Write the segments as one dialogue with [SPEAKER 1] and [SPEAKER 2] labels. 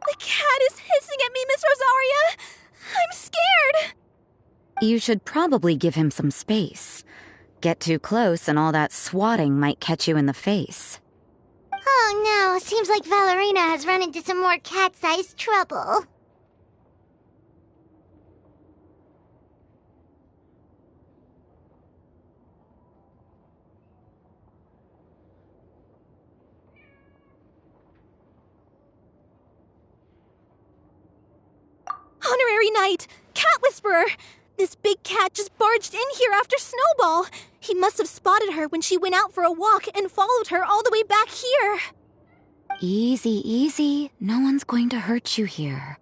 [SPEAKER 1] The cat is hissing at me, Miss Rosaria! I'm scared!
[SPEAKER 2] You should probably give him some space. Get too close and all that swatting might catch you in the face.
[SPEAKER 3] Oh no, seems like Valerina has run into some more cat-sized trouble.
[SPEAKER 1] Honorary Knight! Cat Whisperer! This big cat just barged in here after Snowball. He must have spotted her when she went out for a walk and followed her all the way back here.
[SPEAKER 2] Easy, easy. No one's going to hurt you here.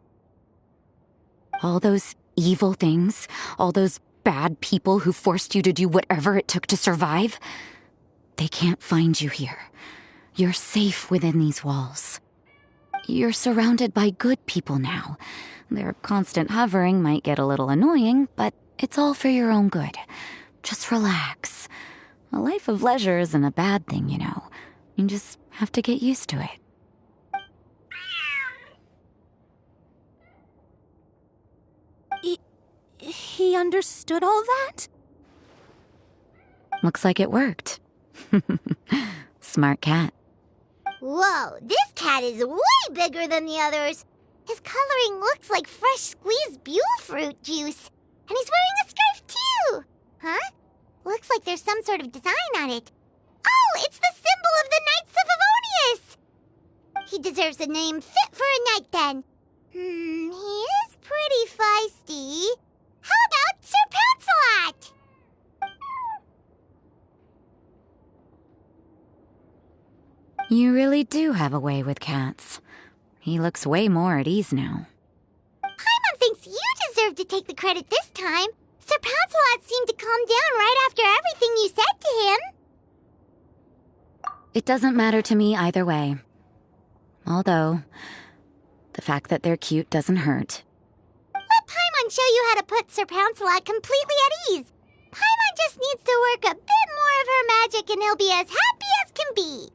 [SPEAKER 2] All those evil things, all those bad people who forced you to do whatever it took to survive, they can't find you here. You're safe within these walls. You're surrounded by good people now. Their constant hovering might get a little annoying, but it's all for your own good. Just relax. A life of leisure isn't a bad thing, you know. You just have to get used to it.
[SPEAKER 1] He understood all that?
[SPEAKER 2] Looks like it worked. Smart cat.
[SPEAKER 3] Whoa, this cat is way bigger than the others. His coloring looks like fresh squeezed Buell fruit juice. And he's wearing a scarf too! Huh? Looks like there's some sort of design on it. Oh, it's the symbol of the Knights of Favonius! He deserves a name fit for a knight then. He is pretty feisty. How about Sir Pouncelot?
[SPEAKER 2] You really do have a way with cats. He looks way more at ease now.
[SPEAKER 3] Paimon thinks you deserve to take the credit this time. Sir Pouncelot seemed to calm down right after everything you said to him.
[SPEAKER 2] It doesn't matter to me either way. Although, the fact that they're cute doesn't hurt.
[SPEAKER 3] Let Paimon show you how to put Sir Pouncelot completely at ease. Paimon just needs to work a bit more of her magic and he'll be as happy as can be.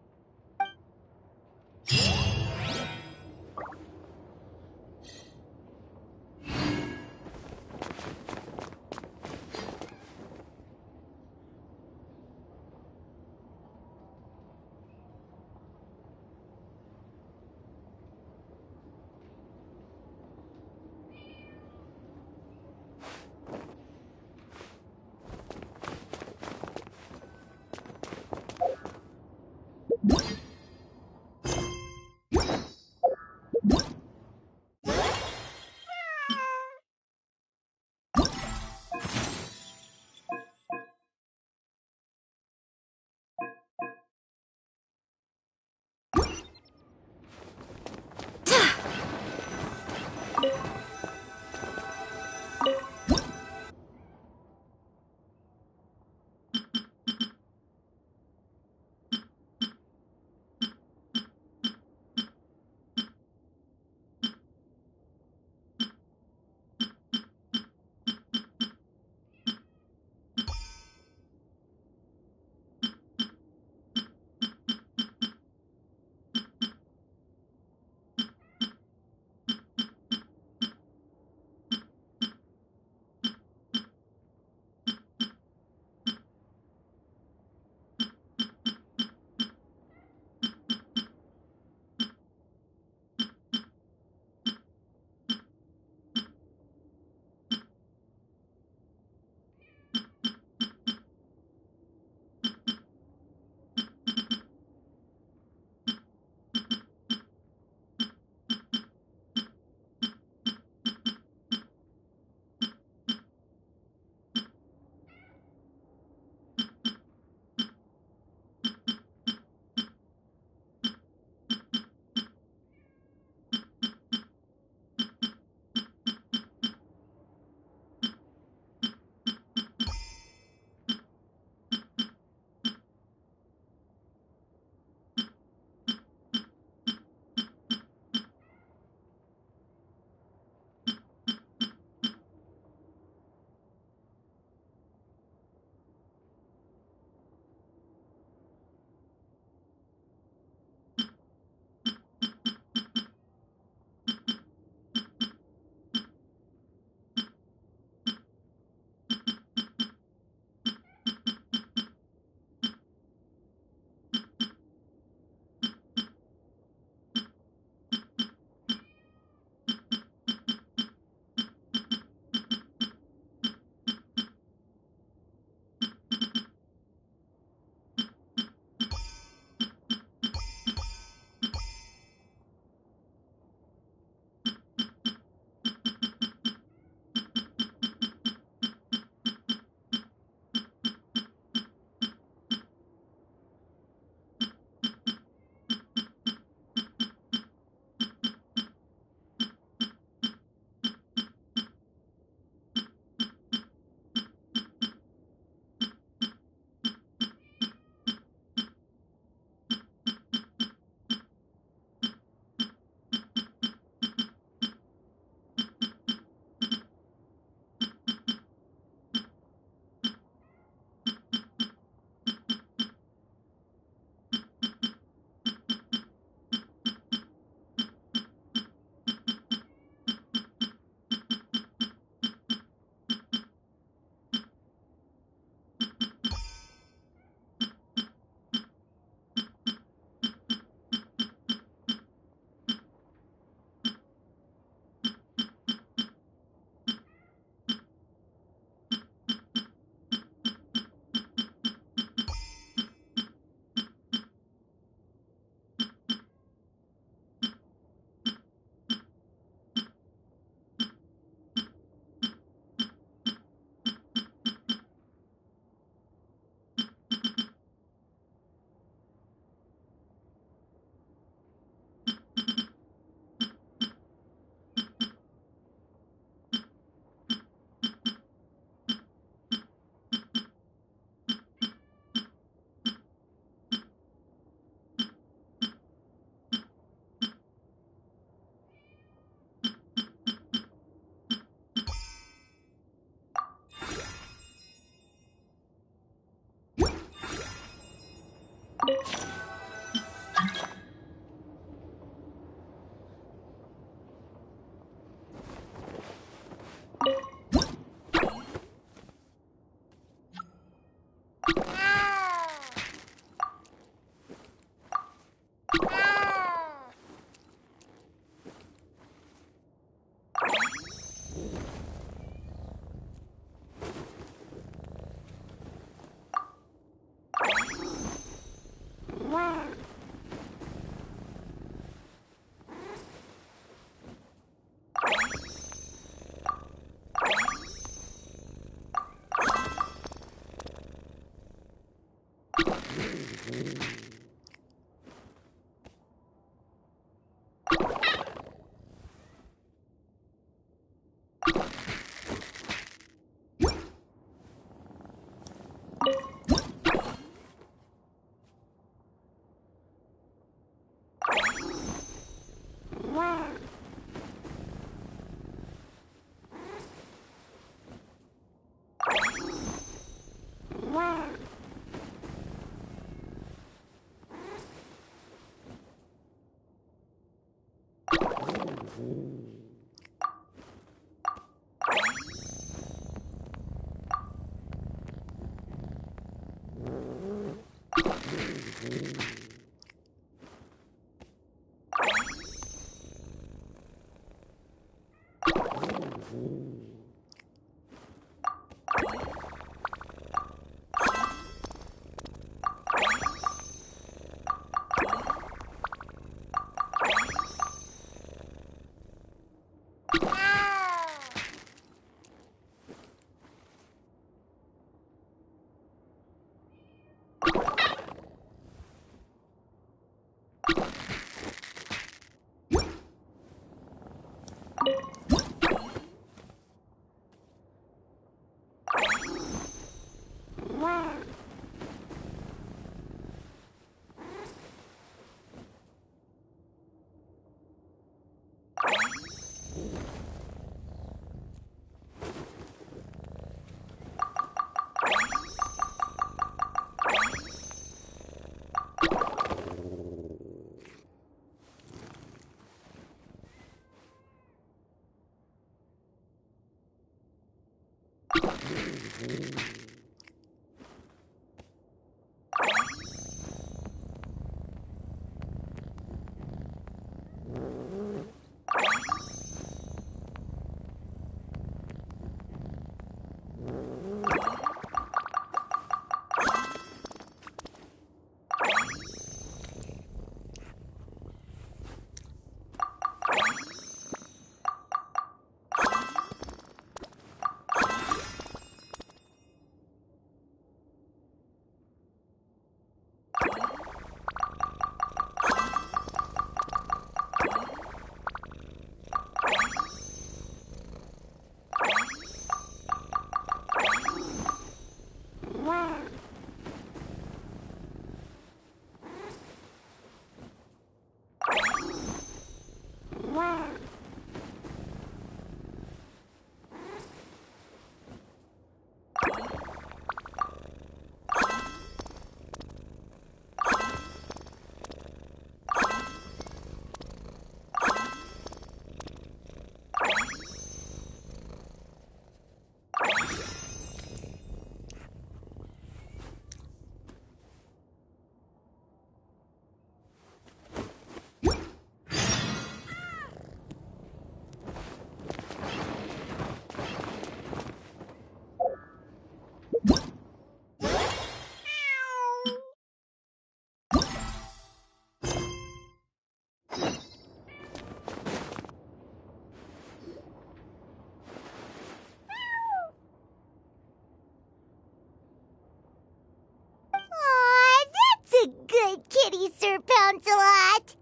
[SPEAKER 3] Aw, that's a good kitty, Sir Pouncelot.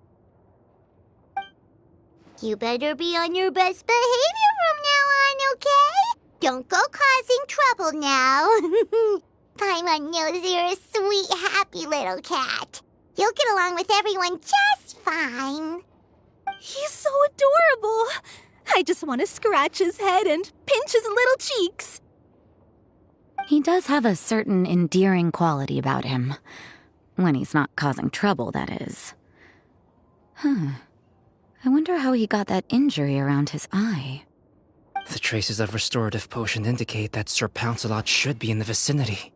[SPEAKER 3] You better be on your best behavior from now on, okay? Don't go causing trouble now. Paimon knows you're a sweet, happy little cat. You'll get along with everyone just fine.
[SPEAKER 1] He's so adorable. I just want to scratch his head and pinch his little cheeks.
[SPEAKER 2] He does have a certain endearing quality about him. When he's not causing trouble, that is. I wonder how he got that injury around his eye.
[SPEAKER 4] The traces of restorative potion indicate that Sir Pouncelot should be in the vicinity.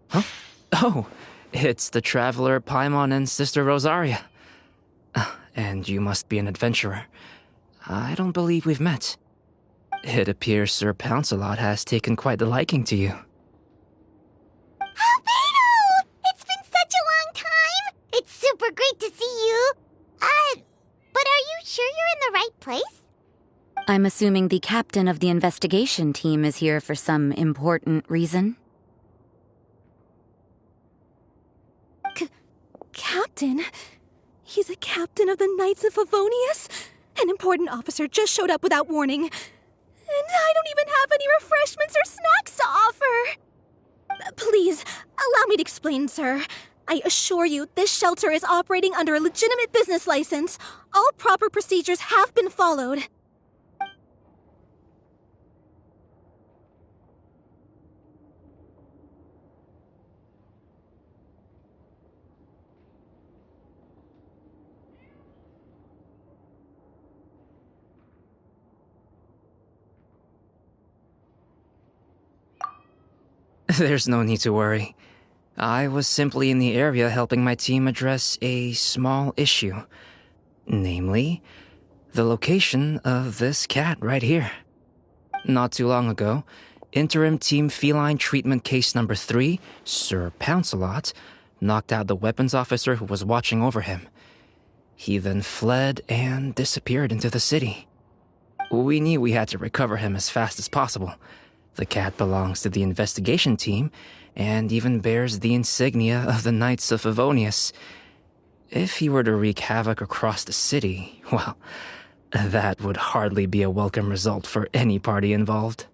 [SPEAKER 4] Huh? Oh, it's the traveler Paimon and Sister Rosaria. And you must be an adventurer. I don't believe we've met. It appears Sir Pouncelot has taken quite a liking to you.
[SPEAKER 3] Albedo! It's been such a long time! It's super great to see you! But are you sure you're in the right place?
[SPEAKER 2] I'm assuming the captain of the investigation team is here for some important reason?
[SPEAKER 1] Captain? He's a captain of the Knights of Favonius? An important officer just showed up without warning. And I don't even have any refreshments or snacks to offer. Please, allow me to explain, sir. I assure you, this shelter is operating under a legitimate business license. All proper procedures have been followed.
[SPEAKER 4] There's no need to worry. I was simply in the area helping my team address a small issue. Namely, the location of this cat right here. Not too long ago, Interim Team Feline Treatment Case Number 3, Sir Pouncelot, knocked out the weapons officer who was watching over him. He then fled and disappeared into the city. We knew we had to recover him as fast as possible. The cat belongs to the investigation team, and even bears the insignia of the Knights of Favonius. If he were to wreak havoc across the city, well, that would hardly be a welcome result for any party involved.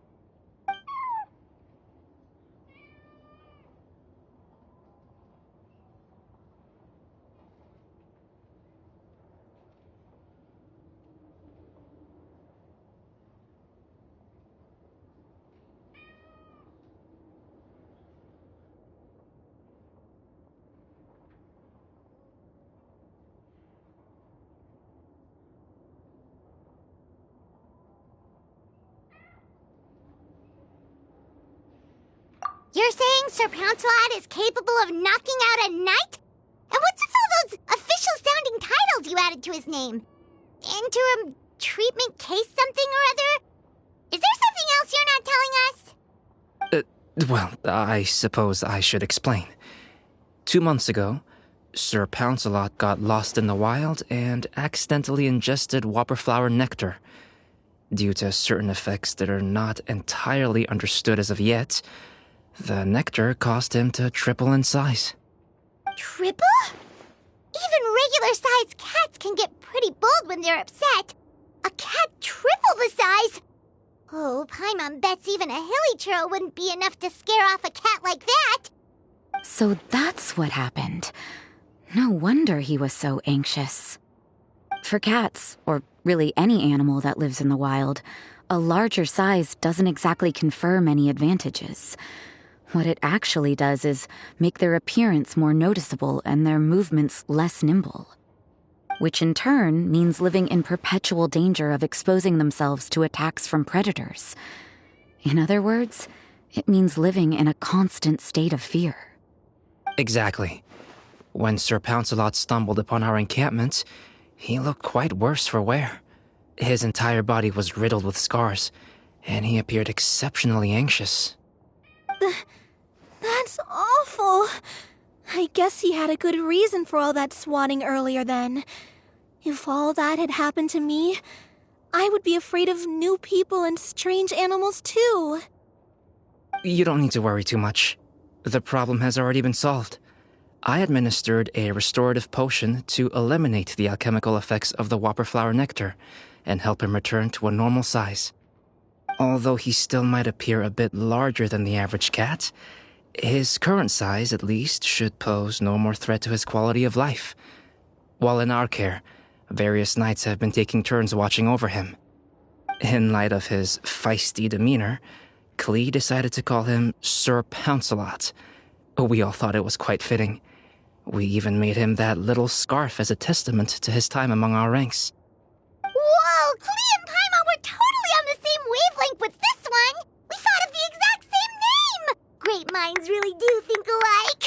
[SPEAKER 3] You're saying Sir Pouncelot is capable of knocking out a knight? And what's with all those official-sounding titles you added to his name? Interim treatment case something or other? Is there something else you're not telling us?
[SPEAKER 4] Well, I suppose I should explain. 2 months ago, Sir Pouncelot got lost in the wild and accidentally ingested whopperflower nectar. Due to certain effects that are not entirely understood as of yet, the nectar caused him to triple in size.
[SPEAKER 3] Triple? Even regular-sized cats can get pretty bold when they're upset. A cat triple the size? Oh, Paimon bets even a hilly churl wouldn't be enough to scare off a cat like that.
[SPEAKER 2] So that's what happened. No wonder he was so anxious. For cats, or really any animal that lives in the wild, a larger size doesn't exactly confer many advantages. What it actually does is make their appearance more noticeable and their movements less nimble. Which in turn means living in perpetual danger of exposing themselves to attacks from predators. In other words, it means living in a constant state of fear.
[SPEAKER 4] Exactly. When Sir Pouncelot stumbled upon our encampment, he looked quite worse for wear. His entire body was riddled with scars, and he appeared exceptionally anxious.
[SPEAKER 1] That's awful. I guess he had a good reason for all that swatting earlier then. If all that had happened to me, I would be afraid of new people and strange animals too.
[SPEAKER 4] You don't need to worry too much. The problem has already been solved. I administered a restorative potion to eliminate the alchemical effects of the whopperflower nectar and help him return to a normal size. Although he still might appear a bit larger than the average cat, his current size, at least, should pose no more threat to his quality of life. While in our care, various knights have been taking turns watching over him. In light of his feisty demeanor, Klee decided to call him Sir Pouncelot. We all thought it was quite fitting. We even made him that little scarf as a testament to his time among our ranks.
[SPEAKER 3] Whoa, Klee and Paimon were totally on the same wavelength with this one! We thought of the exact same name! Great minds really do think alike!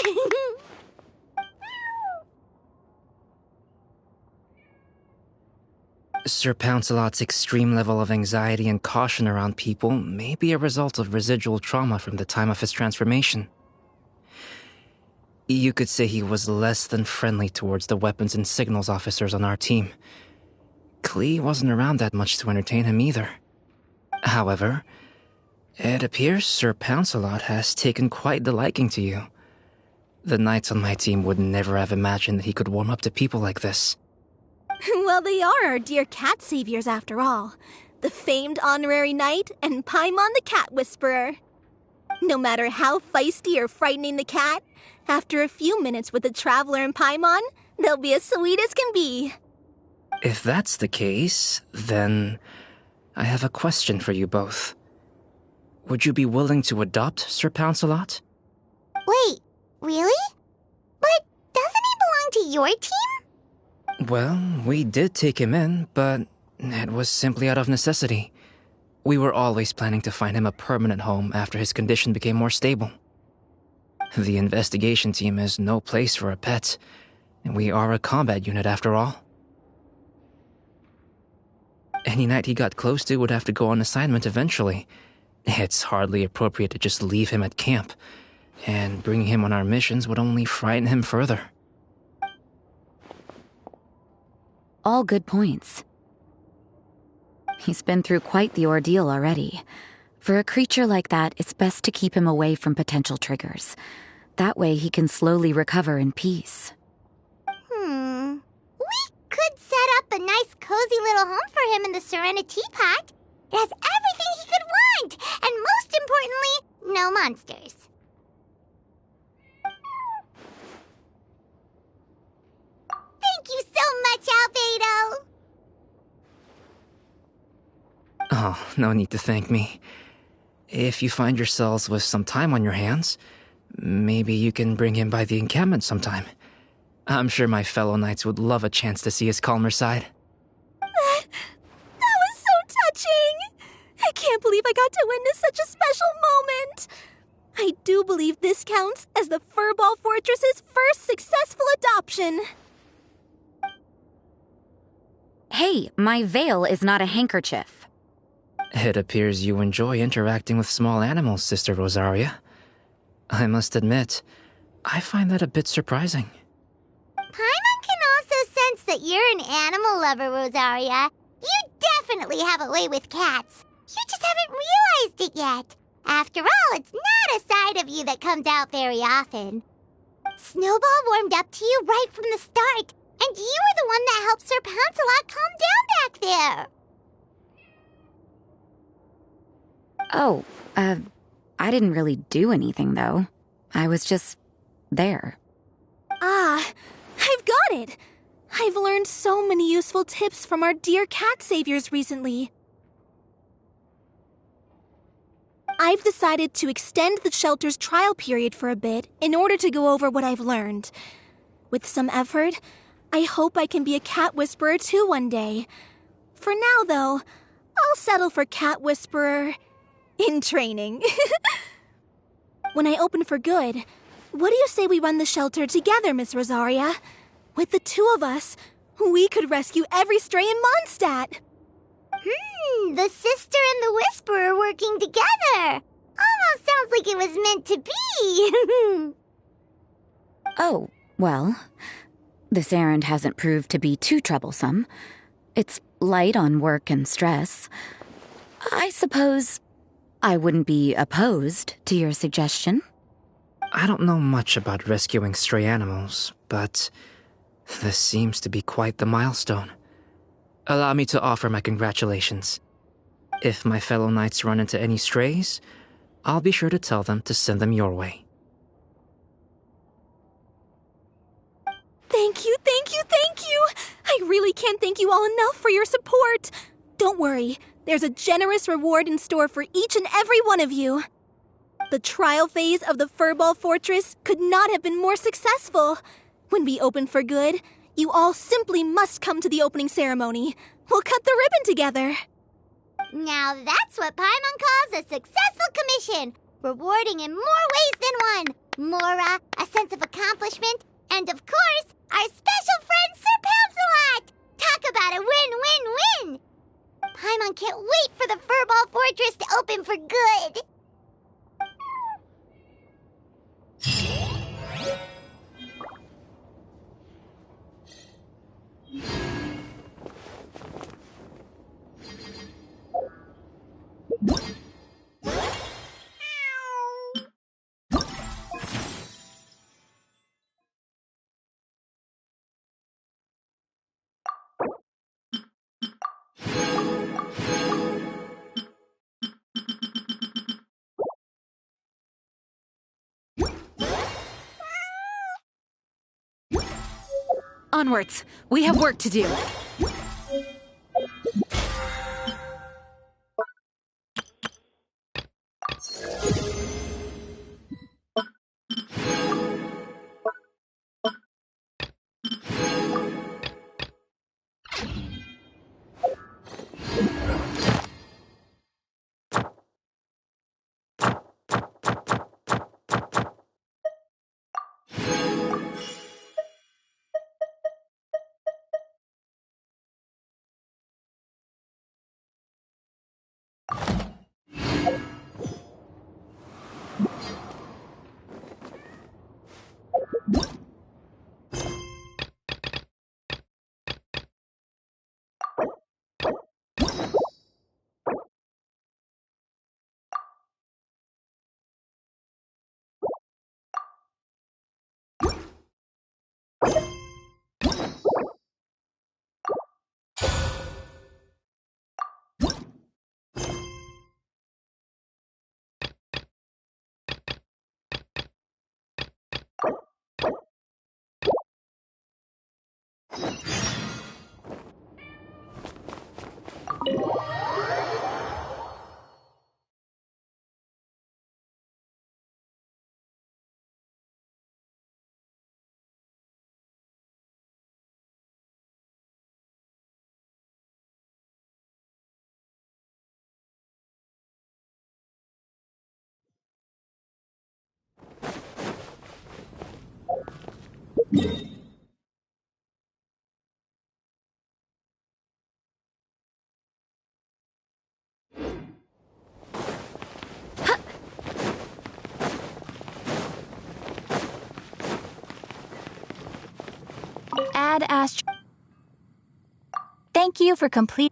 [SPEAKER 4] Sir Pouncelot's extreme level of anxiety and caution around people may be a result of residual trauma from the time of his transformation. You could say he was less than friendly towards the weapons and signals officers on our team. Klee wasn't around that much to entertain him either. However, it appears Sir Pouncelot has taken quite the liking to you. The knights on my team would never have imagined that he could warm up to people like this.
[SPEAKER 1] Well, they are our dear cat saviors after all. The famed honorary knight and Paimon the cat whisperer. No matter how feisty or frightening the cat, after a few minutes with the traveler and Paimon, they'll be as sweet as can be.
[SPEAKER 4] If that's the case, then I have a question for you both. Would you be willing to adopt Sir Pouncelot?
[SPEAKER 3] Wait, really? But doesn't he belong to your team?
[SPEAKER 4] Well, we did take him in, but it was simply out of necessity. We were always planning to find him a permanent home after his condition became more stable. The investigation team is no place for a pet, and we are a combat unit after all. Any knight he got close to would have to go on assignment eventually. It's hardly appropriate to just leave him at camp, and bringing him on our missions would only frighten him further.
[SPEAKER 2] All good points. He's been through quite the ordeal already. For a creature like that, it's best to keep him away from potential triggers. That way he can slowly recover in peace.
[SPEAKER 3] We could set up a nice cozy little home for him in the Serenity Pot. It has everything he could want, and most importantly, no monsters. Thank you so much, Albedo!
[SPEAKER 4] Oh, no need to thank me. If you find yourselves with some time on your hands, maybe you can bring him by the encampment sometime. I'm sure my fellow knights would love a chance to see his calmer side.
[SPEAKER 1] That was so touching! I can't believe I got to witness such a special moment! I do believe this counts as the Furball Fortress's first successful adoption.
[SPEAKER 2] Hey, my veil is not a handkerchief.
[SPEAKER 4] It appears you enjoy interacting with small animals, Sister Rosaria. I must admit, I find that a bit surprising.
[SPEAKER 3] Paimon can also sense that you're an animal lover, Rosaria. You definitely have a way with cats. You just haven't realized it yet. After all, it's not a side of you that comes out very often. Snowball warmed up to you right from the start, and you were the one that helped Sir Pouncelot calm down back there.
[SPEAKER 2] Oh, I didn't really do anything, though. I was just there.
[SPEAKER 1] Ah, I've got it! I've learned so many useful tips from our dear cat saviors recently. I've decided to extend the shelter's trial period for a bit in order to go over what I've learned. With some effort, I hope I can be a cat whisperer too one day. For now, though, I'll settle for cat whisperer in training. When I open for good, what do you say we run the shelter together, Miss Rosaria? With the two of us, we could rescue every stray in Mondstadt.
[SPEAKER 3] The sister and the whisperer working together. Almost sounds like it was meant to be.
[SPEAKER 2] Oh, well, this errand hasn't proved to be too troublesome. It's light on work and stress. I suppose I wouldn't be opposed to your suggestion.
[SPEAKER 4] I don't know much about rescuing stray animals, but this seems to be quite the milestone. Allow me to offer my congratulations. If my fellow knights run into any strays, I'll be sure to tell them to send them your way.
[SPEAKER 1] Thank you! I really can't thank you all enough for your support. Don't worry, There's a generous reward in store for each and every one of you. The trial phase of the Furball Fortress could not have been more successful. When we open for good, you all simply must come to the opening ceremony. We'll cut the ribbon together.
[SPEAKER 3] Now that's what Paimon calls a successful commission, rewarding in more ways than one. Mora, a sense of accomplishment, and of course, our special friend Sir Pouncelot! Talk about a win-win-win! Paimon can't wait for the Furball Fortress to open for good.
[SPEAKER 2] Onwards! We have work to do.
[SPEAKER 5] Ad Astra. Thank you for complete.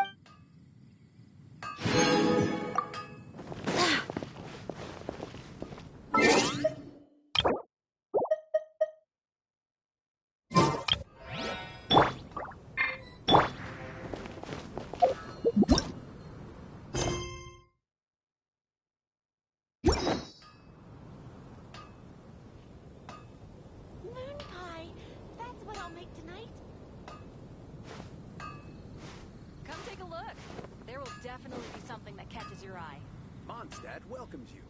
[SPEAKER 1] Moon pie. That's what I'll make tonight.
[SPEAKER 6] Come take a look. There will definitely be something that catches your eye.
[SPEAKER 7] Mondstadt welcomes you.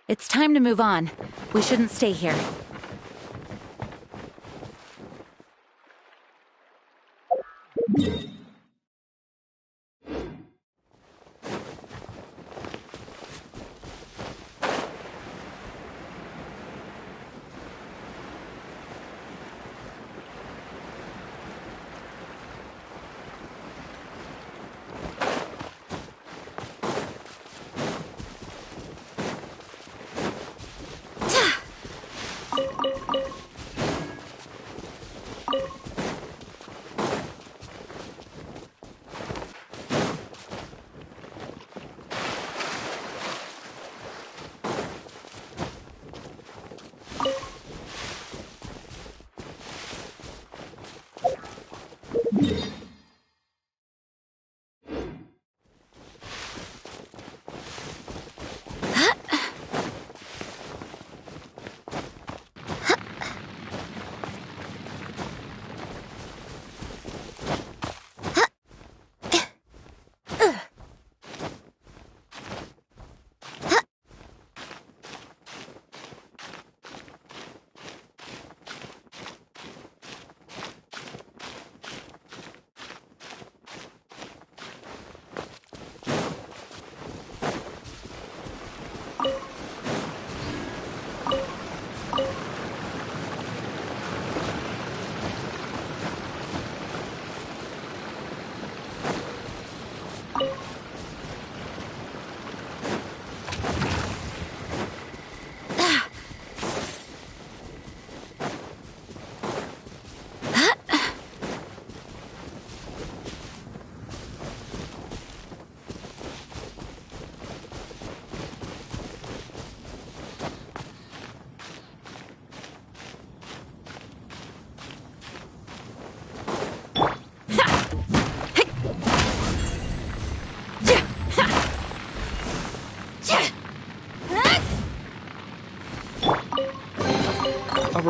[SPEAKER 2] It's time to move on. We shouldn't stay here.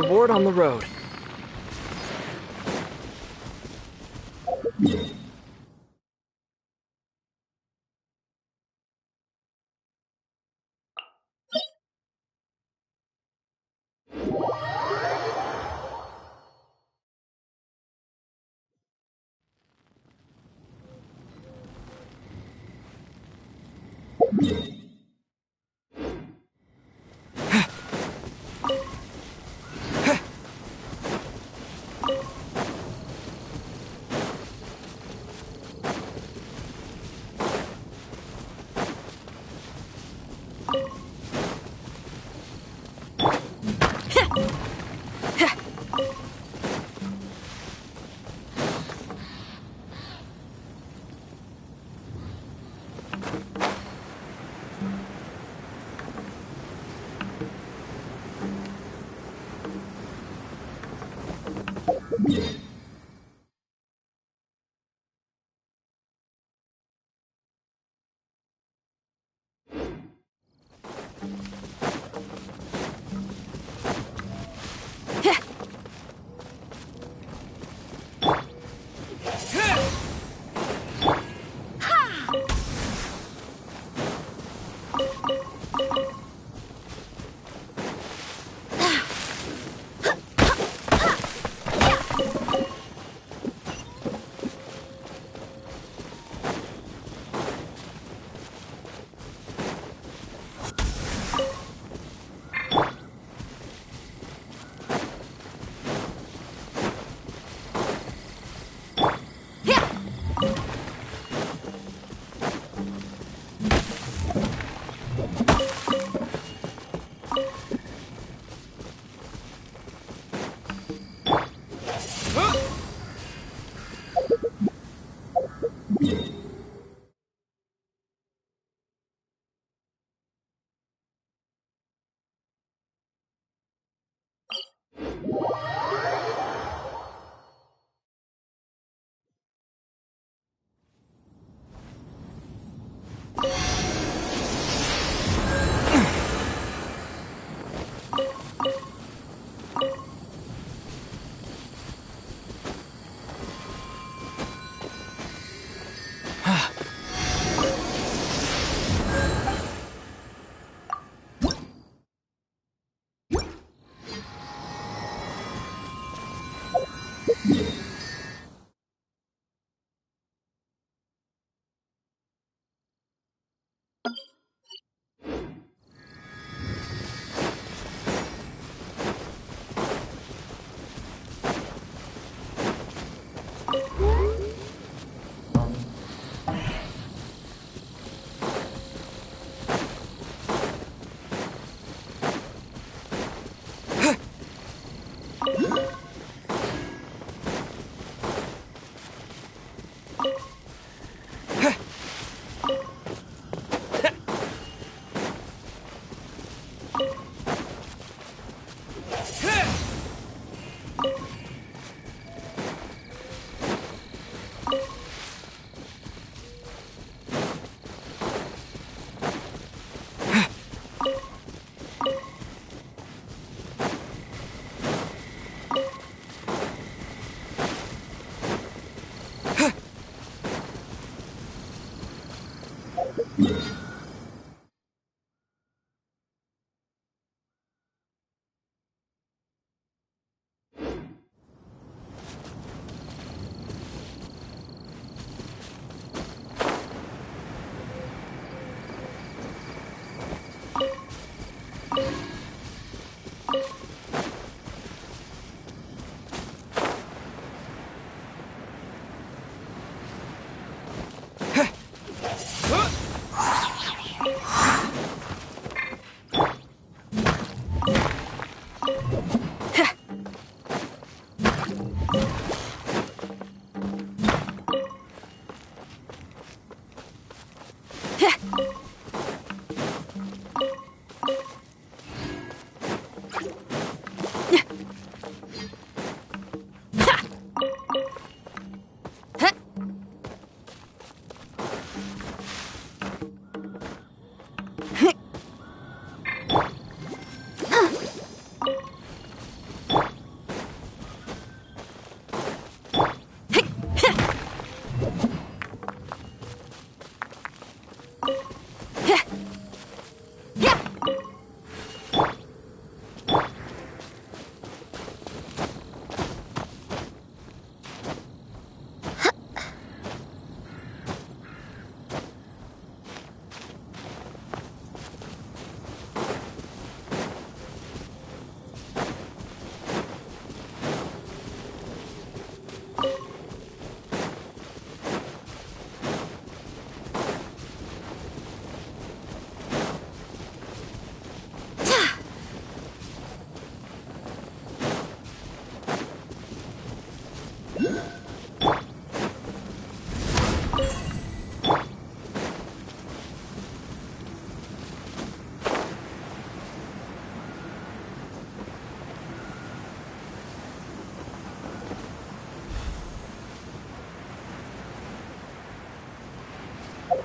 [SPEAKER 8] reward on the road.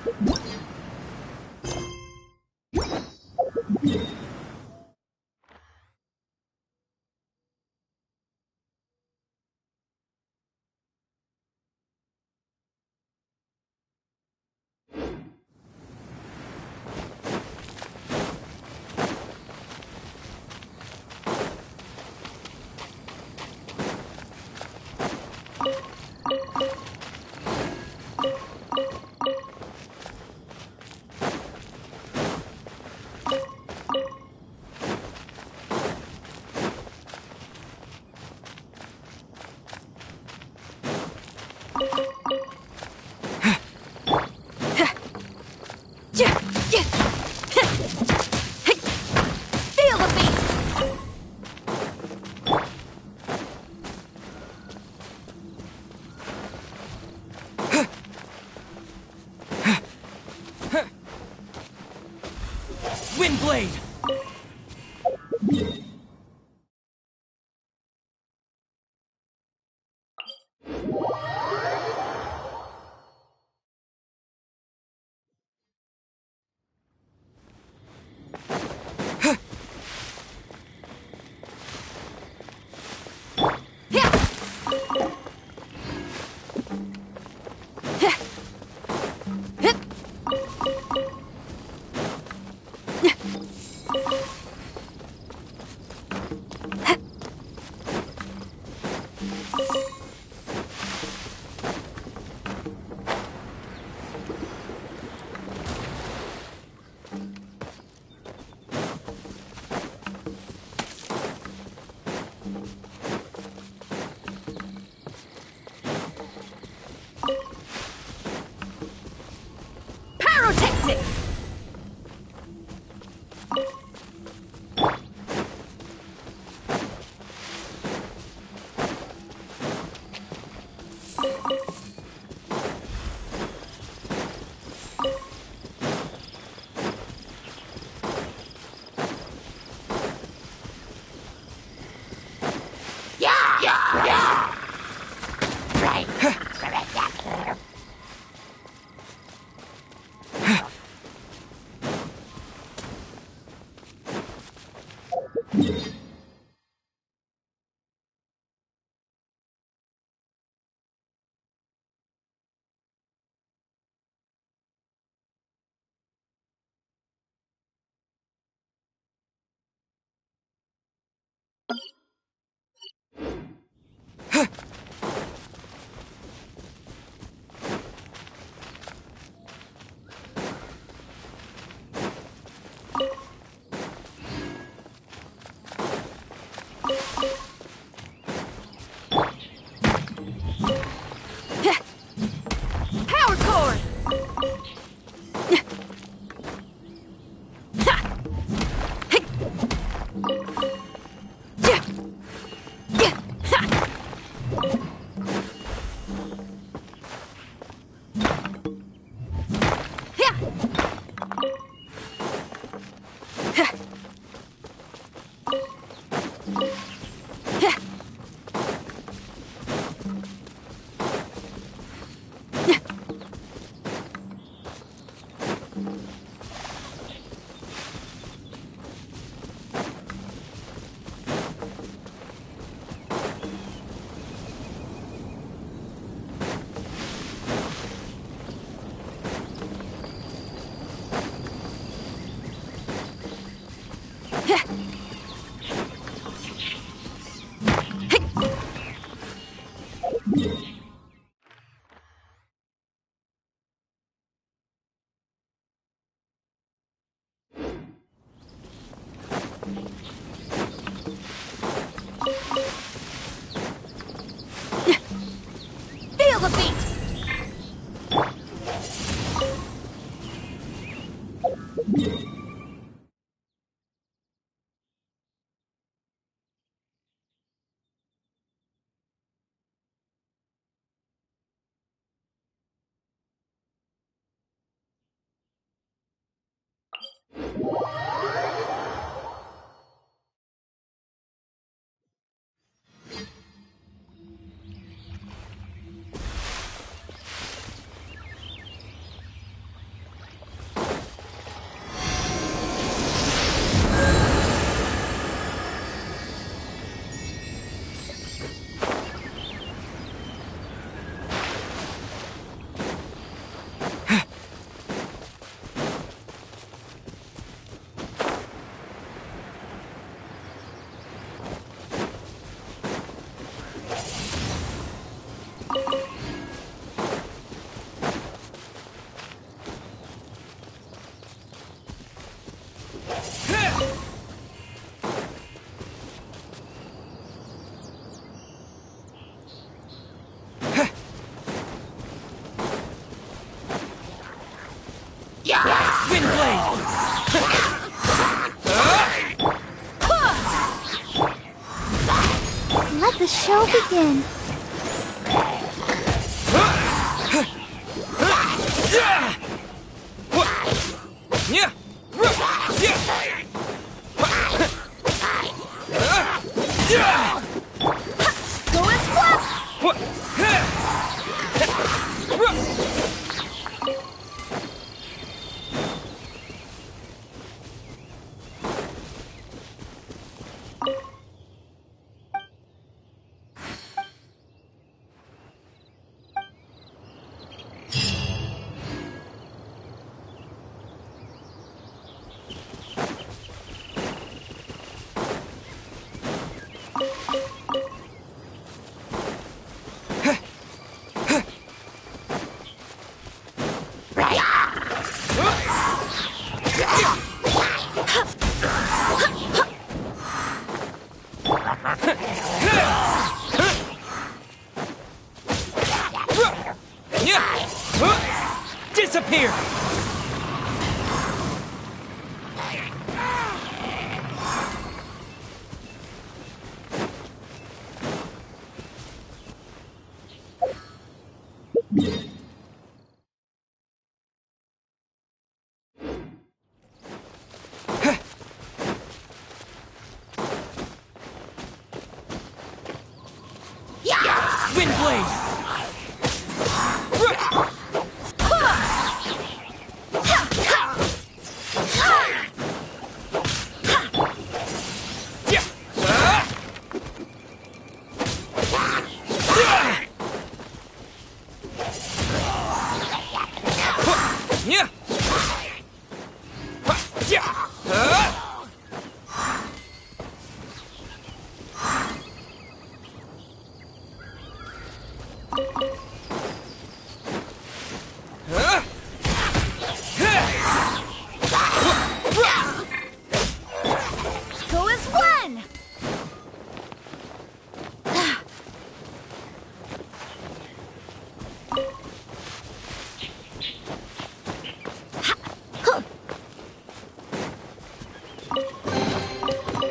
[SPEAKER 1] Feel the beat!
[SPEAKER 8] Windblade!
[SPEAKER 1] Pyrotechnics! Power cord!
[SPEAKER 3] Let the show begin. Go and flip!
[SPEAKER 4] Disappear! Windblade!
[SPEAKER 3] Go as one!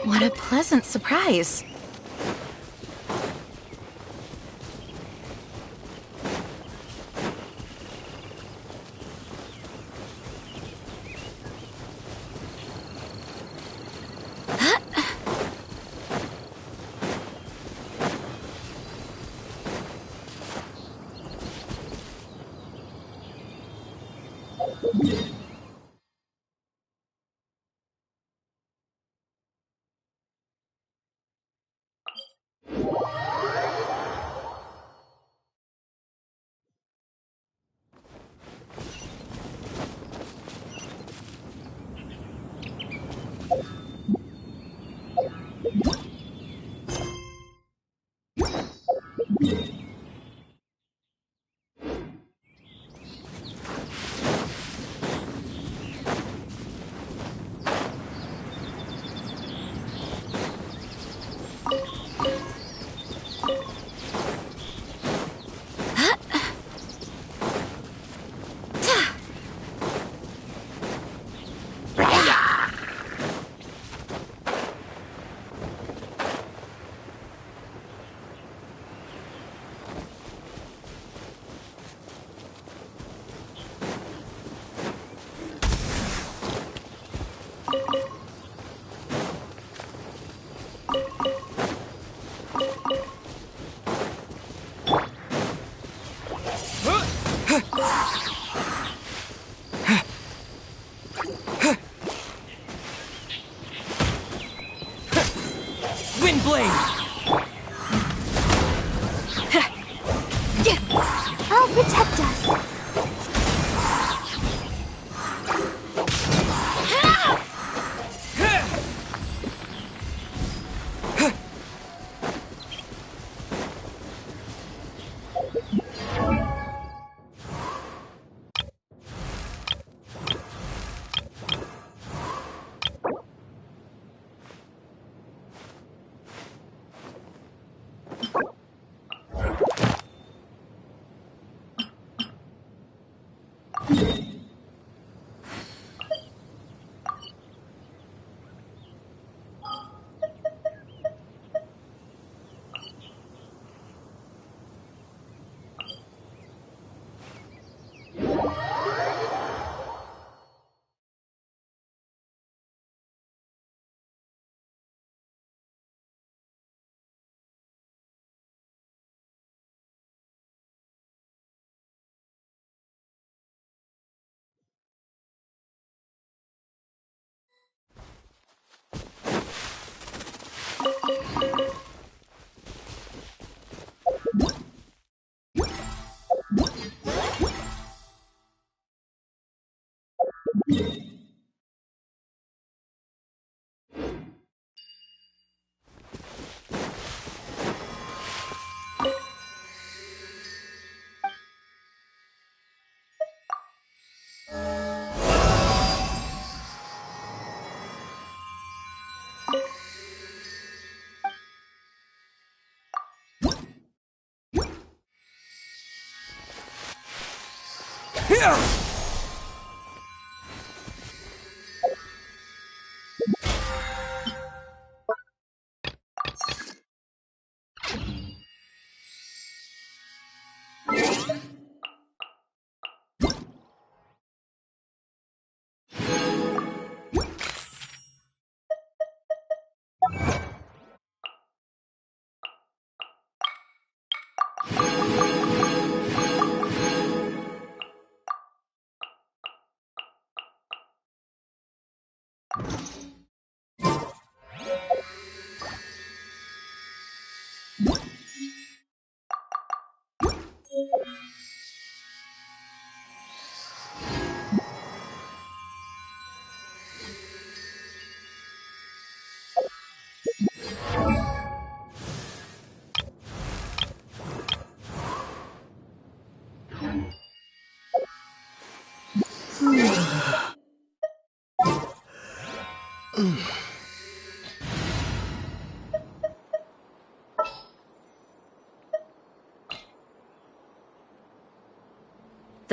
[SPEAKER 2] What a pleasant surprise.
[SPEAKER 3] I'll protect us.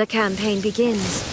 [SPEAKER 8] The campaign begins.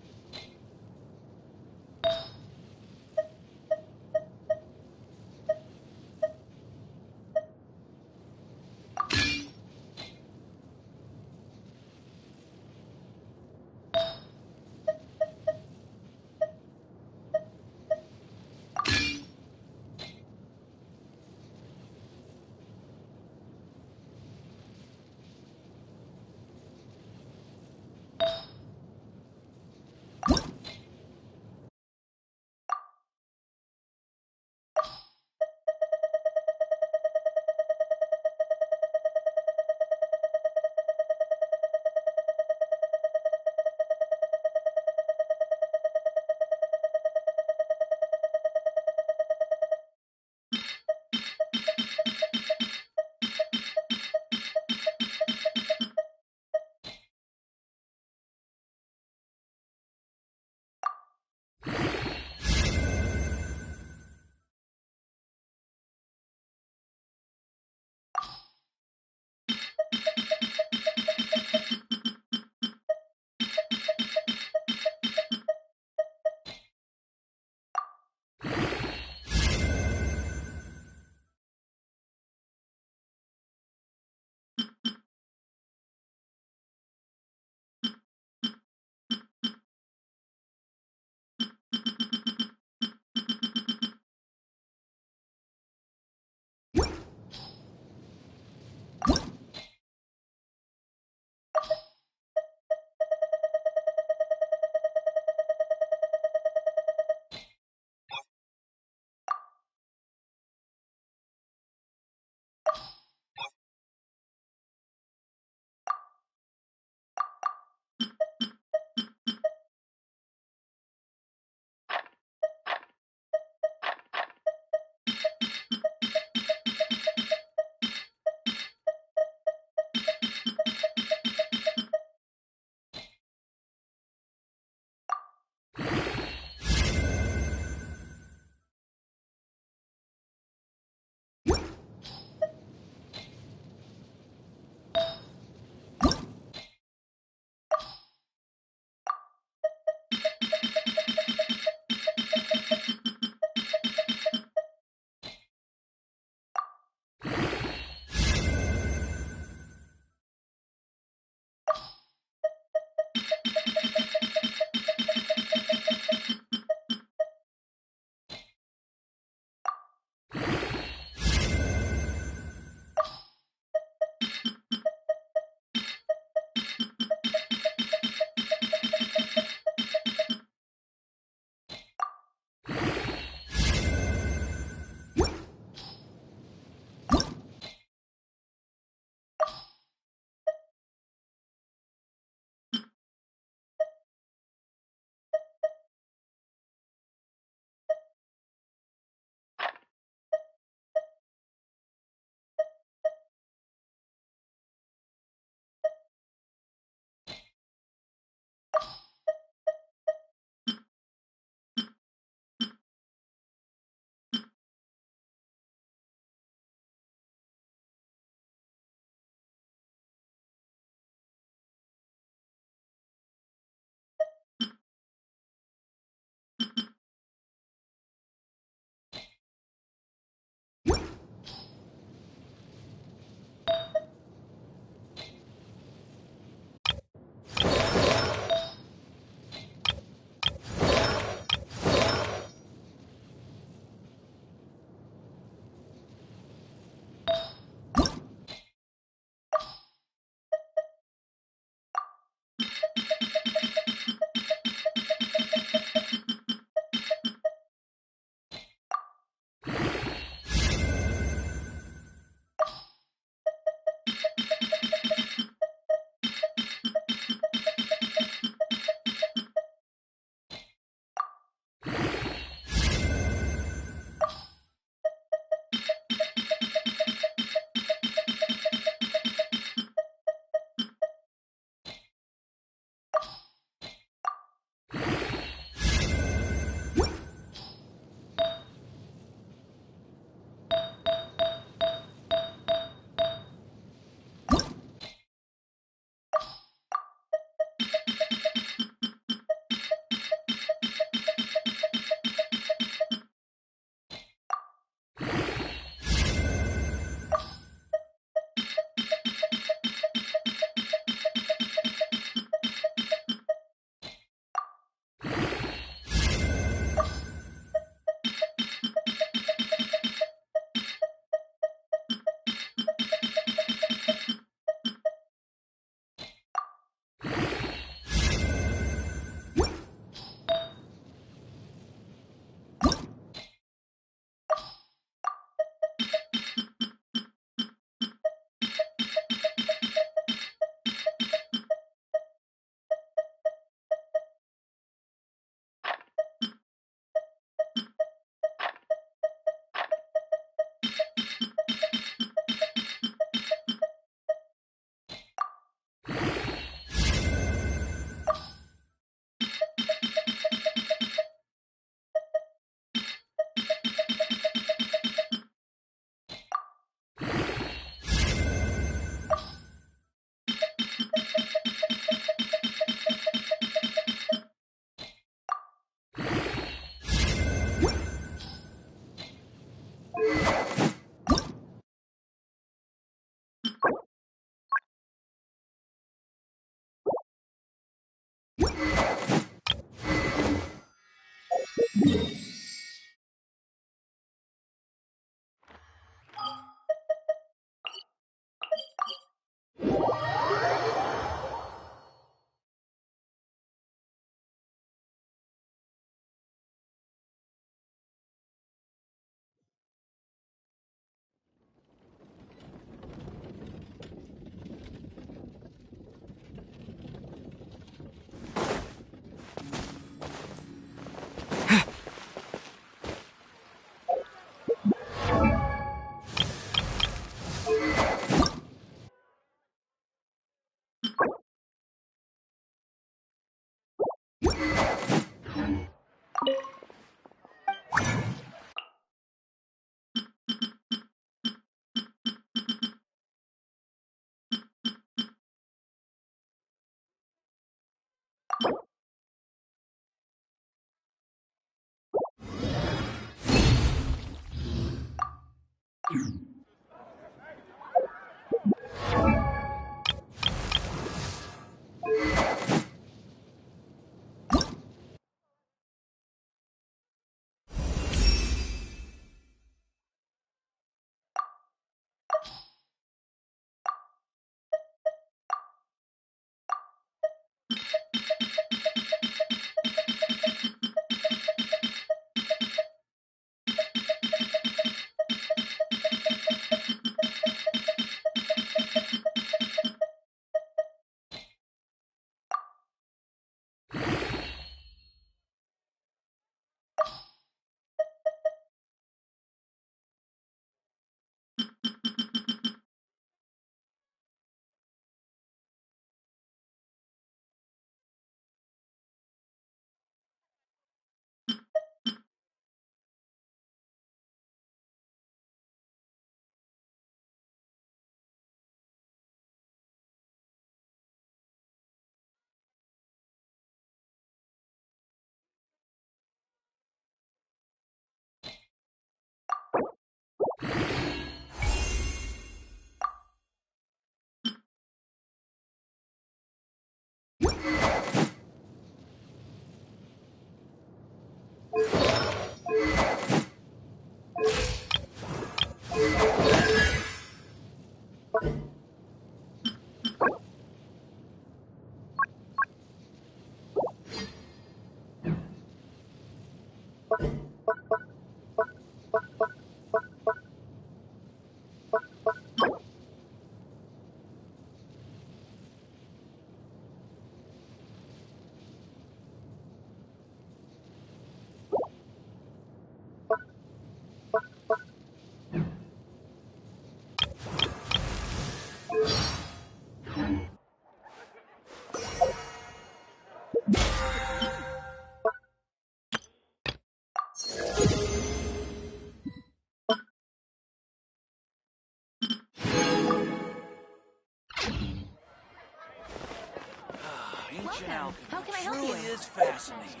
[SPEAKER 7] Ancient alchemy
[SPEAKER 6] How can I help
[SPEAKER 7] truly
[SPEAKER 6] you?
[SPEAKER 7] is fascinating.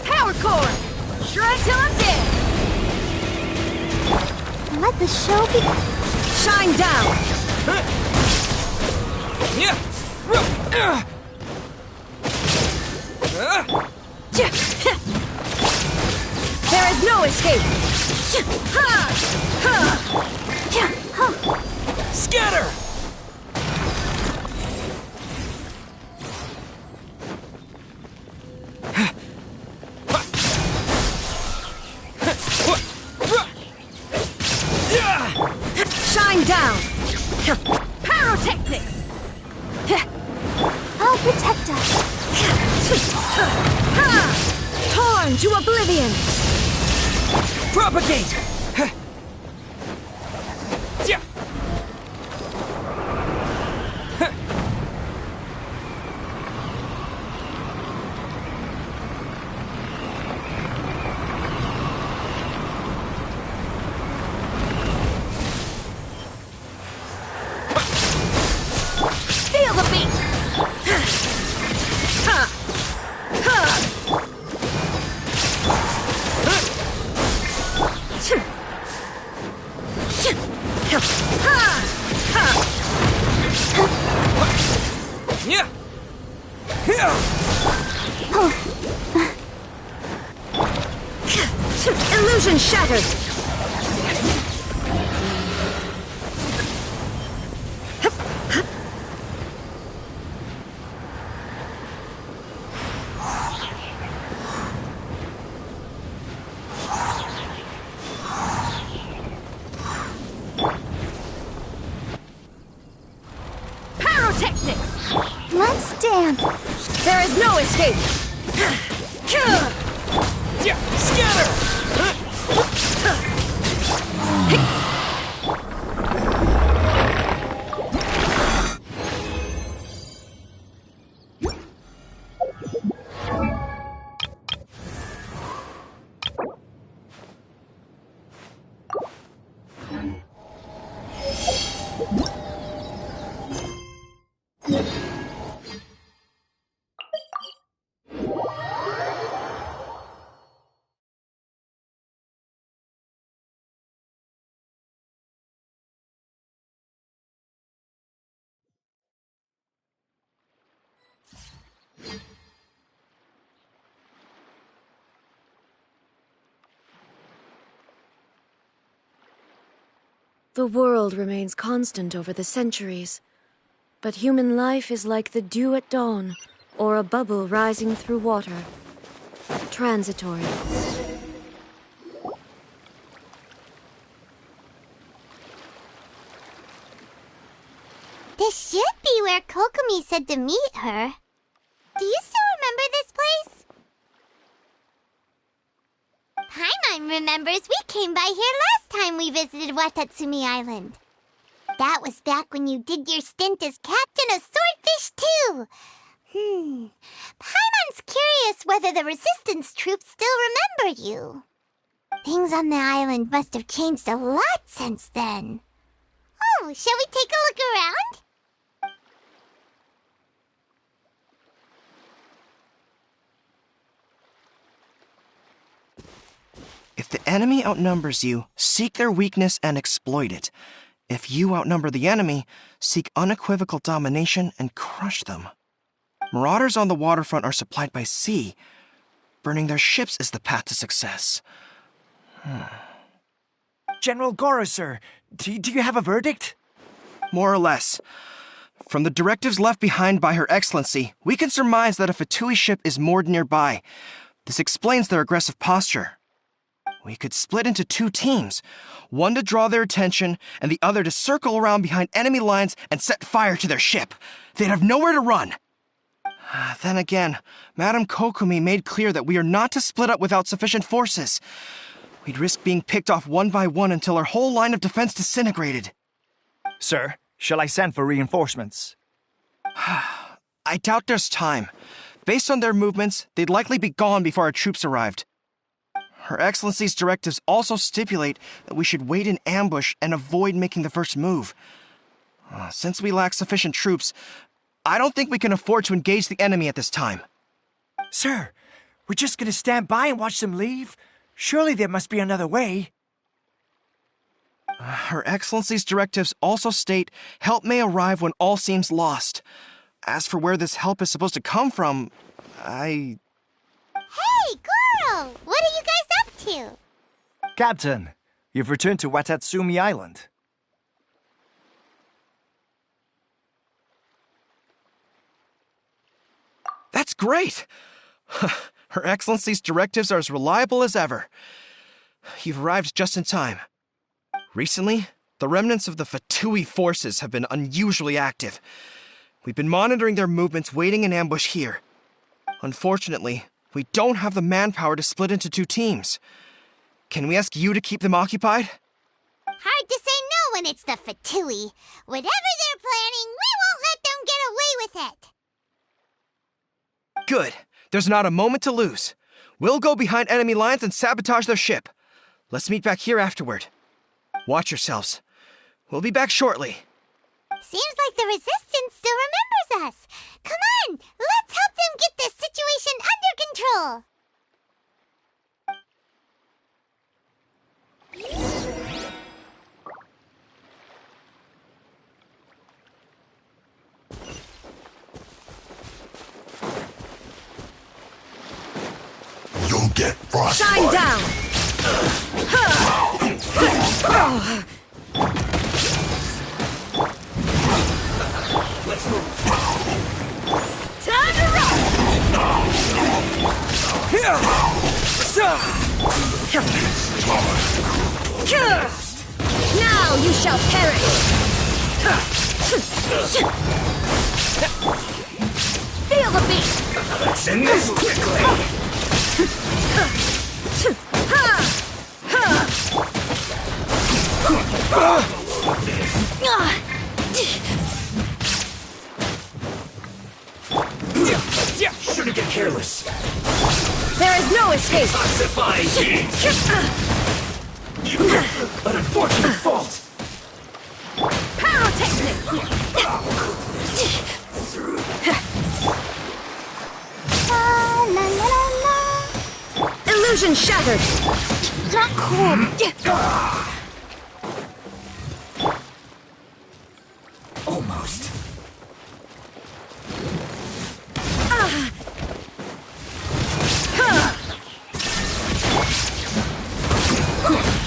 [SPEAKER 6] Power core! Shred till I'm dead!
[SPEAKER 3] Let the show be.
[SPEAKER 6] Shine down! There is no escape!
[SPEAKER 7] Scatter!
[SPEAKER 8] Torn to oblivion!
[SPEAKER 7] Propagate! Yeah.
[SPEAKER 8] Feel the beat!
[SPEAKER 7] Yeah. Yeah.
[SPEAKER 8] Illusion shattered! Pyrotechnics!
[SPEAKER 1] Let's dance.
[SPEAKER 8] There is no escape!
[SPEAKER 7] Yeah. Scatter!
[SPEAKER 8] The world remains constant over the centuries, but human life is like the dew at dawn, or a bubble rising through water. Transitory.
[SPEAKER 3] This should be where Kokomi said to meet her. Do you still remember this place? Paimon remembers we came by here last time we visited Watatsumi Island. That was back when you did your stint as captain of Swordfish too. Paimon's curious whether the resistance troops still remember you. Things on the island must have changed a lot since then. Oh, shall we take a look around?
[SPEAKER 9] If the enemy outnumbers you, seek their weakness and exploit it. If you outnumber the enemy, seek unequivocal domination and crush them. Marauders on the waterfront are supplied by sea. Burning their ships is the path to success.
[SPEAKER 7] General Goro, sir, do you have a verdict?
[SPEAKER 9] More or less. From the directives left behind by Her Excellency, we can surmise that a Fatui ship is moored nearby. This explains their aggressive posture. We could split into two teams, one to draw their attention and the other to circle around behind enemy lines and set fire to their ship. They'd have nowhere to run. Then again, Madame Kokomi made clear that we are not to split up without sufficient forces. We'd risk being picked off one by one until our whole line of defense disintegrated.
[SPEAKER 7] Sir, shall I send for reinforcements?
[SPEAKER 9] I doubt there's time. Based on their movements, they'd likely be gone before our troops arrived. Her Excellency's directives also stipulate that we should wait in ambush and avoid making the first move. Since we lack sufficient troops, I don't think we can afford to engage the enemy at this time.
[SPEAKER 7] Sir, we're just gonna stand by and watch them leave? Surely there must be another way.
[SPEAKER 9] Her Excellency's directives also state help may arrive when all seems lost. As for where this help is supposed to come from,
[SPEAKER 3] Hey, Goro! What are you guys up to?
[SPEAKER 7] Captain, you've returned to Watatsumi Island.
[SPEAKER 9] That's great! Her Excellency's directives are as reliable as ever. You've arrived just in time. Recently, the remnants of the Fatui forces have been unusually active. We've been monitoring their movements, waiting in ambush here. Unfortunately, we don't have the manpower to split into 2 teams. Can we ask you to keep them occupied?
[SPEAKER 3] Hard to say no when it's the Fatui. Whatever they're planning, we won't let them get away with it.
[SPEAKER 9] Good. There's not a moment to lose. We'll go behind enemy lines and sabotage their ship. Let's meet back here afterward. Watch yourselves. We'll be back shortly.
[SPEAKER 3] Seems like the Resistance still remembers us. Come on, let's help them get this situation under control.
[SPEAKER 10] You'll get frostbite.
[SPEAKER 8] Shine down!
[SPEAKER 10] Let's move.
[SPEAKER 8] Time to rock! Now you shall perish! Feel the beat!
[SPEAKER 10] Let's end this quickly. Shouldn't get careless.
[SPEAKER 8] There is no escape!
[SPEAKER 10] Ossifying an unfortunate fault.
[SPEAKER 8] Pyrotechnics!
[SPEAKER 3] La la la la.
[SPEAKER 8] Illusion shattered!
[SPEAKER 3] Not cool.
[SPEAKER 10] Almost.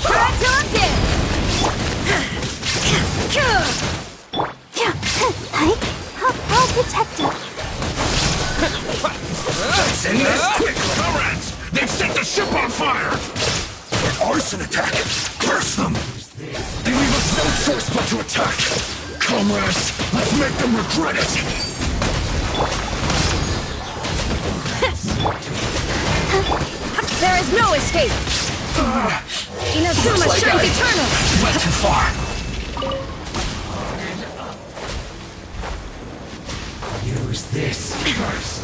[SPEAKER 8] Try till I'm dead!
[SPEAKER 3] I'll protect him.
[SPEAKER 10] Let's end this quickly. Comrades, they've set the ship on fire. An arson attack. Curse them. They leave us no choice but to attack. Comrades, let's make them regret it.
[SPEAKER 8] There is no escape! Inazuma
[SPEAKER 10] Like
[SPEAKER 8] shines
[SPEAKER 10] I
[SPEAKER 8] eternal!
[SPEAKER 10] went too far. Use this first.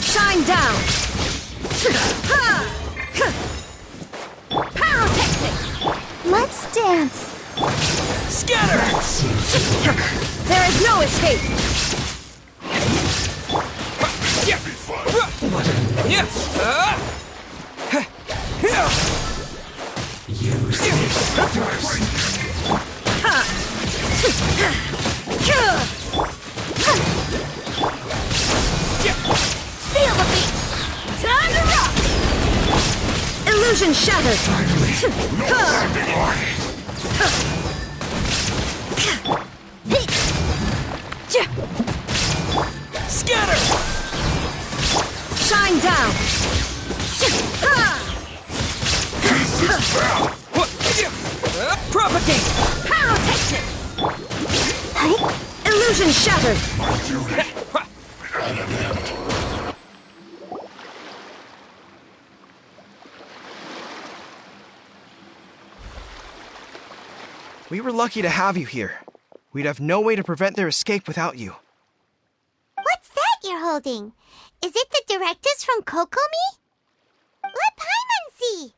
[SPEAKER 8] Shine down! Pyrotechnics!
[SPEAKER 3] Let's dance.
[SPEAKER 8] Scatter! There is no escape!
[SPEAKER 10] Use this first.
[SPEAKER 8] Feel the beat! Time to rock! Illusion shattered! Scatter! Shine down! Propagate! Pyrotechnics! Illusion shattered!
[SPEAKER 9] We were lucky to have you here. We'd have no way to prevent their escape without you.
[SPEAKER 3] What's that you're holding? Is it the directives from Kokomi? Let Paimon see.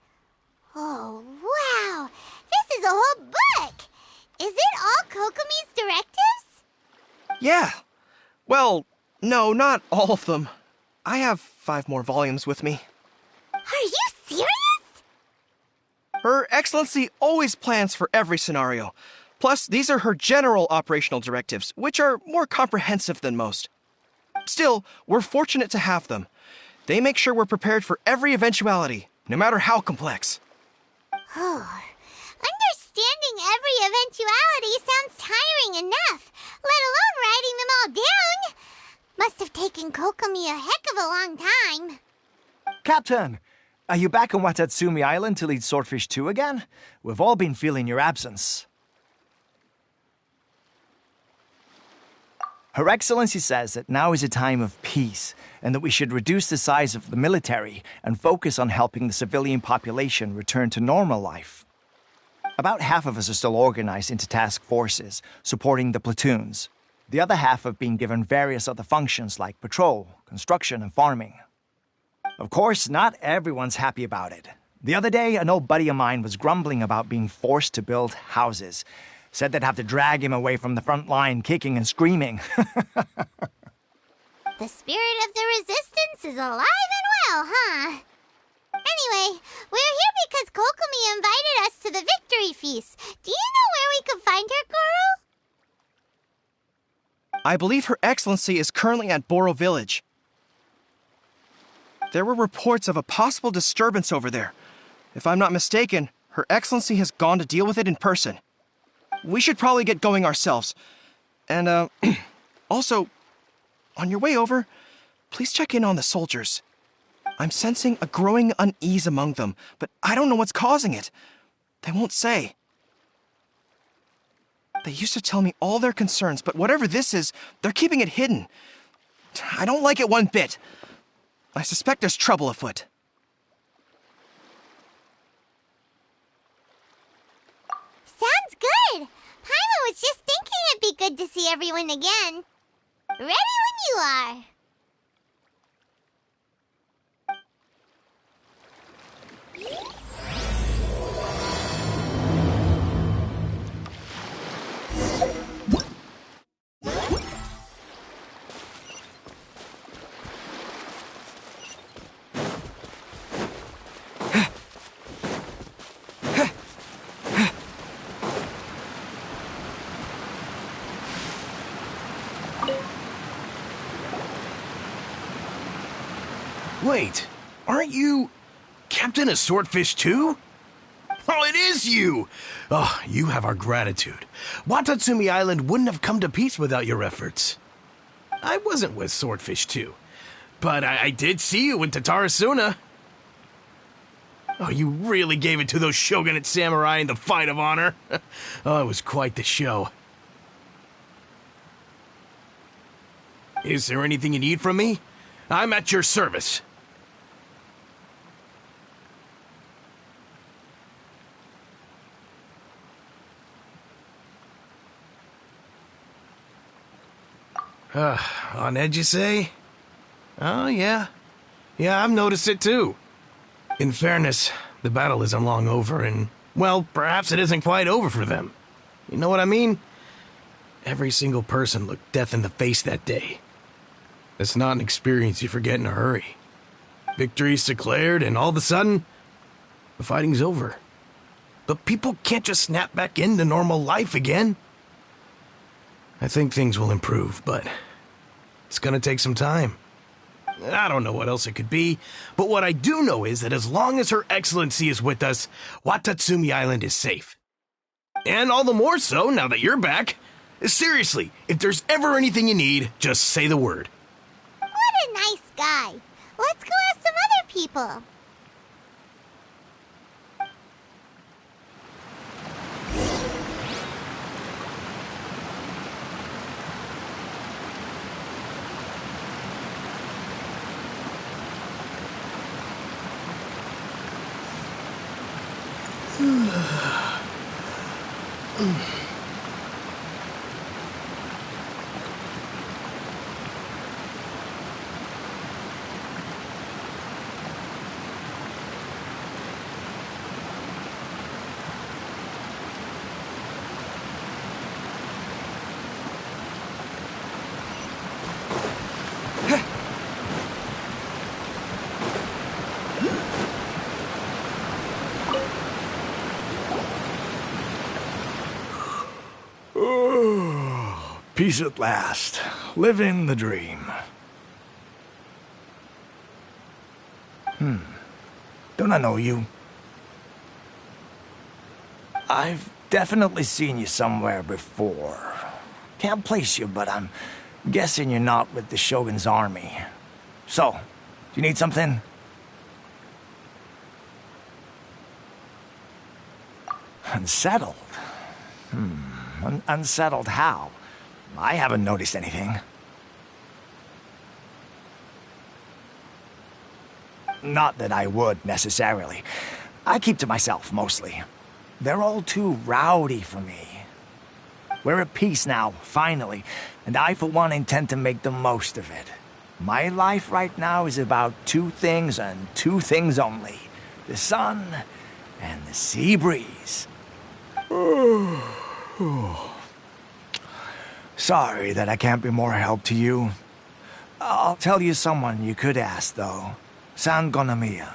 [SPEAKER 3] Oh, wow. This is a whole book. Is it all Kokomi's directives?
[SPEAKER 9] Yeah. Well, no, not all of them. I have 5 more volumes with me.
[SPEAKER 3] Are you serious?
[SPEAKER 9] Her Excellency always plans for every scenario. Plus, these are her general operational directives, which are more comprehensive than most. Still, we're fortunate to have them. They make sure we're prepared for every eventuality, no matter how complex.
[SPEAKER 3] Oh, understanding every eventuality sounds tiring enough, let alone writing them all down. Must have taken Kokomi a heck of a long time.
[SPEAKER 7] Captain, are you back on Watatsumi Island to lead Swordfish 2 again? We've all been feeling your absence. Her Excellency says that now is a time of peace, and that we should reduce the size of the military and focus on helping the civilian population return to normal life. About half of us are still organized into task forces, supporting the platoons. The other half have been given various other functions like patrol, construction, and farming. Of course, not everyone's happy about it. The other day, an old buddy of mine was grumbling about being forced to build houses. Said they'd have to drag him away from the front line, kicking and screaming.
[SPEAKER 3] The spirit of the resistance is alive and well, huh? Anyway, we're here because Kokomi invited us to the victory feast. Do you know where we could find her, Goro?
[SPEAKER 9] I believe Her Excellency is currently at Boro Village. There were reports of a possible disturbance over there. If I'm not mistaken, Her Excellency has gone to deal with it in person. We should probably get going ourselves. And, also, on your way over, please check in on the soldiers. I'm sensing a growing unease among them, but I don't know what's causing it. They won't say. They used to tell me all their concerns, but whatever this is, they're keeping it hidden. I don't like it one bit. I suspect there's trouble afoot.
[SPEAKER 3] Sounds good. Paimon was just thinking it'd be good to see everyone again. Ready when you are.
[SPEAKER 10] Wait, aren't you Captain of Swordfish too? Oh, it is you! Oh, you have our gratitude. Watatsumi Island wouldn't have come to peace without your efforts. I wasn't with Swordfish 2, but I did see you in Tatarasuna. Oh, you really gave it to those Shogunate samurai in the fight of honor. Oh, it was quite the show. Is there anything you need from me? I'm at your service. On edge, you say? Oh, yeah. Yeah, I've noticed it too. In fairness, the battle isn't long over, and, well, perhaps it isn't quite over for them. You know what I mean? Every single person looked death in the face that day. It's not an experience you forget in a hurry. Victory's declared, and all of a sudden, the fighting's over. But people can't just snap back into normal life again. I think things will improve, but it's gonna take some time. I don't know what else it could be, but what I do know is that as long as Her Excellency is with us, Watatsumi Island is safe. And all the more so now that you're back. Seriously, if there's ever anything you need, just say the word.
[SPEAKER 3] What a nice guy. Let's go ask some other people.
[SPEAKER 7] Peace at last. Living the dream. Don't I know you? I've definitely seen you somewhere before. Can't place you, but I'm guessing you're not with the Shogun's army. So, do you need something? Unsettled? Unsettled how? I haven't noticed anything. Not that I would, necessarily. I keep to myself, mostly. They're all too rowdy for me. We're at peace now, finally, and I, for one, intend to make the most of it. My life right now is about two things and two things only. The sun and the sea breeze. Sorry that I can't be more help to you. I'll tell you someone you could ask, though. San Gonamiya.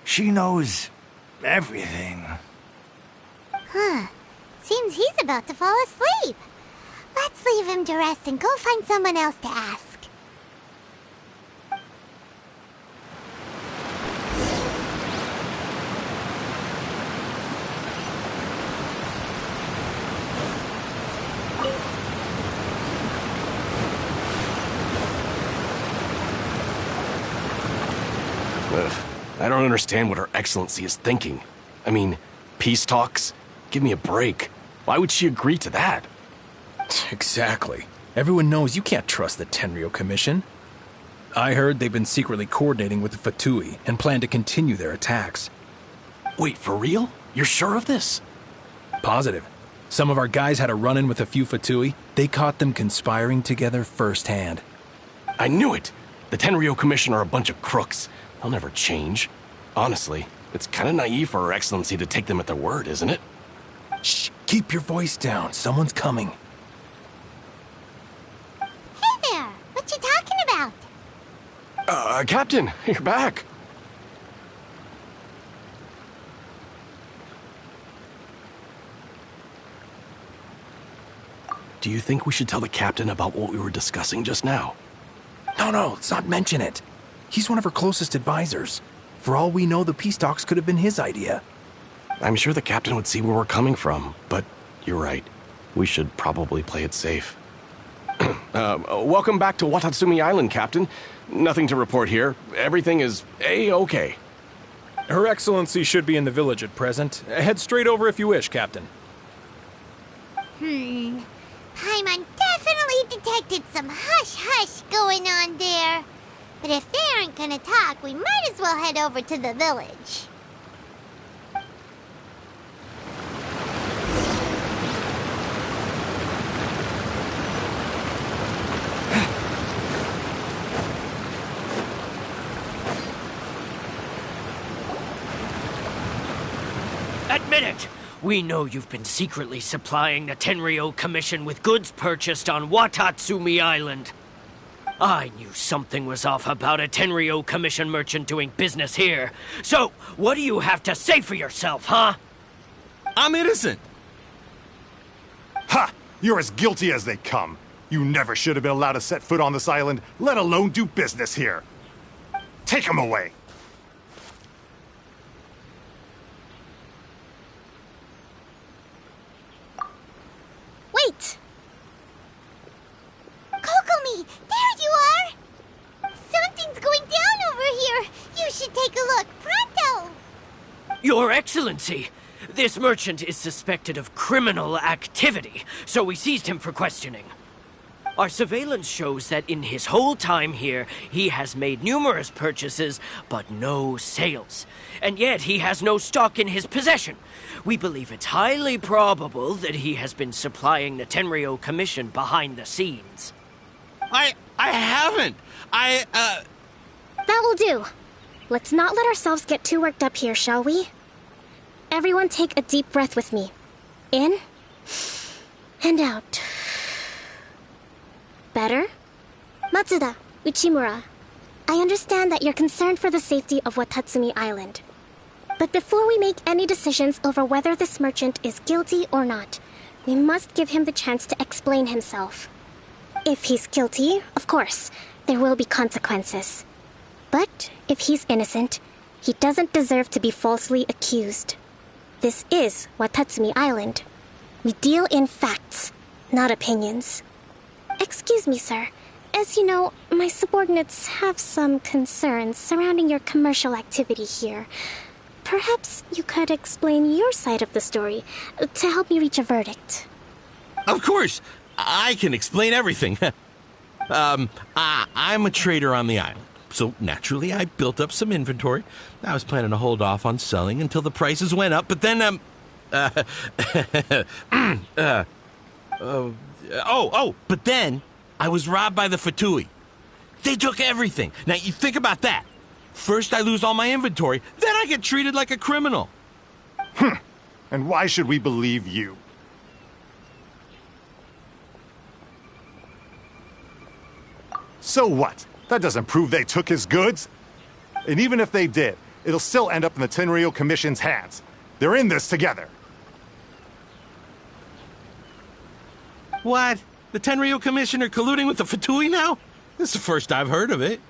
[SPEAKER 7] She knows everything.
[SPEAKER 3] Huh. Seems he's about to fall asleep. Let's leave him to rest and go find someone else to ask.
[SPEAKER 10] I don't understand what Her Excellency is thinking. I mean, peace talks? Give me a break. Why would she agree to that?
[SPEAKER 11] Exactly. Everyone knows you can't trust the Tenryou Commission. I heard they've been secretly coordinating with the Fatui and plan to continue their attacks.
[SPEAKER 10] Wait, for real? You're sure of this?
[SPEAKER 11] Positive. Some of our guys had a run-in with a few Fatui. They caught them conspiring together firsthand.
[SPEAKER 10] I knew it! The Tenryou Commission are a bunch of crooks. They'll never change. Honestly, it's kind of naive for Her Excellency to take them at their word, isn't it?
[SPEAKER 11] Shh! Keep your voice down. Someone's coming.
[SPEAKER 3] Hey there! What you talking about?
[SPEAKER 10] Captain, you're back. Do you think we should tell the captain about what we were discussing just now?
[SPEAKER 11] No, let's not mention it. He's one of her closest advisors. For all we know, the peace talks could have been his idea.
[SPEAKER 10] I'm sure the captain would see where we're coming from, but you're right. We should probably play it safe. Welcome back to Watatsumi Island, Captain. Nothing to report here. Everything is A-okay.
[SPEAKER 11] Her Excellency should be in the village at present. Head straight over if you wish, Captain.
[SPEAKER 3] Paimon definitely detected some hush-hush going on there. But if they aren't gonna talk, we might as well head over to the village.
[SPEAKER 12] Admit it! We know you've been secretly supplying the Tenryou Commission with goods purchased on Watatsumi Island. I knew something was off about a Tenryou Commission merchant doing business here. So, what do you have to say for yourself, huh?
[SPEAKER 13] I'm innocent! Ha! You're as guilty as they come. You never should have been allowed to set foot on this island, let alone do business here. Take him away!
[SPEAKER 3] Wait! Kokomi! There you are! Something's going down over here! You should take a look, pronto!
[SPEAKER 12] Your Excellency! This merchant is suspected of criminal activity, so we seized him for questioning. Our surveillance shows that in his whole time here, he has made numerous purchases, but no sales. And yet he has no stock in his possession. We believe it's highly probable that he has been supplying the Tenryou Commission behind the scenes.
[SPEAKER 13] I haven't!
[SPEAKER 14] That will do. Let's not let ourselves get too worked up here, shall we? Everyone take a deep breath with me. In and out. Better? Matsuda, Uchimura, I understand that you're concerned for the safety of Watatsumi Island. But before we make any decisions over whether this merchant is guilty or not, we must give him the chance to explain himself. If he's guilty, of course, there will be consequences. But if he's innocent, he doesn't deserve to be falsely accused. This is Watatsumi Island. We deal in facts, not opinions. Excuse me, sir. As you know, my subordinates have some concerns surrounding your commercial activity here. Perhaps you could explain your side of the story to help me reach a verdict.
[SPEAKER 15] Of course! I can explain everything. I'm a trader on the island. So naturally, I built up some inventory. I was planning to hold off on selling until the prices went up, but then, but then I was robbed by the Fatui. They took everything. Now, you think about that. First, I lose all my inventory, then I get treated like a criminal.
[SPEAKER 13] And why should we believe you? So what? That doesn't prove they took his goods. And even if they did, it'll still end up in the Tenryou Commission's hands. They're in this together.
[SPEAKER 15] What? The Tenryou Commission are colluding with the Fatui now? This is the first I've heard of it.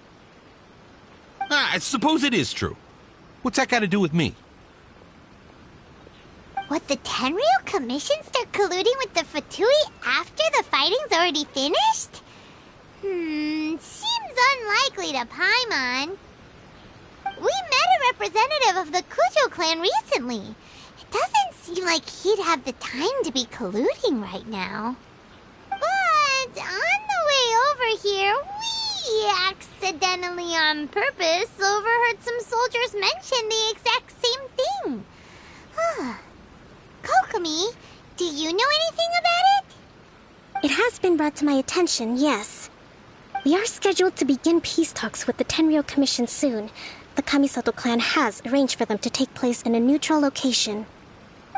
[SPEAKER 15] I suppose it is true. What's that got to do with me?
[SPEAKER 3] What, the Tenryou Commission start colluding with the Fatui after the fighting's already finished? Seems unlikely to Paimon. We met a representative of the Kujo clan recently. It doesn't seem like he'd have the time to be colluding right now. But on the way over here, we accidentally on purpose overheard some soldiers mention the exact same thing. Kokomi, do you know anything about it?
[SPEAKER 14] It has been brought to my attention, yes. We are scheduled to begin peace talks with the Tenryou Commission soon. The Kamisato clan has arranged for them to take place in a neutral location.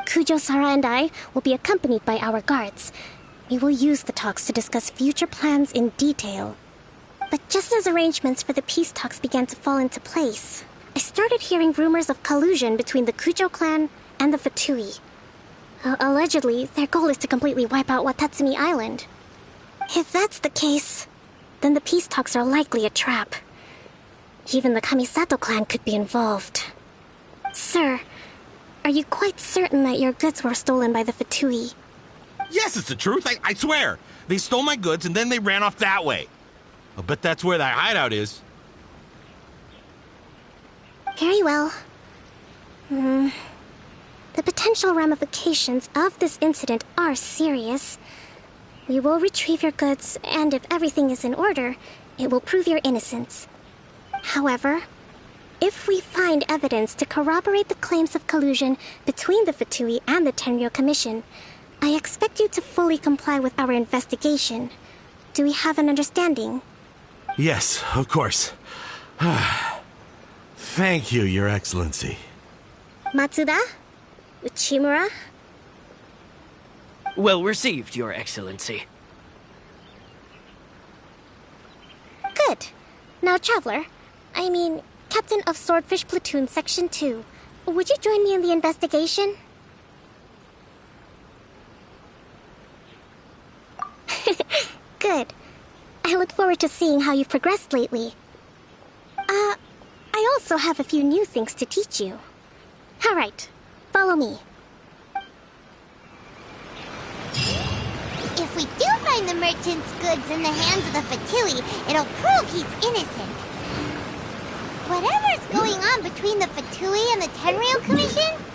[SPEAKER 14] Kujo-Sara and I will be accompanied by our guards. We will use the talks to discuss future plans in detail. But just as arrangements for the peace talks began to fall into place, I started hearing rumors of collusion between the Kujo clan and the Fatui. Allegedly, their goal is to completely wipe out Watatsumi Island. If that's the case, then the peace talks are likely a trap. Even the Kamisato clan could be involved. Sir, are you quite certain that your goods were stolen by the Fatui?
[SPEAKER 15] Yes, it's the truth. I swear. They stole my goods and then they ran off that way. I'll bet that's where that hideout is.
[SPEAKER 14] Very well. The potential ramifications of this incident are serious. We will retrieve your goods, and if everything is in order, it will prove your innocence. However, if we find evidence to corroborate the claims of collusion between the Fatui and the Tenryou Commission, I expect you to fully comply with our investigation. Do we have an understanding?
[SPEAKER 15] Yes, of course. Thank you, Your Excellency.
[SPEAKER 14] Matsuda? Uchimura?
[SPEAKER 12] Well received, Your Excellency.
[SPEAKER 14] Good. Now, Traveler, Captain of Swordfish Platoon Section 2, would you join me in the investigation? Good. I look forward to seeing how you've progressed lately. I also have a few new things to teach you. All right, follow me.
[SPEAKER 3] If we do find the merchant's goods in the hands of the Fatui, it'll prove he's innocent. Whatever's going on between the Fatui and the Tenryou Commission,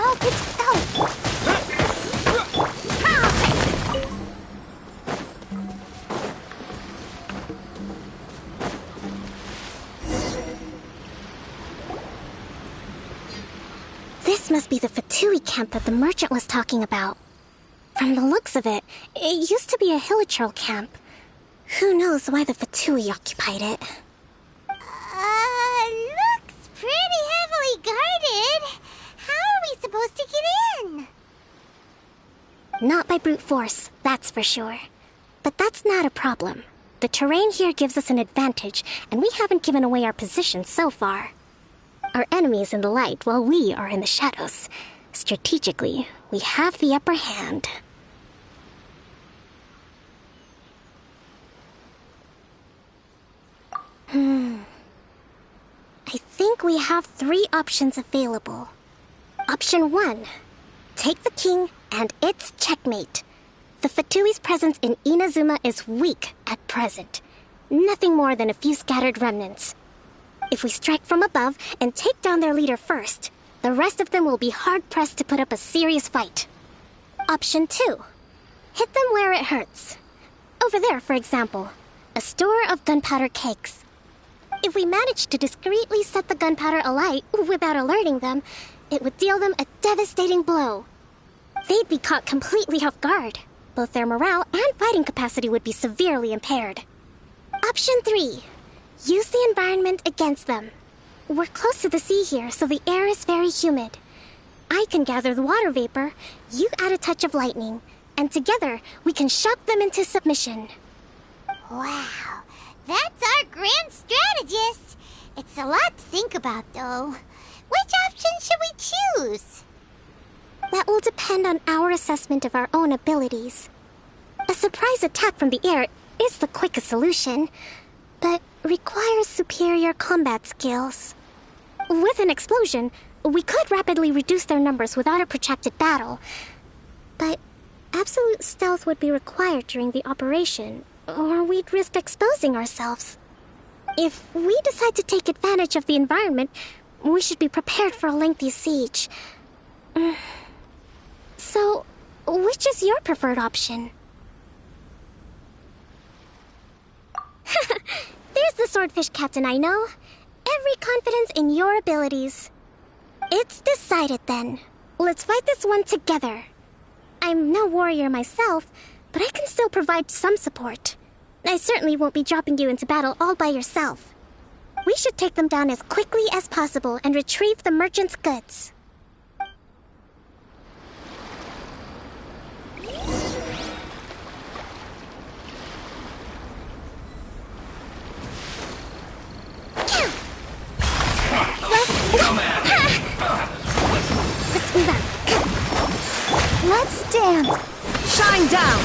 [SPEAKER 14] Oh, good stuff. This must be the Fatui camp that the merchant was talking about. From the looks of it, it used to be a Hilichurl camp. Who knows why the Fatui occupied it?
[SPEAKER 3] Looks pretty heavily guarded. How are we supposed to get in?
[SPEAKER 14] Not by brute force, that's for sure. But that's not a problem. The terrain here gives us an advantage, and we haven't given away our position so far. Our enemy is in the light, while we are in the shadows. Strategically, we have the upper hand. I think we have 3 options available. Option 1. Take the king, and it's checkmate. The Fatui's presence in Inazuma is weak at present. Nothing more than a few scattered remnants. If we strike from above and take down their leader first, the rest of them will be hard-pressed to put up a serious fight. Option 2. Hit them where it hurts. Over there, for example, a store of gunpowder cakes. If we manage to discreetly set the gunpowder alight without alerting them, it would deal them a devastating blow. They'd be caught completely off guard. Both their morale and fighting capacity would be severely impaired. Option 3. Use the environment against them. We're close to the sea here, so the air is very humid. I can gather the water vapor, you add a touch of lightning, and together we can shock them into submission.
[SPEAKER 3] Wow, that's our grand strategist. It's a lot to think about, though. Which option should we choose?
[SPEAKER 14] That will depend on our assessment of our own abilities. A surprise attack from the air is the quickest solution, but requires superior combat skills. With an explosion, we could rapidly reduce their numbers without a protracted battle, but absolute stealth would be required during the operation, or we'd risk exposing ourselves. If we decide to take advantage of the environment, we should be prepared for a lengthy siege. So, which is your preferred option? There's the swordfish captain I know. Every confidence in your abilities. It's decided then. Let's fight this one together. I'm no warrior myself, but I can still provide some support. I certainly won't be dropping you into battle all by yourself. We should take them down as quickly as possible and retrieve the merchant's goods. Let's move out.
[SPEAKER 1] Let's dance. Shine down.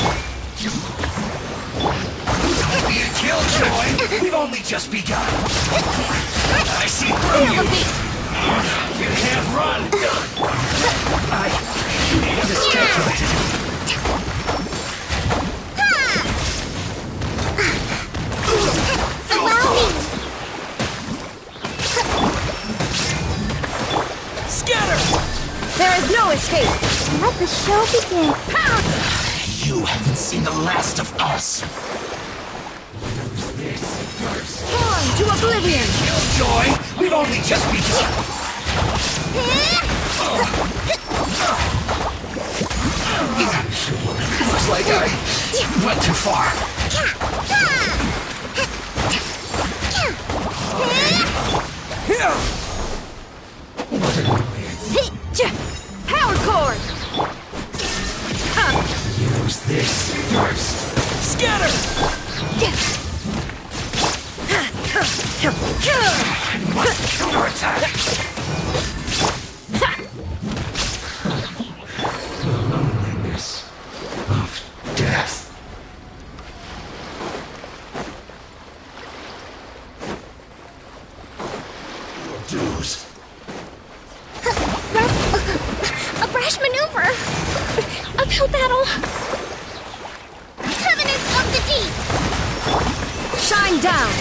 [SPEAKER 10] Don't be a killjoy. We've only just begun. I see through you. You can't run. I need to calculated.
[SPEAKER 3] Allow me.
[SPEAKER 1] Scatter! There is no escape.
[SPEAKER 14] Let the show begin.
[SPEAKER 10] You haven't seen the last of us.
[SPEAKER 1] Falling to oblivion.
[SPEAKER 10] Killjoy, we've only just begun. Looks like I went too far.
[SPEAKER 6] Power cord!
[SPEAKER 10] Use this first.
[SPEAKER 12] Scatter!
[SPEAKER 10] I must counterattack. The loneliness of death. Dues.
[SPEAKER 14] A brash maneuver! Uphill battle! Covenants of the Deep!
[SPEAKER 6] Shine down!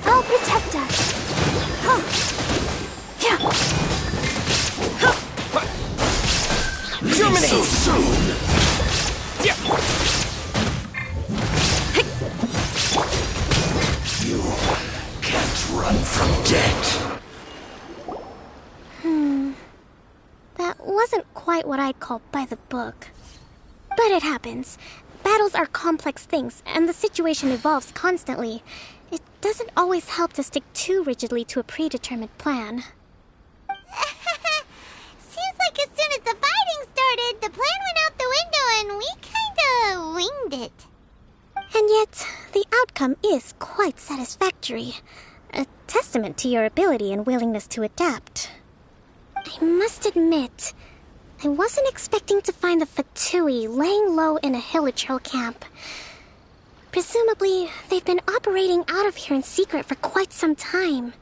[SPEAKER 14] I'll protect us.
[SPEAKER 12] Germinate!
[SPEAKER 10] So soon. You can't run from death.
[SPEAKER 14] That wasn't quite what I'd call by the book. But it happens. Battles are complex things, and the situation evolves constantly. It doesn't always help to stick too rigidly to a predetermined plan.
[SPEAKER 3] Seems like as soon as the fighting started, the plan went out the window and we kinda winged it.
[SPEAKER 14] And yet, the outcome is quite satisfactory. A testament to your ability and willingness to adapt. I must admit, I wasn't expecting to find the Fatui laying low in a Hilichurl camp. Presumably, they've been operating out of here in secret for quite some time.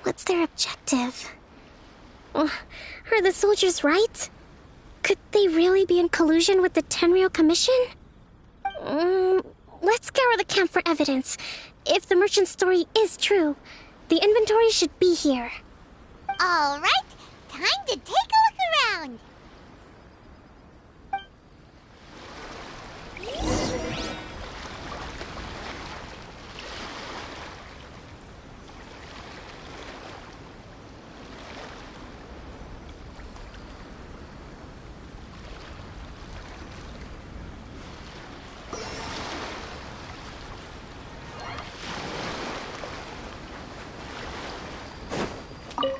[SPEAKER 14] What's their objective? Are the soldiers right? Could they really be in collusion with the Tenryou Commission? Let's scour the camp for evidence. If the merchant's story is true, the inventory should be here.
[SPEAKER 3] All right, time to take a look around.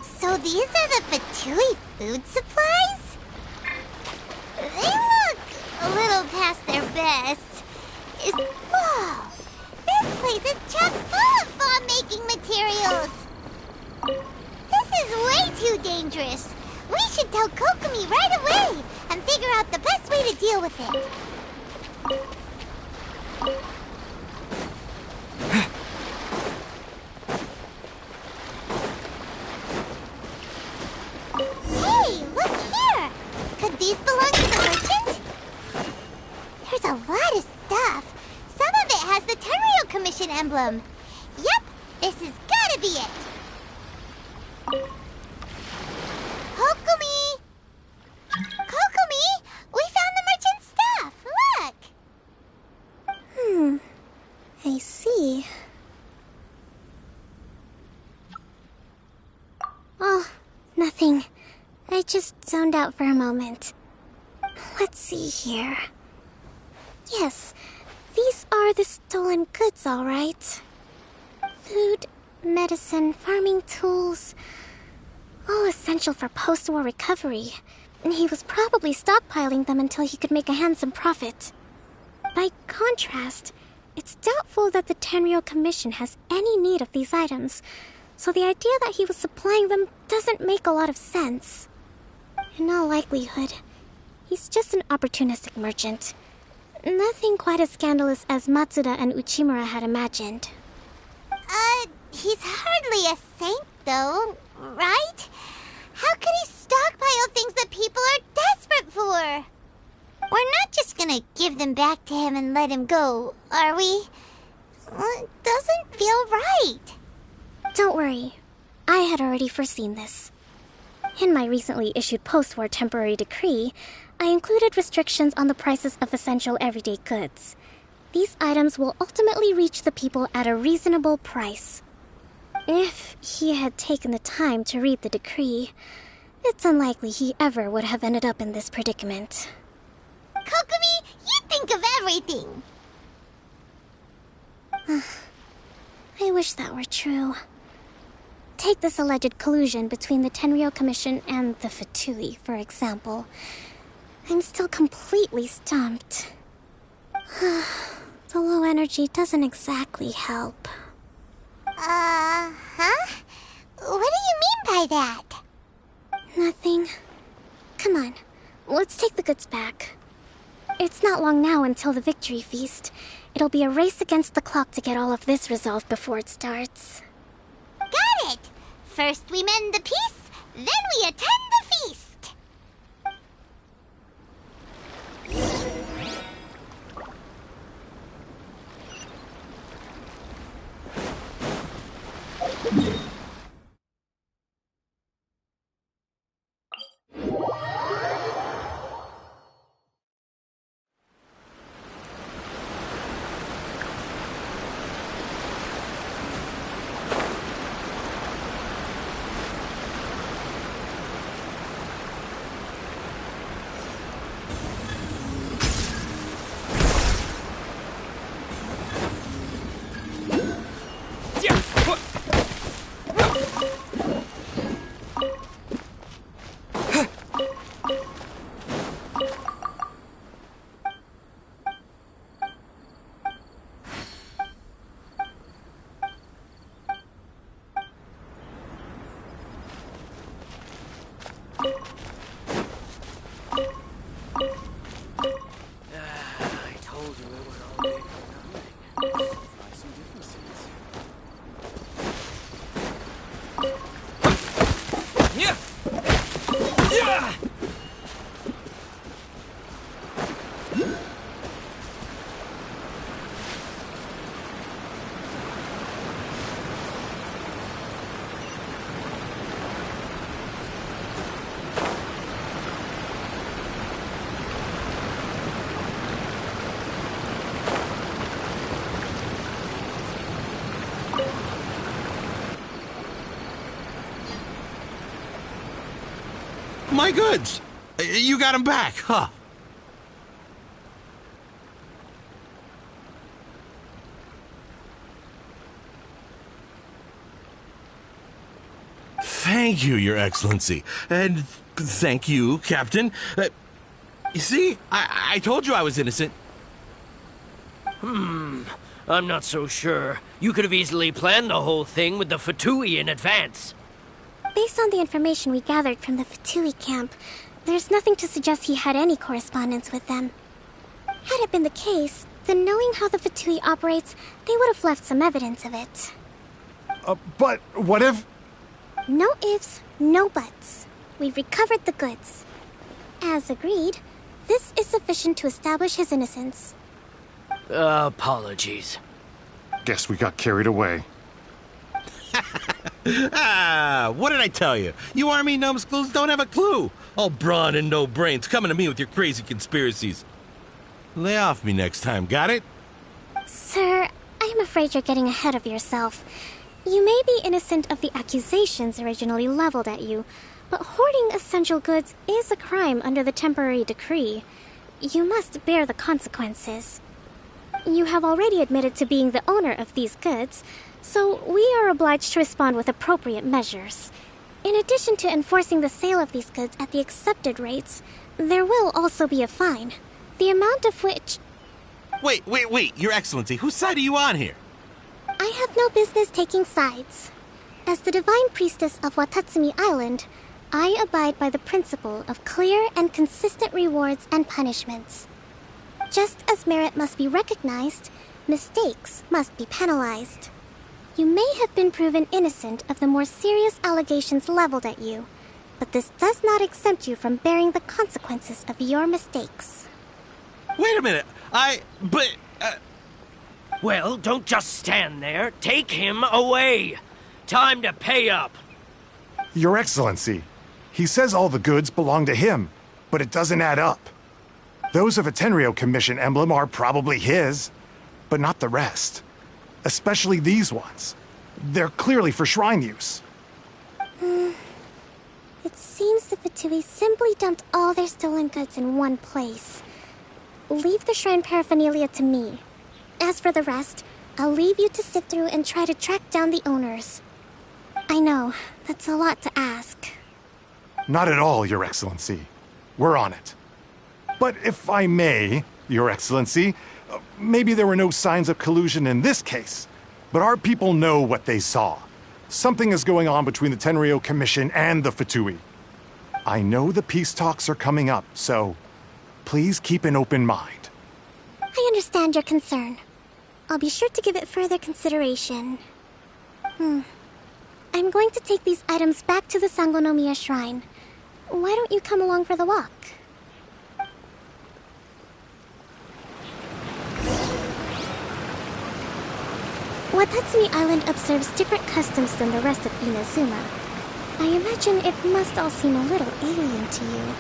[SPEAKER 3] So these are the Fatui food supplies? They look a little past their best. Whoa! This place is chock full of bomb-making materials! This is way too dangerous. We should tell Kokomi right away and figure out the best way to deal with it. Hey, look here! Could these belong to the merchant? There's a lot of stuff. Some of it has the Tenryou Commission emblem. Yep, this has gotta be it. Kokomi! Kokomi! We found the merchant's stuff! Look!
[SPEAKER 14] I see. Oh, nothing. I just zoned out for a moment. Let's see here. Yes, these are the stolen goods, all right. Food, medicine, farming tools. All essential for post-war recovery. And he was probably stockpiling them until he could make a handsome profit. By contrast, it's doubtful that the Tenryou Commission has any need of these items, so the idea that he was supplying them doesn't make a lot of sense. In all likelihood, he's just an opportunistic merchant. Nothing quite as scandalous as Matsuda and Uchimura had imagined.
[SPEAKER 3] He's hardly a saint, though, right? How could he stockpile things that people are desperate for? We're not just gonna give them back to him and let him go, are we? It doesn't feel right.
[SPEAKER 14] Don't worry. I had already foreseen this. In my recently issued post-war temporary decree, I included restrictions on the prices of essential everyday goods. These items will ultimately reach the people at a reasonable price. If he had taken the time to read the decree, it's unlikely he ever would have ended up in this predicament.
[SPEAKER 3] Kokomi, you think of everything!
[SPEAKER 14] I wish that were true. Take this alleged collusion between the Tenryou Commission and the Fatui, for example. I'm still completely stumped. The low energy doesn't exactly help.
[SPEAKER 3] Huh? What do you mean by that?
[SPEAKER 14] Nothing. Come on, let's take the goods back. It's not long now until the victory feast. It'll be a race against the clock to get all of this resolved before it starts.
[SPEAKER 3] Got it! First we mend the peace, then we attend the feast!
[SPEAKER 15] My goods! You got them back, huh? Thank you, Your Excellency. And thank you, Captain. You see, I told you I was innocent.
[SPEAKER 12] I'm not so sure. You could have easily planned the whole thing with the Fatui in advance.
[SPEAKER 14] Based on the information we gathered from the Fatui camp, there's nothing to suggest he had any correspondence with them. Had it been the case, then knowing how the Fatui operates, they would have left some evidence of it.
[SPEAKER 13] But what if...
[SPEAKER 14] No ifs, no buts. We've recovered the goods. As agreed, this is sufficient to establish his innocence.
[SPEAKER 12] Apologies.
[SPEAKER 13] Guess we got carried away.
[SPEAKER 15] What did I tell you? You army numbskulls don't have a clue. All brawn and no brains coming to me with your crazy conspiracies. Lay off me next time, got it?
[SPEAKER 14] Sir, I'm afraid you're getting ahead of yourself. You may be innocent of the accusations originally leveled at you, but hoarding essential goods is a crime under the temporary decree. You must bear the consequences. You have already admitted to being the owner of these goods, so we are obliged to respond with appropriate measures. In addition to enforcing the sale of these goods at the accepted rates, there will also be a fine, the amount of which...
[SPEAKER 15] Wait, Your Excellency, whose side are you on here?
[SPEAKER 14] I have no business taking sides. As the Divine Priestess of Watatsumi Island, I abide by the principle of clear and consistent rewards and punishments. Just as merit must be recognized, mistakes must be penalized. You may have been proven innocent of the more serious allegations leveled at you, but this does not exempt you from bearing the consequences of your mistakes.
[SPEAKER 15] Wait a minute,
[SPEAKER 12] Well, don't just stand there. Take him away. Time to pay up.
[SPEAKER 13] Your Excellency, he says all the goods belong to him, but it doesn't add up. Those of a Tenryou Commission emblem are probably his, but not the rest. Especially these ones. They're clearly for shrine use.
[SPEAKER 14] It seems the Fatui simply dumped all their stolen goods in one place. Leave the shrine paraphernalia to me. As for the rest, I'll leave you to sift through and try to track down the owners. I know, that's a lot to ask.
[SPEAKER 13] Not at all, Your Excellency. We're on it. But if I may, Your Excellency, maybe there were no signs of collusion in this case, but our people know what they saw. Something is going on between the Tenryou Commission and the Fatui. I know the peace talks are coming up, so please keep an open mind.
[SPEAKER 14] I understand your concern. I'll be sure to give it further consideration. I'm going to take these items back to the Sangonomiya Shrine. Why don't you come along for the walk? Watatsumi Island observes different customs than the rest of Inazuma. I imagine it must all seem a little alien to you.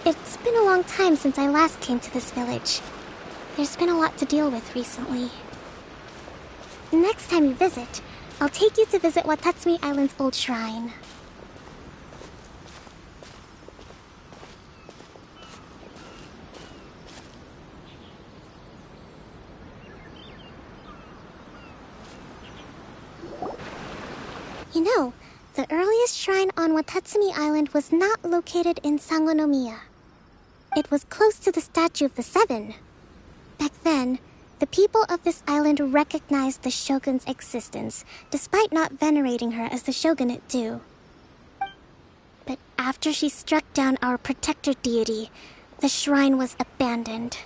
[SPEAKER 14] It's been a long time since I last came to this village. There's been a lot to deal with recently. Next time you visit, I'll take you to visit Watatsumi Island's old shrine. You know, the earliest shrine on Watatsumi Island was not located in Sangonomiya. It was close to the Statue of the Seven. Back then, the people of this island recognized the shogun's existence, despite not venerating her as the shogunate do. But after she struck down our protector deity, the shrine was abandoned.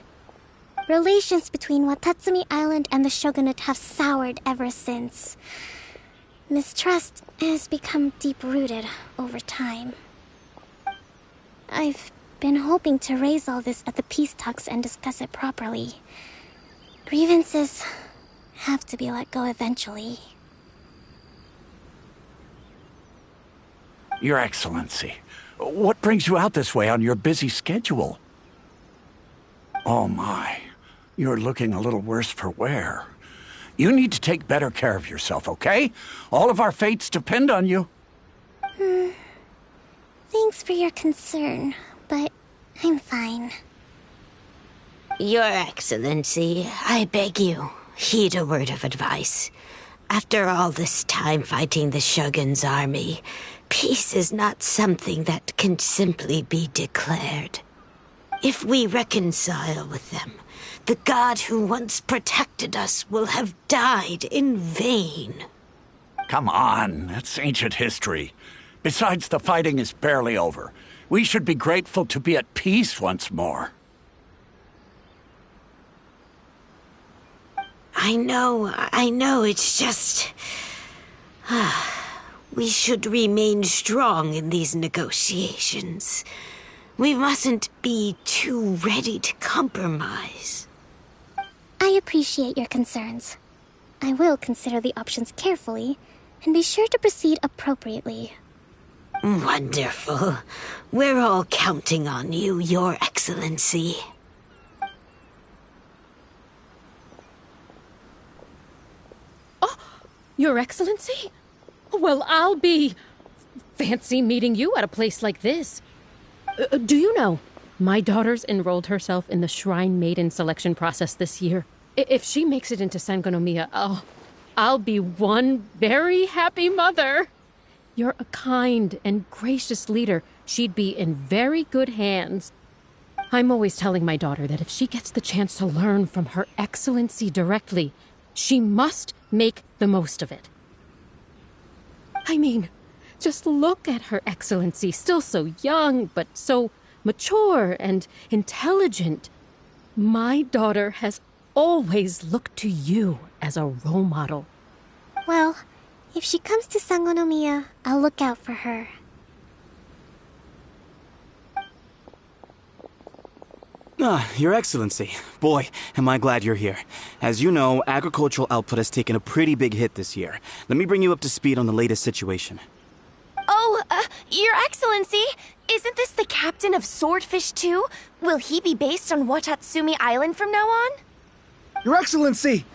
[SPEAKER 14] Relations between Watatsumi Island and the shogunate have soured ever since. Mistrust has become deep-rooted over time. I've been hoping to raise all this at the peace talks and discuss it properly. Grievances have to be let go eventually.
[SPEAKER 10] Your Excellency, what brings you out this way on your busy schedule? Oh my, you're looking a little worse for wear. You need to take better care of yourself, okay? All of our fates depend on you.
[SPEAKER 14] Thanks for your concern, but I'm fine.
[SPEAKER 16] Your Excellency, I beg you, heed a word of advice. After all this time fighting the Shogun's army, peace is not something that can simply be declared. If we reconcile with them, the god who once protected us will have died in vain.
[SPEAKER 10] Come on, that's ancient history. Besides, the fighting is barely over. We should be grateful to be at peace once more.
[SPEAKER 16] I know, it's just... we should remain strong in these negotiations. We mustn't be too ready to compromise.
[SPEAKER 14] I appreciate your concerns. I will consider the options carefully, and be sure to proceed appropriately.
[SPEAKER 16] Wonderful. We're all counting on you, Your Excellency.
[SPEAKER 17] Oh, Your Excellency? Well, I'll be... fancy meeting you at a place like this. Do you know, my daughter's enrolled herself in the Shrine Maiden selection process this year. If she makes it into Sangonomiya, I'll be one very happy mother. You're a kind and gracious leader. She'd be in very good hands. I'm always telling my daughter that if she gets the chance to learn from Her Excellency directly, she must make the most of it. I mean, just look at Her Excellency, still so young, but so mature and intelligent. My daughter has always looked to you as a role model.
[SPEAKER 14] Well, if she comes to Sangonomiya, I'll look out for her.
[SPEAKER 18] Your Excellency. Boy, am I glad you're here. As you know, agricultural output has taken a pretty big hit this year. Let me bring you up to speed on the latest situation.
[SPEAKER 5] Oh, Your Excellency, isn't this the captain of Swordfish 2? Will he be based on Watatsumi Island from now on?
[SPEAKER 19] Your Excellency!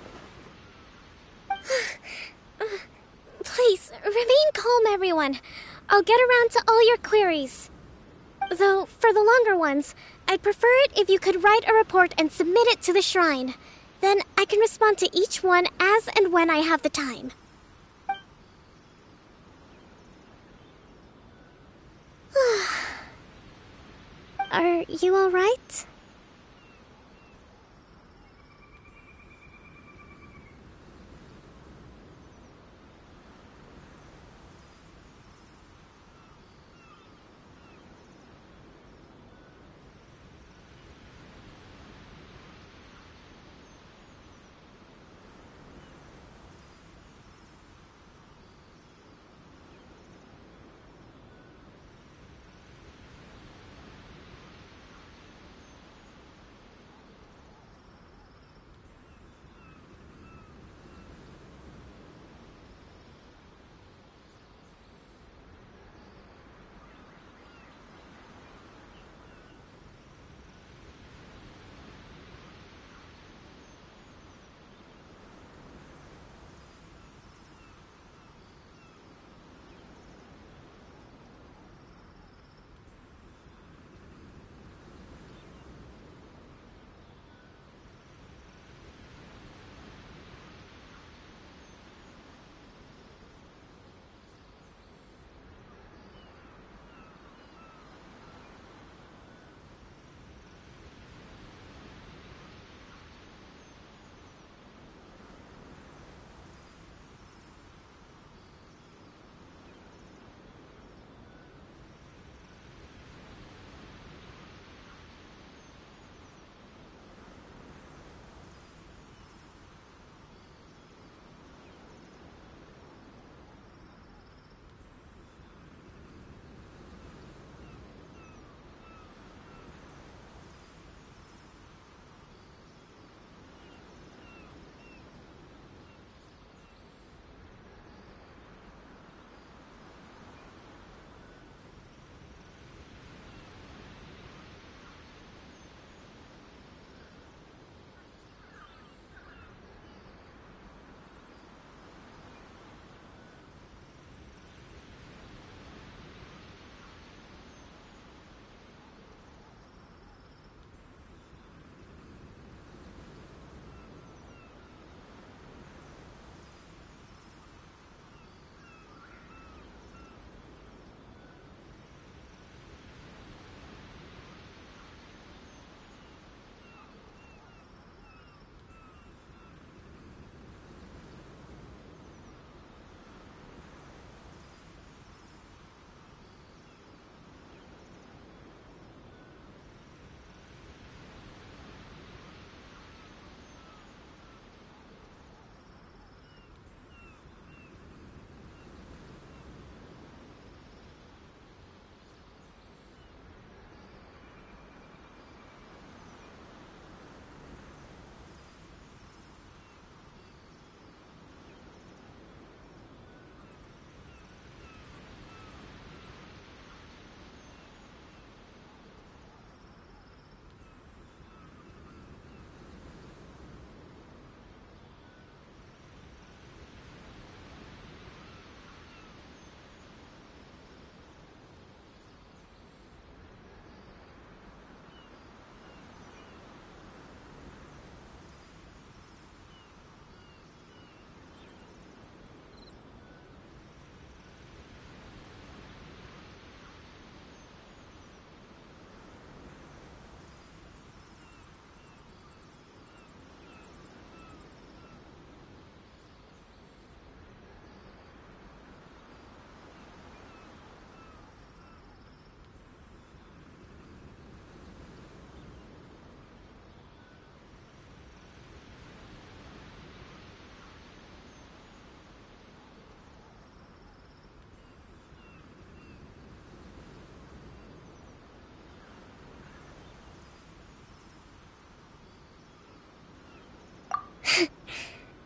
[SPEAKER 14] Please, remain calm, everyone. I'll get around to all your queries. Though, for the longer ones, I'd prefer it if you could write a report and submit it to the shrine. Then I can respond to each one as and when I have the time. Are you all right?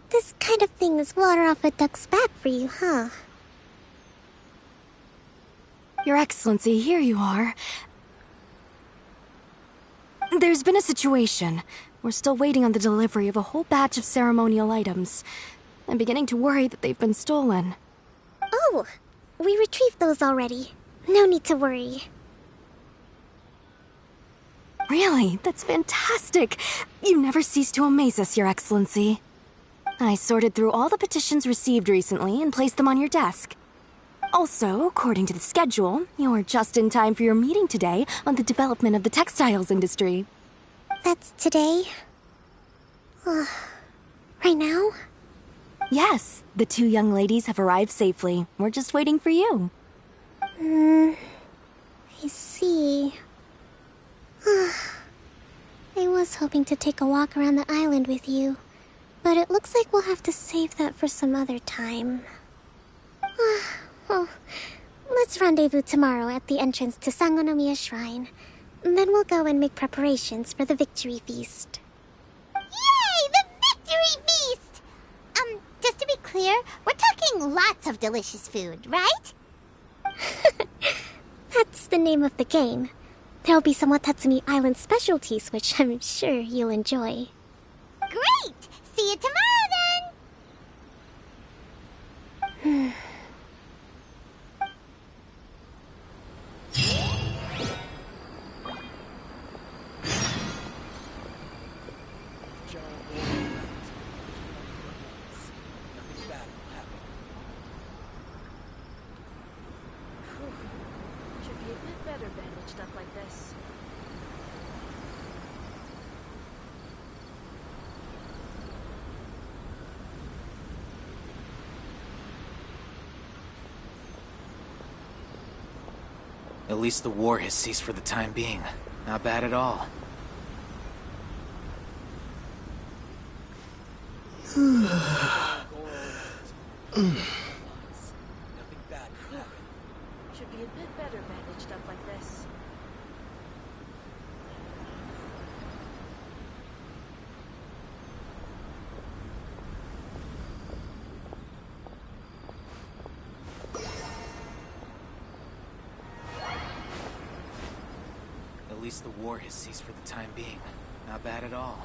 [SPEAKER 14] This kind of thing is water off a duck's back for you, huh?
[SPEAKER 8] Your Excellency, here you are. There's been a situation. We're still waiting on the delivery of a whole batch of ceremonial items. I'm beginning to worry that they've been stolen.
[SPEAKER 14] Oh, we retrieved those already. No need to worry.
[SPEAKER 8] Really? That's fantastic! You never cease to amaze us, Your Excellency. I sorted through all the petitions received recently and placed them on your desk. Also, according to the schedule, you're just in time for your meeting today on the development of the textiles industry.
[SPEAKER 14] That's today? Right now?
[SPEAKER 8] Yes, the 2 young ladies have arrived safely. We're just waiting for you.
[SPEAKER 14] I see. I was hoping to take a walk around the island with you, but it looks like we'll have to save that for some other time. Well, let's rendezvous tomorrow at the entrance to Sangonomiya Shrine. Then we'll go and make preparations for the victory feast.
[SPEAKER 3] Yay! The victory feast! Just to be clear, we're talking lots of delicious food, right?
[SPEAKER 14] That's the name of the game. There'll be some Watatsumi Island specialties, which I'm sure you'll enjoy.
[SPEAKER 3] Great! See you tomorrow, then!
[SPEAKER 6] Should be a bit better bandaged up like this.
[SPEAKER 20] At least the war has ceased for the time being. Not bad at all.
[SPEAKER 6] Should be a bit better bandaged up like this.
[SPEAKER 20] At least the war has ceased for the time being. Not bad at all.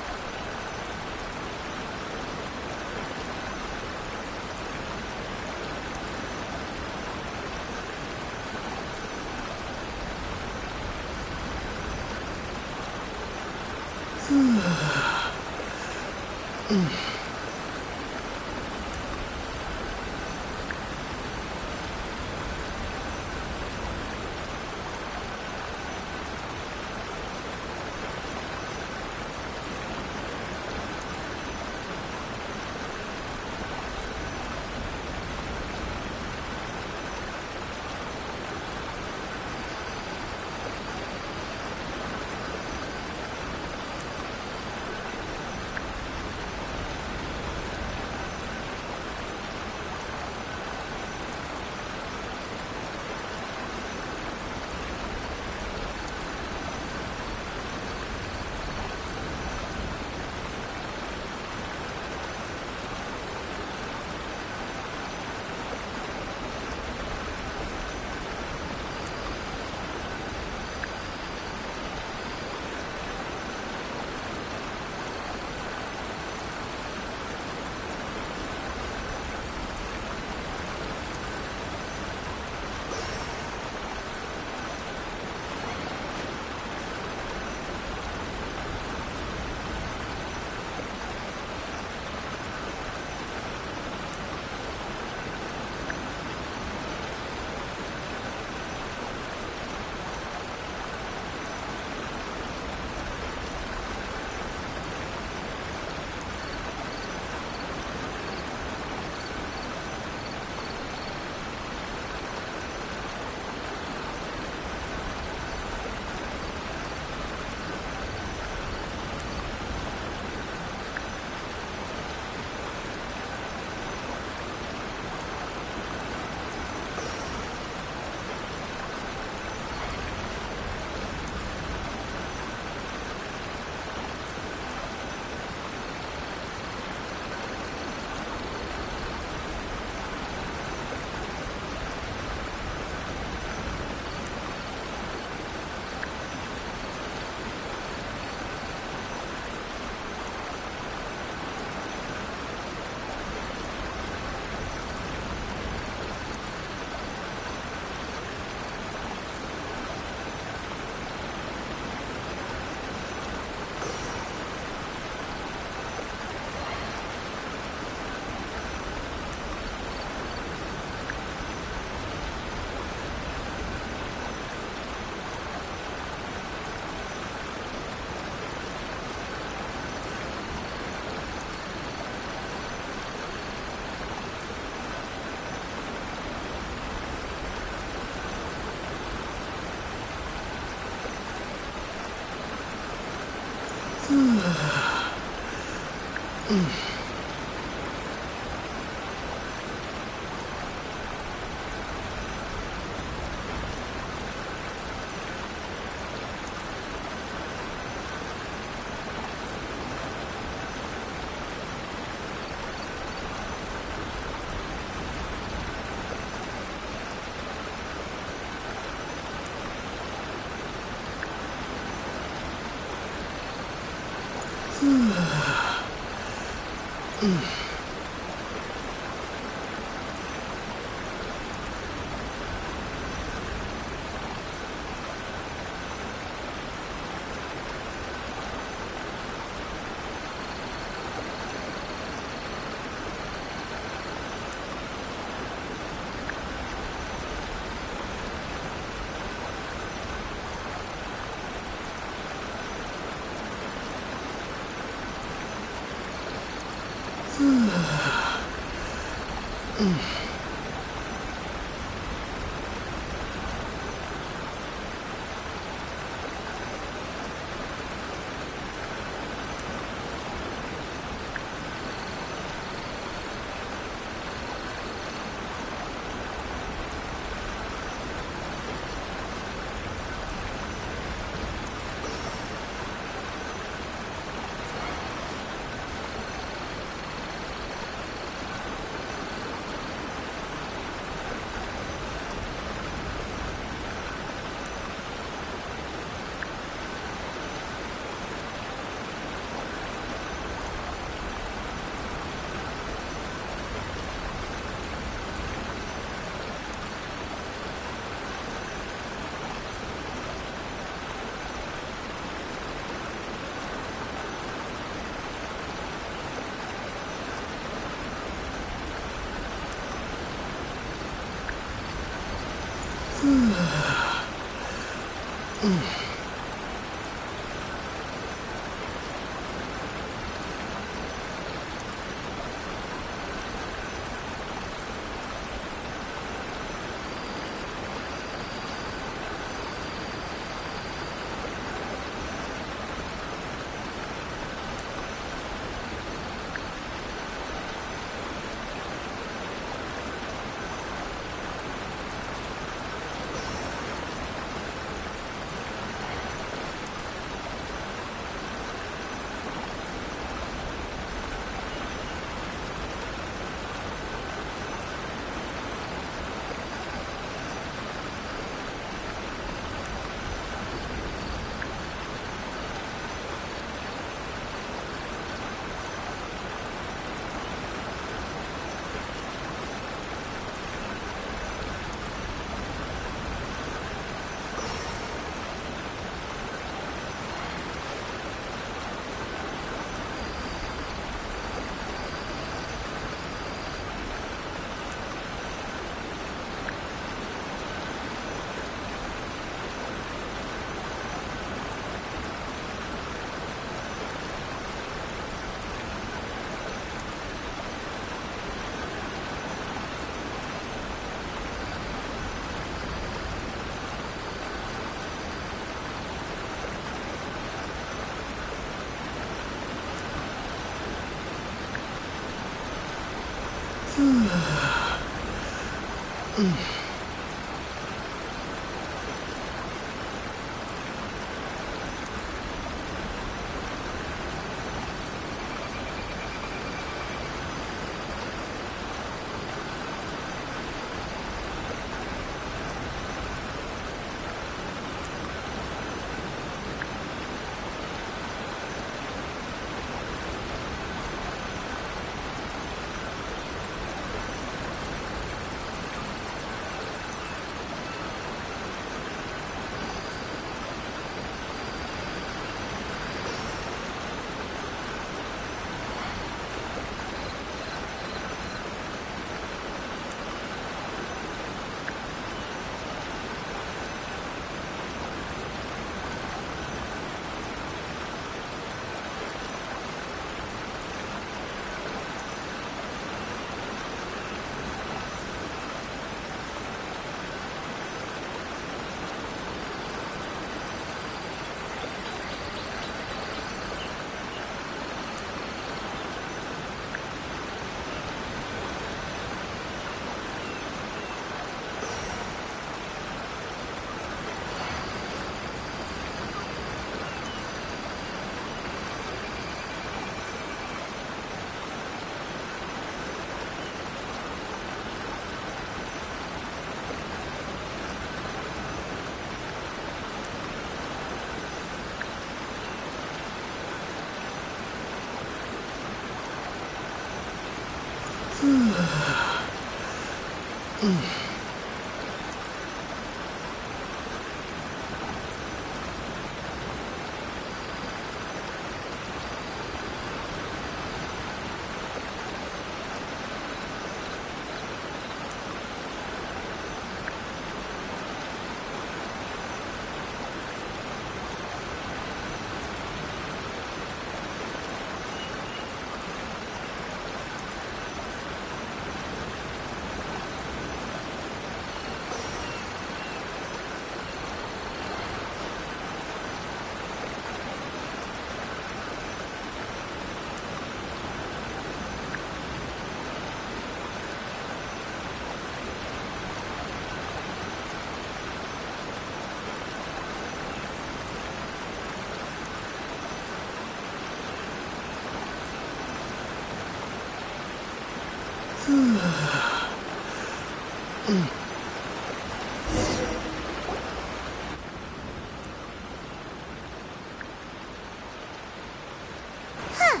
[SPEAKER 3] Huh.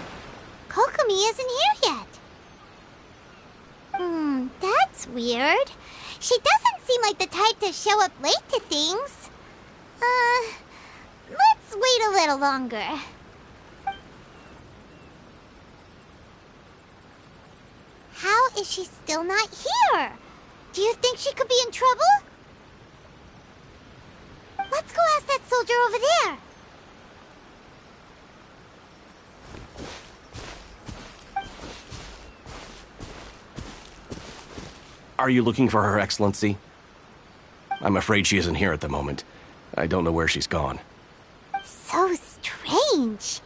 [SPEAKER 3] Kokomi isn't here yet. That's weird. She doesn't seem like the type to show up late to things. Let's wait a little longer. How is she still not here? Do you think she could be in trouble? Let's go ask that soldier over there.
[SPEAKER 21] Are you looking for Her Excellency? I'm afraid she isn't here at the moment. I don't know where she's gone.
[SPEAKER 3] So strange.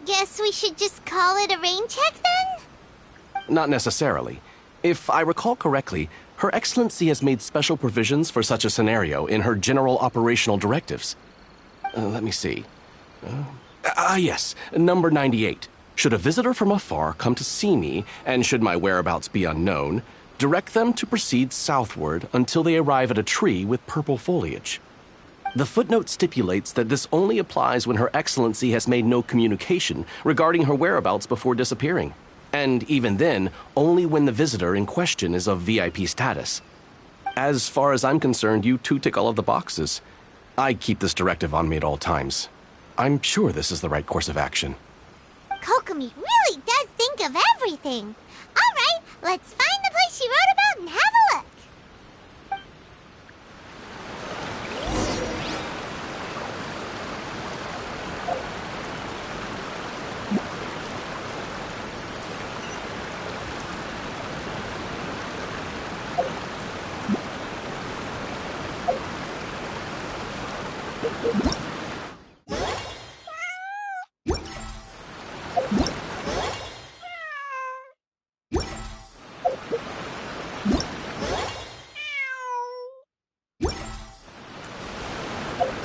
[SPEAKER 3] Guess we should just call it a rain check then?
[SPEAKER 21] Not necessarily. If I recall correctly, Her Excellency has made special provisions for such a scenario in her general operational directives. Let me see. Yes, number 98. Should a visitor from afar come to see me, and should my whereabouts be unknown, direct them to proceed southward until they arrive at a tree with purple foliage. The footnote stipulates that this only applies when Her Excellency has made no communication regarding her whereabouts before disappearing. And even then, only when the visitor in question is of VIP status. As far as I'm concerned, you two tick all of the boxes. I keep this directive on me at all times. I'm sure this is the right course of action.
[SPEAKER 3] Kokomi really does think of everything. All right, let's find the place she wrote about and have a look.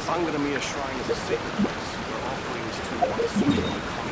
[SPEAKER 21] Sangadamiya Shrine is a sacred place where offerings to Watsumi are common.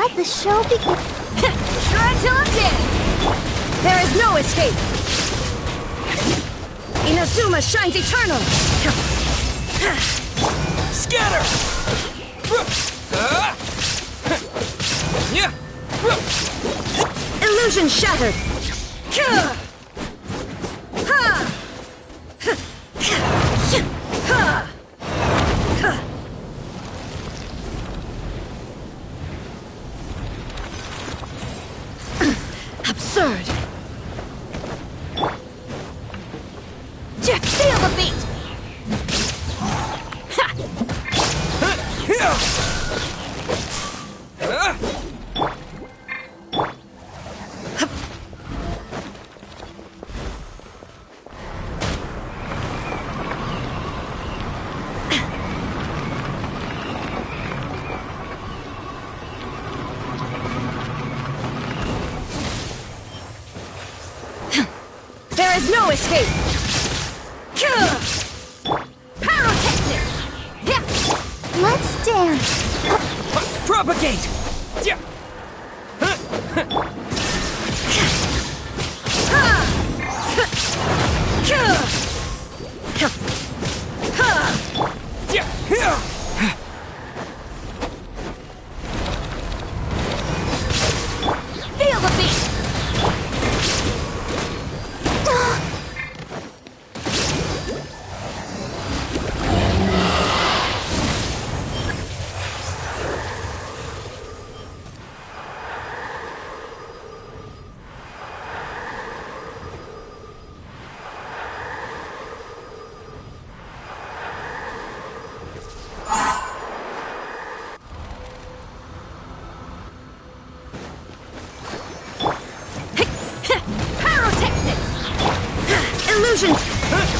[SPEAKER 3] Let the show begin.
[SPEAKER 8] Try till I'm dead! There is no escape! Inazuma shines eternal!
[SPEAKER 12] Scatter!
[SPEAKER 8] Illusion shattered! Absurd!
[SPEAKER 5] Feel the beat!
[SPEAKER 8] There is no escape! Pyrotechnics!
[SPEAKER 3] Let's dance.
[SPEAKER 12] Propagate!
[SPEAKER 5] Feel the beat!
[SPEAKER 8] Illusion!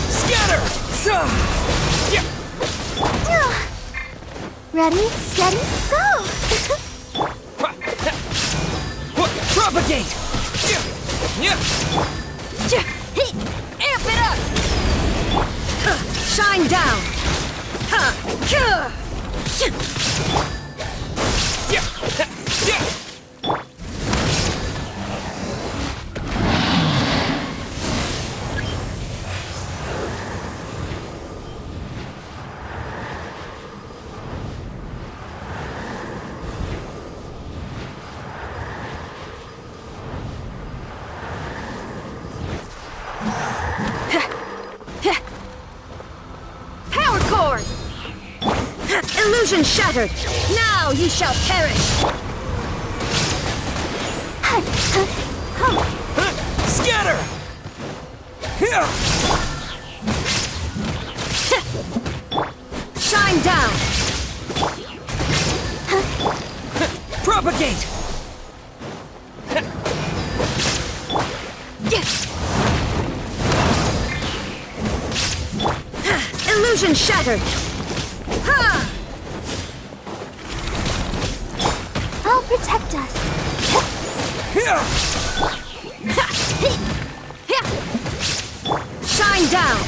[SPEAKER 12] Scatter!
[SPEAKER 3] Ready, steady, go!
[SPEAKER 12] Propagate!
[SPEAKER 5] Amp it up!
[SPEAKER 8] Shine down! Power cord! Illusion shattered! Now ye shall perish!
[SPEAKER 12] Scatter!
[SPEAKER 8] Shine down!
[SPEAKER 12] Propagate!
[SPEAKER 8] Illusion shattered!
[SPEAKER 3] I'll protect us.
[SPEAKER 8] Shine down!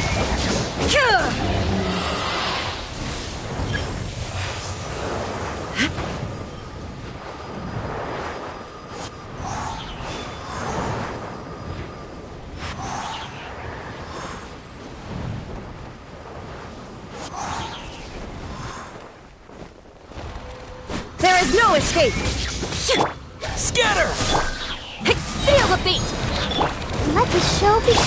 [SPEAKER 8] There is no escape!
[SPEAKER 12] Scatter!
[SPEAKER 5] Feel the beat!
[SPEAKER 3] Let the show begin.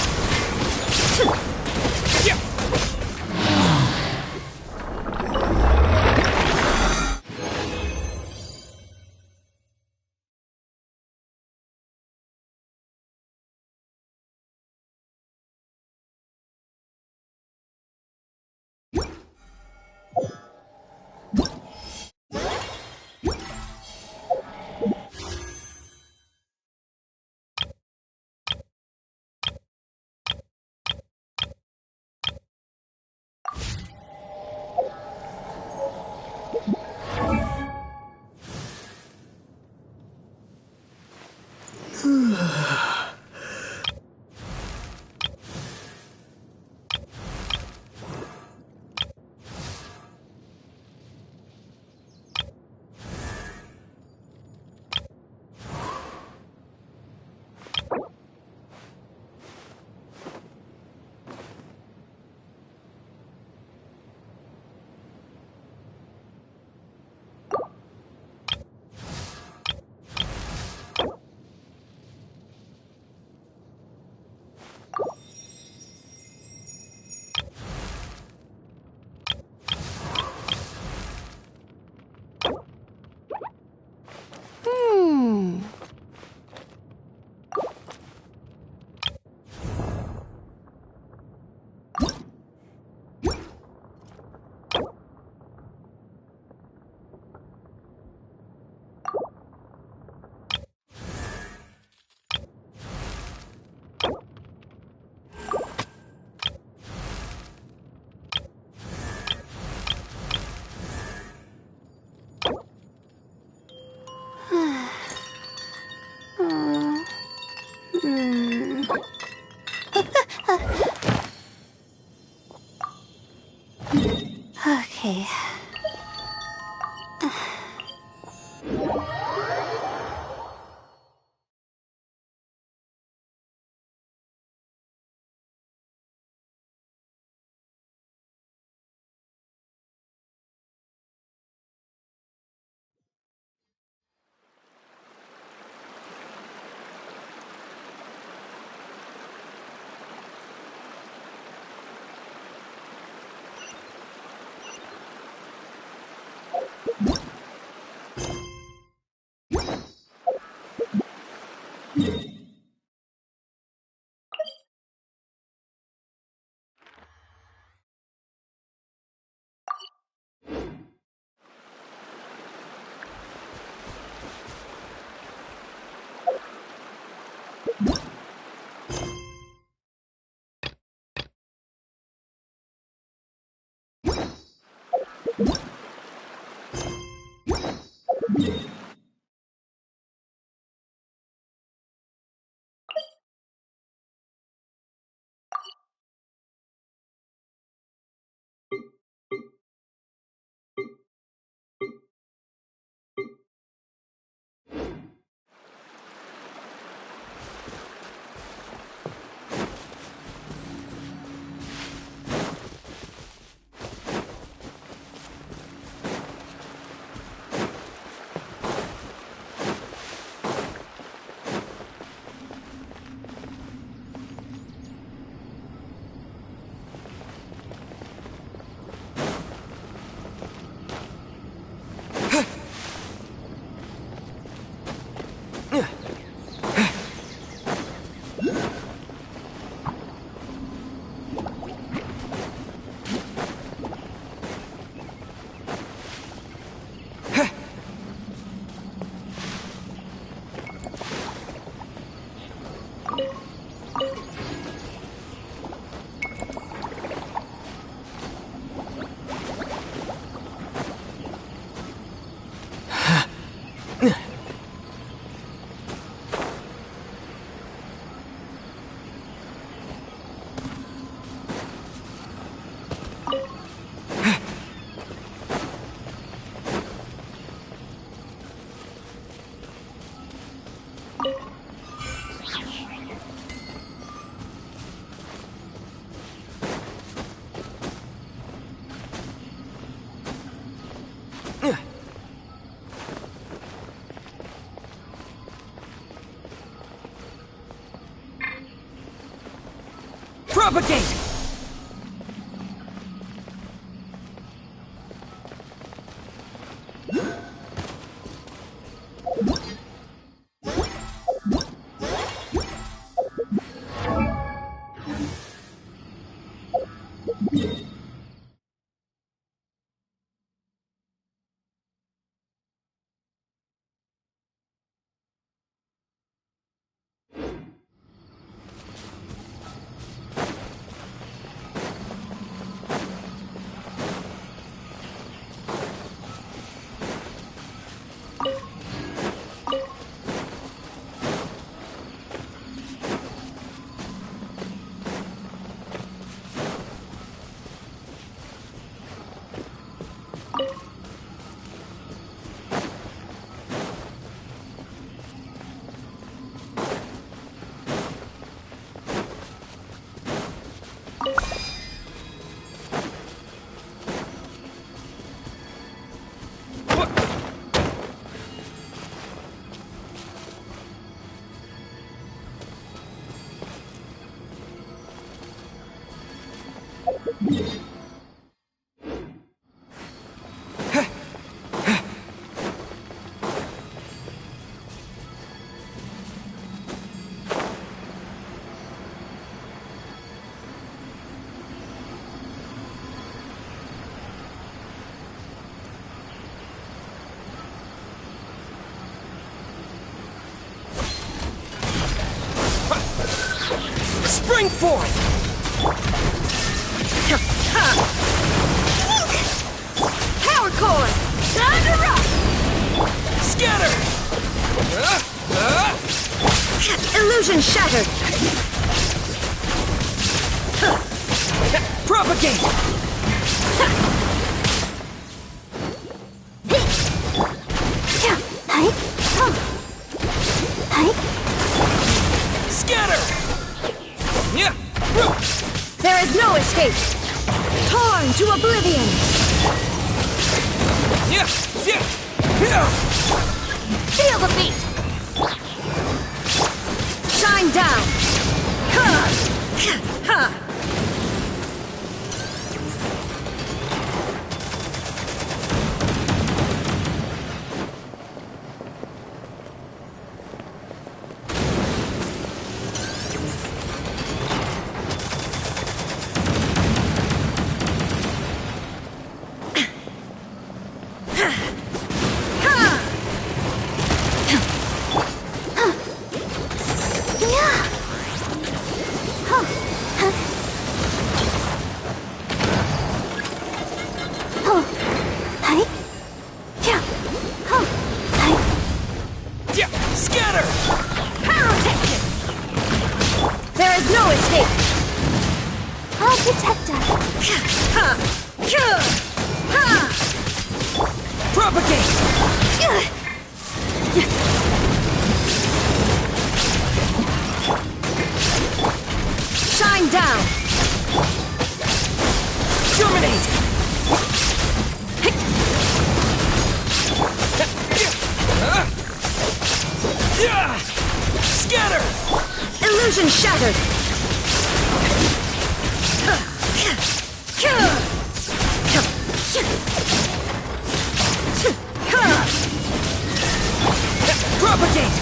[SPEAKER 3] Okay.
[SPEAKER 12] Propagate! Spring forth!
[SPEAKER 5] Power core! Time to rock!
[SPEAKER 12] Scatter!
[SPEAKER 5] Illusion!
[SPEAKER 8] Illusion shattered!
[SPEAKER 12] Propagate! Scatter!
[SPEAKER 8] There is no escape! Torn to oblivion! Feel the beat! Shine down!
[SPEAKER 12] Scatter!
[SPEAKER 8] There is no escape!
[SPEAKER 3] I'll protect us.
[SPEAKER 12] Propagate!
[SPEAKER 8] Shine down!
[SPEAKER 12] Germinate! Scatter!
[SPEAKER 8] Illusion shattered!
[SPEAKER 12] Propagate!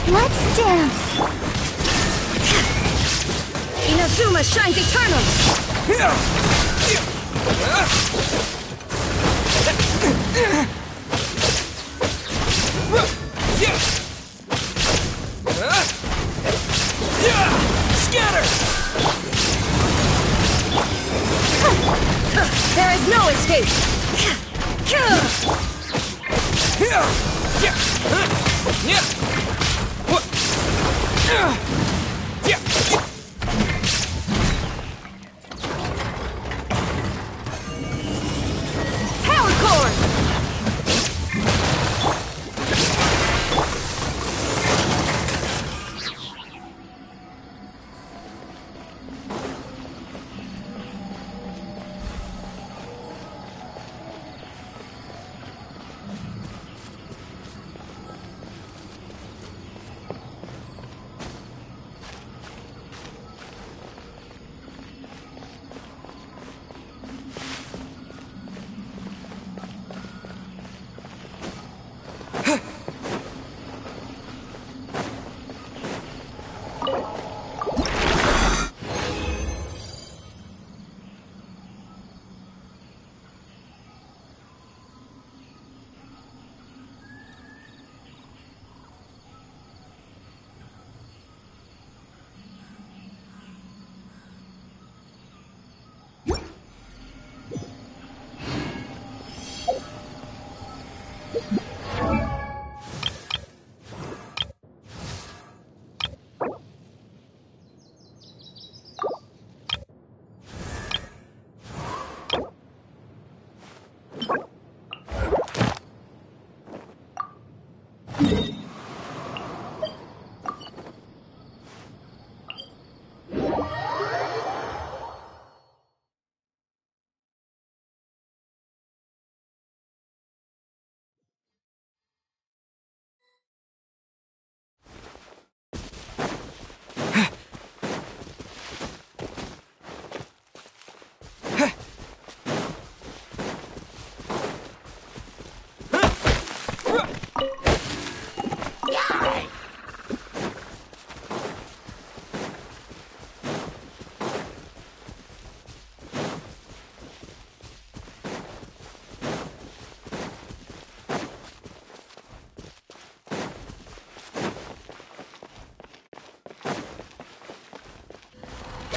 [SPEAKER 3] Let's dance.
[SPEAKER 8] Inazuma shines eternal!
[SPEAKER 12] Scatter!
[SPEAKER 8] There is no escape!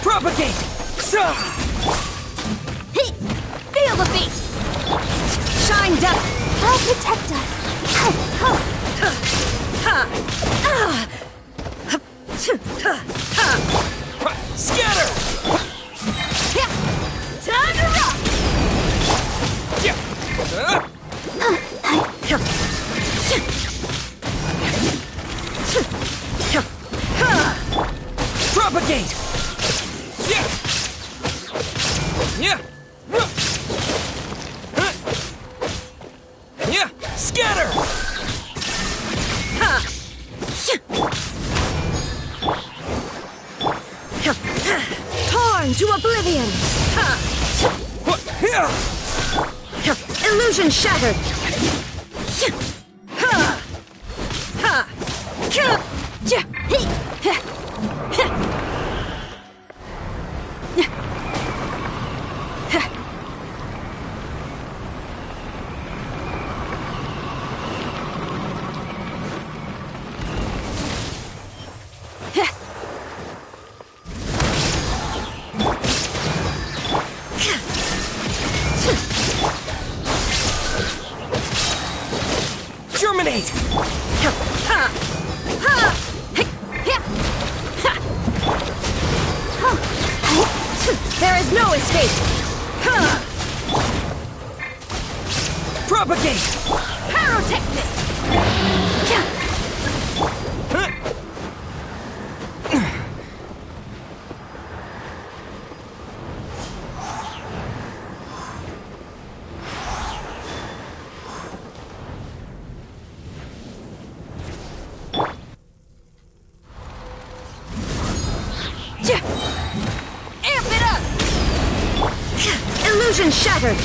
[SPEAKER 12] Propagate!
[SPEAKER 1] Feel the beat! Shine down! I'll protect us!
[SPEAKER 12] Scatter!
[SPEAKER 1] Time to rock!
[SPEAKER 12] Propagate! Yeah! Yeah! Scatter!
[SPEAKER 1] Torn to oblivion! Illusion shattered!
[SPEAKER 12] Germinate!
[SPEAKER 1] There is no escape!
[SPEAKER 12] Propagate!
[SPEAKER 1] Pyrotechnic! Amp it up! Illusion shattered!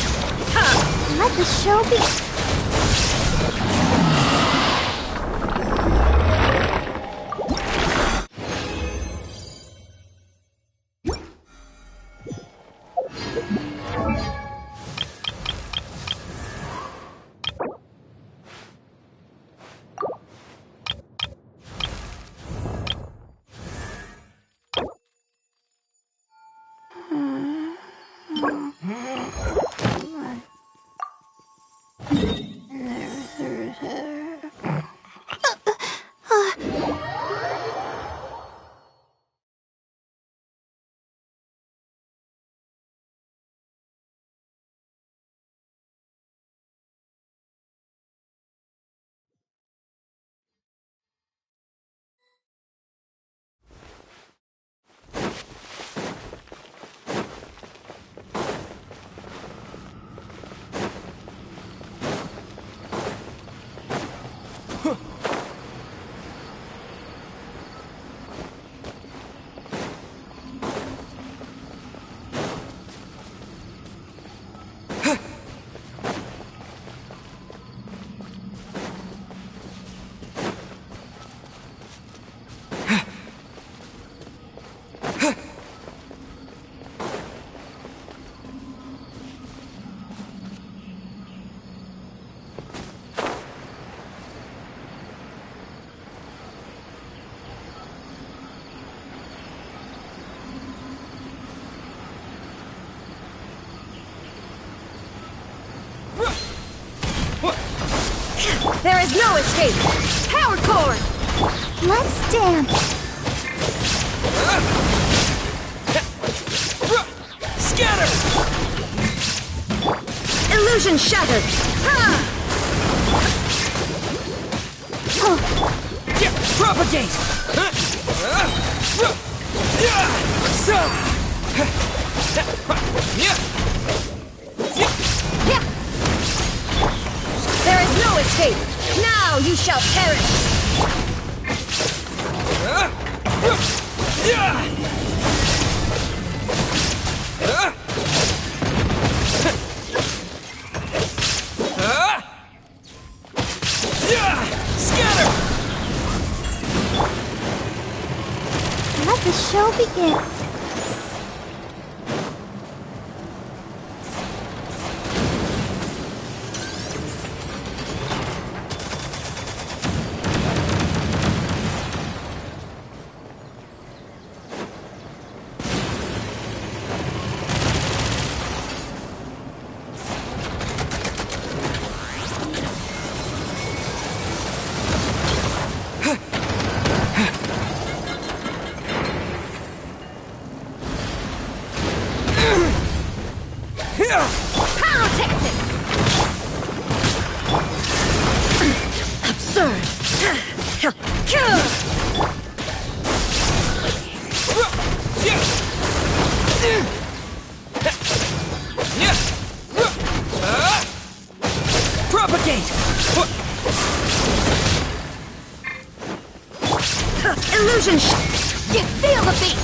[SPEAKER 3] Let the show be.
[SPEAKER 1] There is no escape! Power core!
[SPEAKER 3] Let's dance!
[SPEAKER 12] Scatter!
[SPEAKER 1] Illusion shattered!
[SPEAKER 12] Propagate!
[SPEAKER 1] There is no escape! Now you shall perish!
[SPEAKER 3] will begin.
[SPEAKER 12] Propagate!
[SPEAKER 5] Illusion You feel the beat!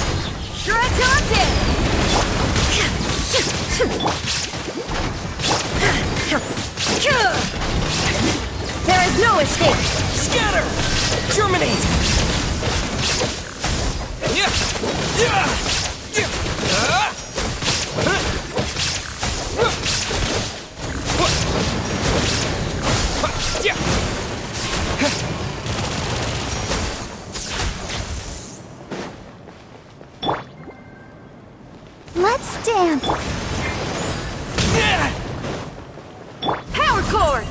[SPEAKER 5] Shred taunted! There is no escape!
[SPEAKER 12] Scatter! Germinate!
[SPEAKER 3] Let's dance.
[SPEAKER 5] Power chord!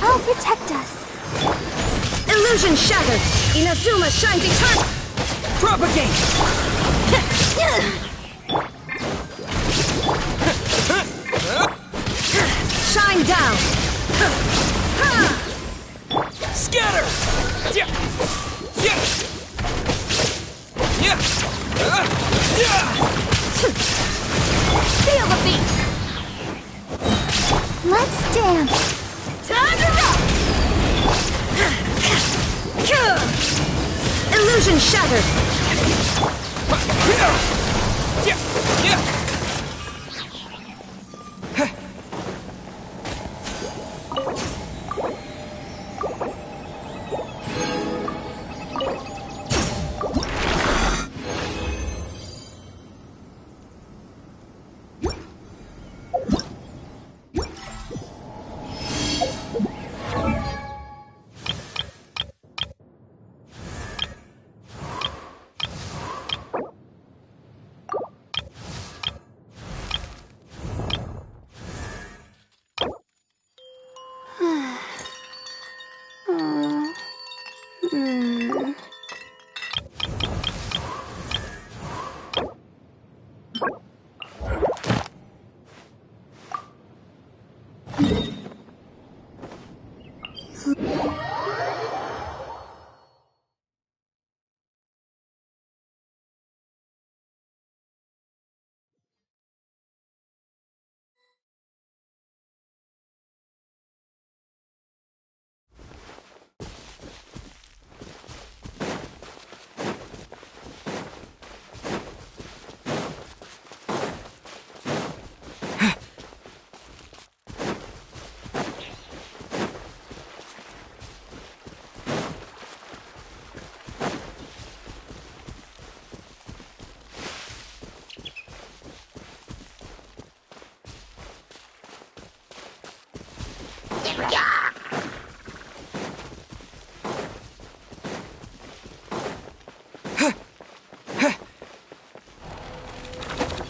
[SPEAKER 3] I'll protect us.
[SPEAKER 5] Illusion shattered! Inazuma shines eternal!
[SPEAKER 12] Propagate!
[SPEAKER 5] Shine down!
[SPEAKER 12] Scatter!
[SPEAKER 5] Feel the beat!
[SPEAKER 3] Let's dance.
[SPEAKER 5] Time to rock! Illusion shattered!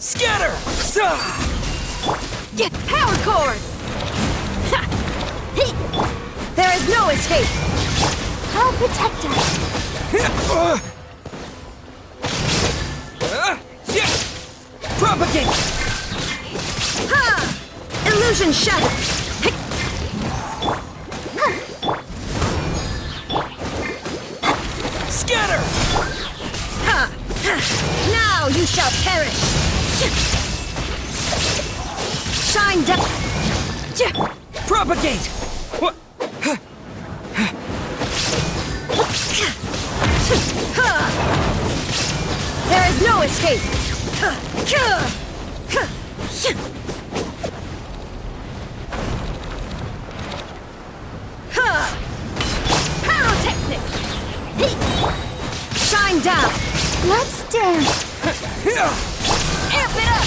[SPEAKER 12] Scatter!
[SPEAKER 5] Get power chord! There is no escape!
[SPEAKER 3] I'll protect us.
[SPEAKER 12] Propagate!
[SPEAKER 5] Illusion shattered!
[SPEAKER 12] Scatter!
[SPEAKER 5] Now you shall perish!
[SPEAKER 8] Shine down!
[SPEAKER 12] Propagate! What?
[SPEAKER 8] There is no escape!
[SPEAKER 1] Pyrotechnics!
[SPEAKER 8] Shine down!
[SPEAKER 1] Let's dance! Amp it up!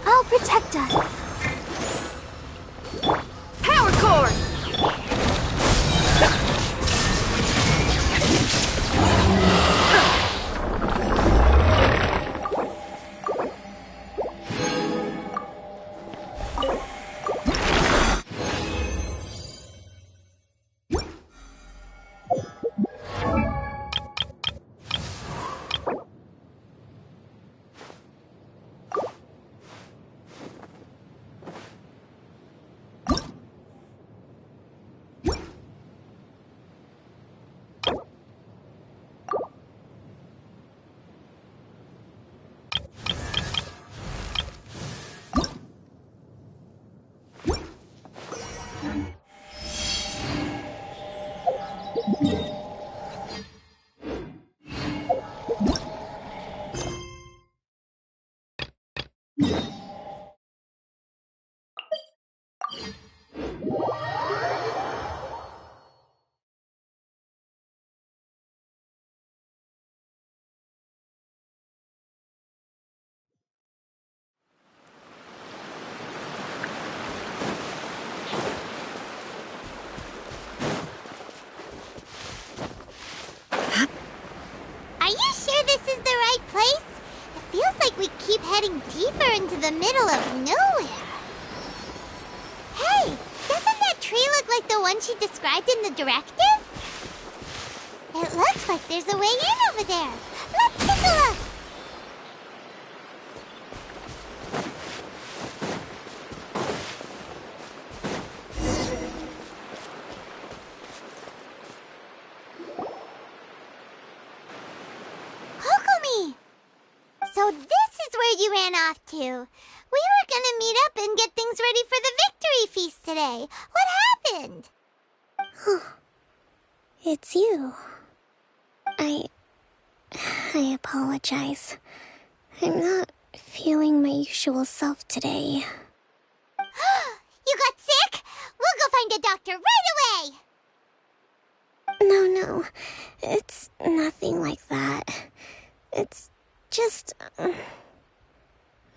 [SPEAKER 1] I'll protect us. Power cord!
[SPEAKER 3] Are you sure this is the right place? It feels like we keep heading deeper into the middle of nowhere. Hey, doesn't that tree look like the one she described in the directive? It looks like there's a way in over there. Let's take a look. Kokomi! So this is where you ran off to. We were gonna meet up and get things ready for the victory feast today. What happened?
[SPEAKER 14] It's you. I apologize. I'm not feeling my usual self today.
[SPEAKER 3] You got sick? We'll go find a doctor right away!
[SPEAKER 14] No. It's nothing like that. It's just...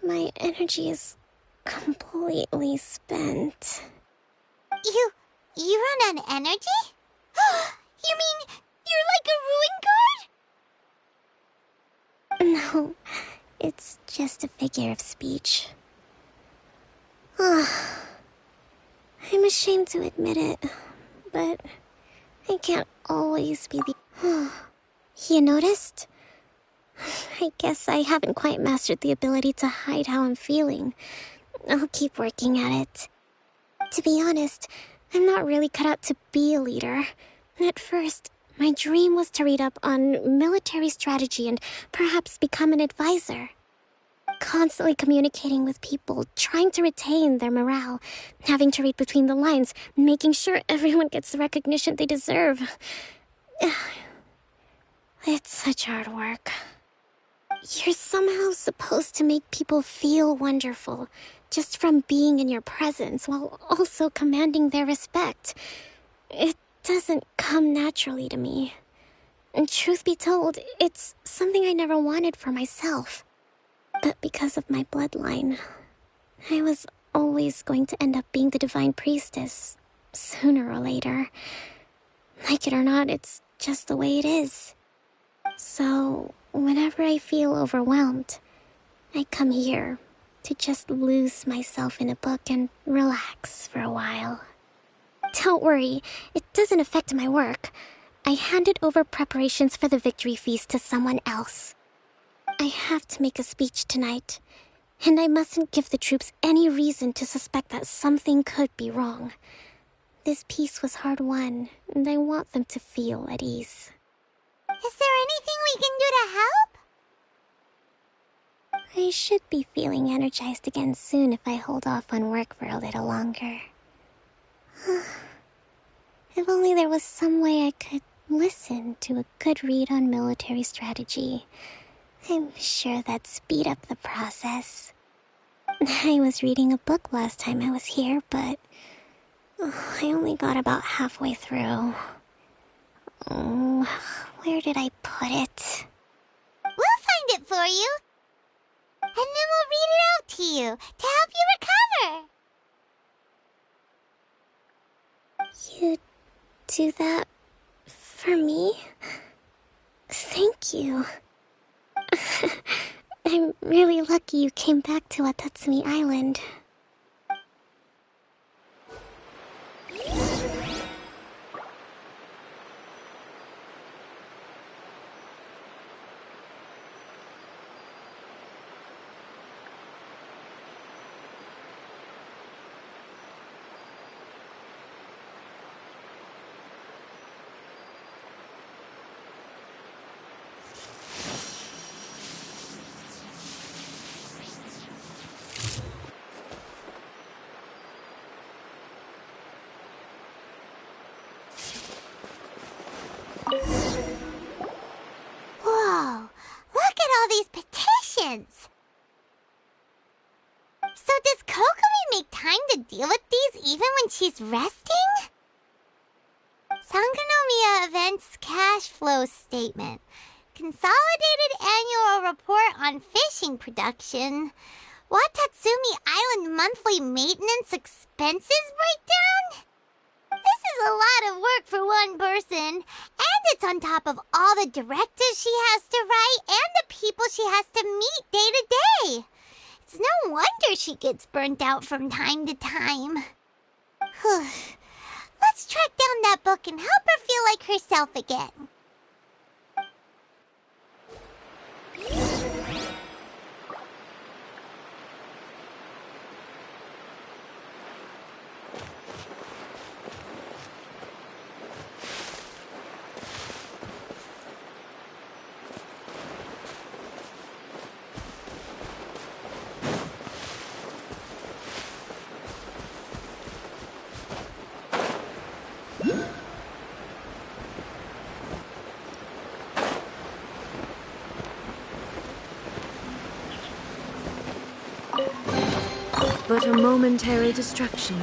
[SPEAKER 14] my energy is completely spent.
[SPEAKER 3] You run on energy? You mean you're like a ruin guard?
[SPEAKER 14] No, it's just a figure of speech. I'm ashamed to admit it, but I can't always be the... You noticed? I guess I haven't quite mastered the ability to hide how I'm feeling. I'll keep working at it. To be honest, I'm not really cut out to be a leader. At first, my dream was to read up on military strategy and perhaps become an advisor. Constantly communicating with people, trying to retain their morale, having to read between the lines, making sure everyone gets the recognition they deserve. It's such hard work. You're somehow supposed to make people feel wonderful, just from being in your presence, while also commanding their respect. It doesn't come naturally to me. And truth be told, it's something I never wanted for myself. But because of my bloodline, I was always going to end up being the Divine Priestess, sooner or later. Like it or not, it's just the way it is. So, whenever I feel overwhelmed, I come here to just lose myself in a book and relax for a while. Don't worry, it doesn't affect my work. I handed over preparations for the victory feast to someone else. I have to make a speech tonight, and I mustn't give the troops any reason to suspect that something could be wrong. This peace was hard-won, and I want them to feel at ease.
[SPEAKER 3] Is there anything we can do to help?
[SPEAKER 14] I should be feeling energized again soon if I hold off on work for a little longer. If only there was some way I could listen to a good read on military strategy. I'm sure that'd speed up the process. I was reading a book last time I was here, but I only got about halfway through. Where did I put it?
[SPEAKER 3] We'll find it for you. And then we'll read it out to you to help you recover.
[SPEAKER 14] You do that for me? Thank you. I'm really lucky you came back to Watatsumi Island.
[SPEAKER 3] Whoa, look at all these petitions! So does Kokomi make time to deal with these even when she's resting? Sangonomiya Events Cash Flow Statement. Consolidated Annual Report on Fishing Production. Watatsumi Island Monthly Maintenance Expenses Breakdown? This is a lot of work for one person, and it's on top of all the directives she has to write and the people she has to meet day to day. It's no wonder she gets burnt out from time to time. Let's track down that book and help her feel like herself again.
[SPEAKER 8] But a momentary distraction.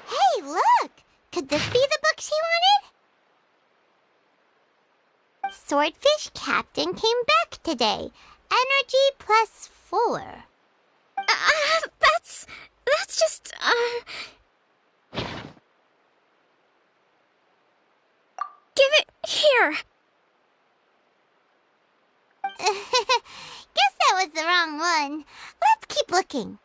[SPEAKER 3] Hey, look! Could this be the book she wanted? Swordfish Captain came back today. Energy +4.
[SPEAKER 14] That's just, Give it here!
[SPEAKER 3] Guess that was the wrong one. Let's keep looking.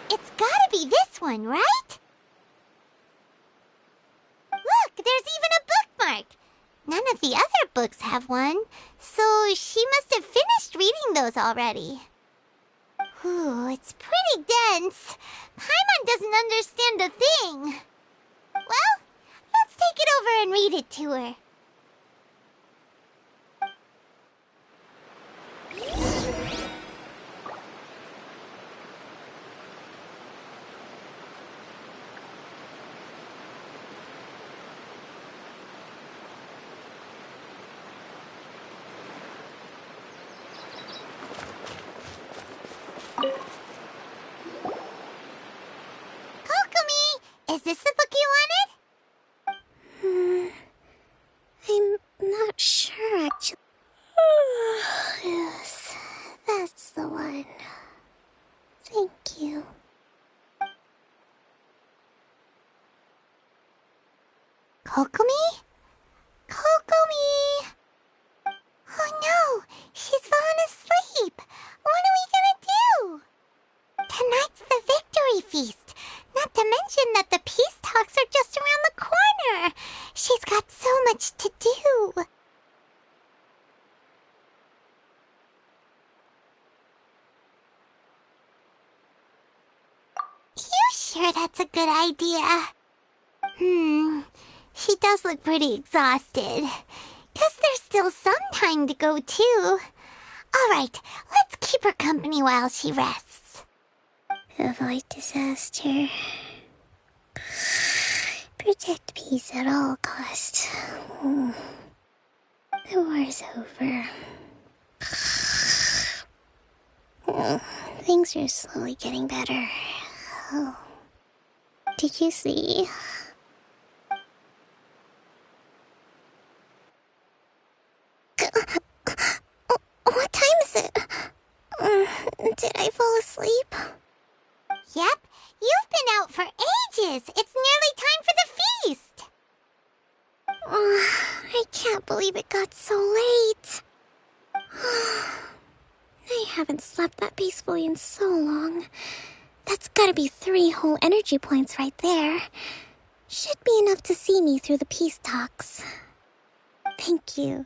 [SPEAKER 3] It's gotta be this one, right? Look, there's even a bookmark. None of the other books have one, so she must have finished reading those already. Ooh, it's pretty dense. Paimon doesn't understand a thing. Well, let's take it over and read it to her. Kokomi, is this the book you wanted?
[SPEAKER 14] I'm not sure, actually. Yes, that's the one. Thank you.
[SPEAKER 3] Kokomi? Kokomi! Oh no, she's fallen asleep. What are we gonna do? Tonight's the victory feast. Not to mention that the peace talks are just around the corner. She's got so much to do. You sure that's a good idea? She does look pretty exhausted. Guess there's still some time to go, too. Alright, let's keep her company while she rests.
[SPEAKER 14] Avoid disaster. Protect peace at all costs. The war's over. Things are slowly getting better. Oh. Did you see? What time is it? Did I fall asleep?
[SPEAKER 3] Yep, you've been out for ages. It's nearly time for the feast.
[SPEAKER 14] I can't believe it got so late. I haven't slept that peacefully in so long. That's gotta be 3 whole energy points right there. Should be enough to see me through the peace talks. Thank you.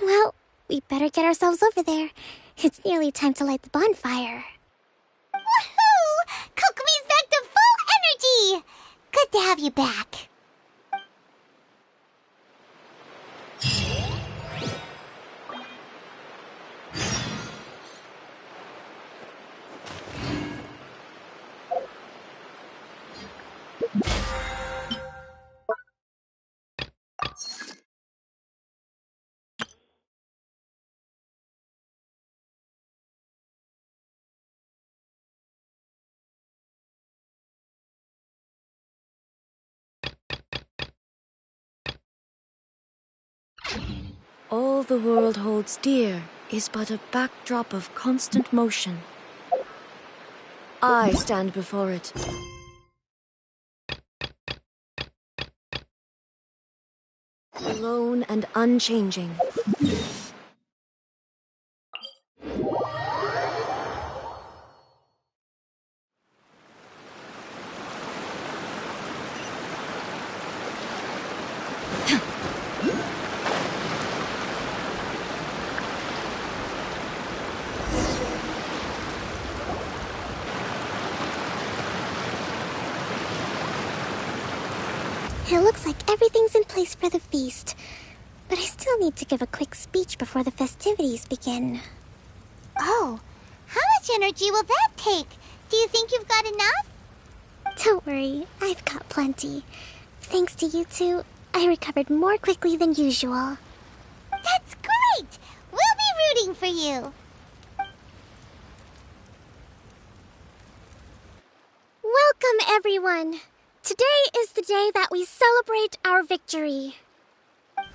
[SPEAKER 14] Well, we better get ourselves over there. It's nearly time to light the bonfire.
[SPEAKER 3] Woohoo! Kokomi's back to full energy! Good to have you back.
[SPEAKER 8] All the world holds dear is but a backdrop of constant motion. I stand before it. Alone and unchanging.
[SPEAKER 14] It looks like everything's in place for the feast. But I still need to give a quick speech before the festivities begin.
[SPEAKER 3] Oh, how much energy will that take? Do you think you've got enough?
[SPEAKER 14] Don't worry, I've got plenty. Thanks to you two, I recovered more quickly than usual.
[SPEAKER 3] That's great! We'll be rooting for you.
[SPEAKER 14] Welcome, everyone! Today is the day that we celebrate our victory.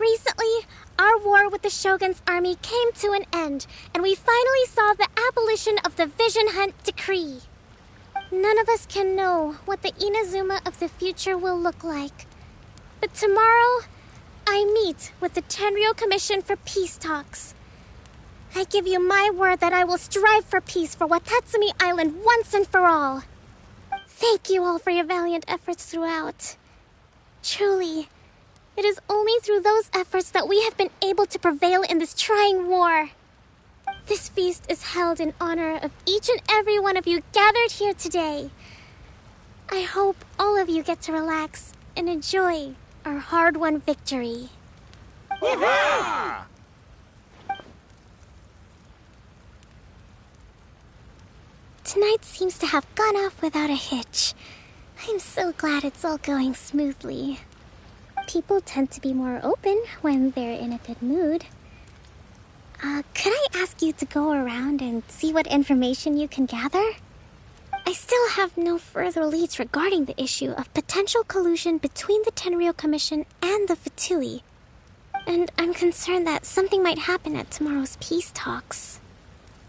[SPEAKER 14] Recently, our war with the Shogun's army came to an end, and we finally saw the abolition of the Vision Hunt Decree. None of us can know what the Inazuma of the future will look like. But tomorrow, I meet with the Tenryou Commission for peace talks. I give you my word that I will strive for peace for Watatsumi Island once and for all. Thank you all for your valiant efforts throughout. Truly, it is only through those efforts that we have been able to prevail in this trying war. This feast is held in honor of each and every one of you gathered here today. I hope all of you get to relax and enjoy our hard-won victory. Tonight seems to have gone off without a hitch. I'm so glad it's all going smoothly. People tend to be more open when they're in a good mood. Could I ask you to go around and see what information you can gather? I still have no further leads regarding the issue of potential collusion between the Tenryou Commission and the Fatui. And I'm concerned that something might happen at tomorrow's peace talks.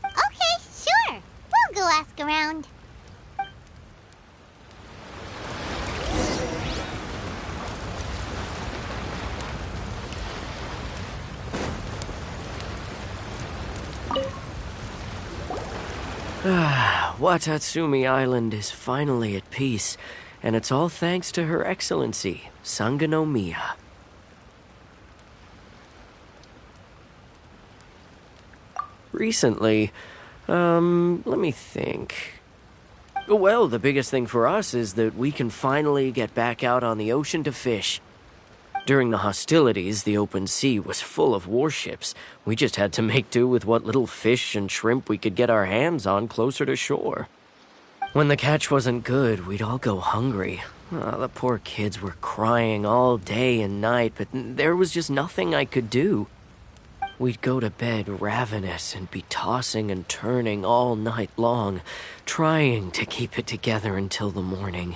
[SPEAKER 3] Okay, sure. We'll go ask around.
[SPEAKER 12] Watatsumi Island is finally at peace, and it's all thanks to Her Excellency, Sangonomiya. Recently, let me think. Well, the biggest thing for us is that we can finally get back out on the ocean to fish. During the hostilities, the open sea was full of warships. We just had to make do with what little fish and shrimp we could get our hands on closer to shore. When the catch wasn't good, we'd all go hungry. The poor kids were crying all day and night, but there was just nothing I could do. We'd go to bed ravenous and be tossing and turning all night long, trying to keep it together until the morning.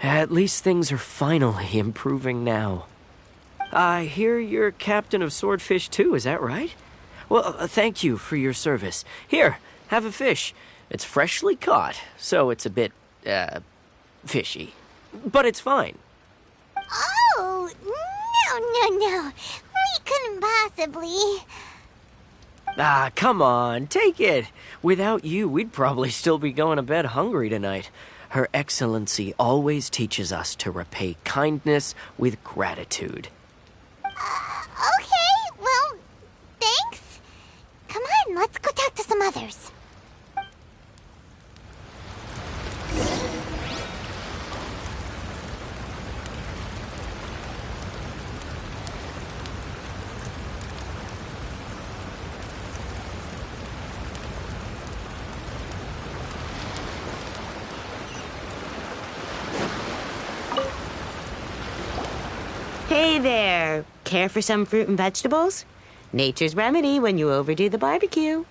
[SPEAKER 12] At least things are finally improving now. I hear you're captain of Swordfish too, is that right? Well, thank you for your service. Here, have a fish. It's freshly caught, so it's a bit, fishy. But it's fine.
[SPEAKER 3] Oh, no. We couldn't possibly.
[SPEAKER 12] Come on, take it. Without you, we'd probably still be going to bed hungry tonight. Her Excellency always teaches us to repay kindness with gratitude.
[SPEAKER 3] Okay, well, thanks. Come on, let's go talk to some others.
[SPEAKER 16] Hey there. Care for some fruit and vegetables? Nature's remedy when you overdo the barbecue.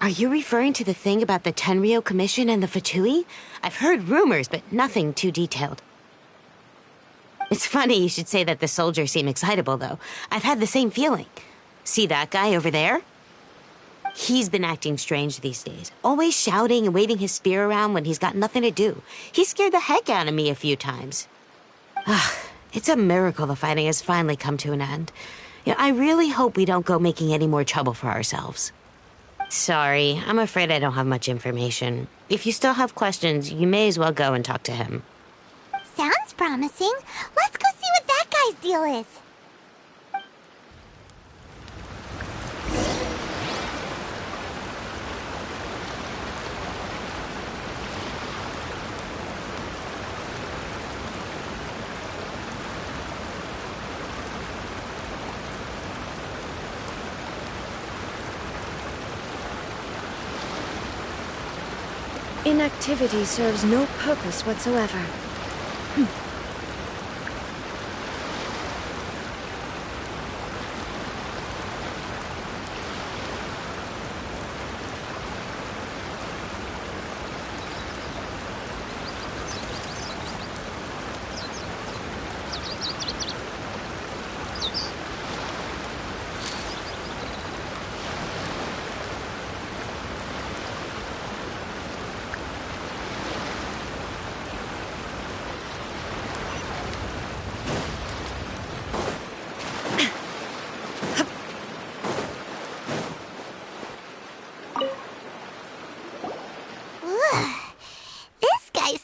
[SPEAKER 16] Are you referring to the thing about the Tenryou Commission and the Fatui? I've heard rumors, but nothing too detailed. It's funny you should say that the soldiers seem excitable, though. I've had the same feeling. See that guy over there? He's been acting strange these days, always shouting and waving his spear around when he's got nothing to do. He scared the heck out of me a few times. It's a miracle the fighting has finally come to an end. I really hope we don't go making any more trouble for ourselves. Sorry, I'm afraid I don't have much information. If you still have questions, you may as well go and talk to him.
[SPEAKER 3] Sounds promising. Let's go see what that guy's deal is.
[SPEAKER 8] Inactivity serves no purpose whatsoever.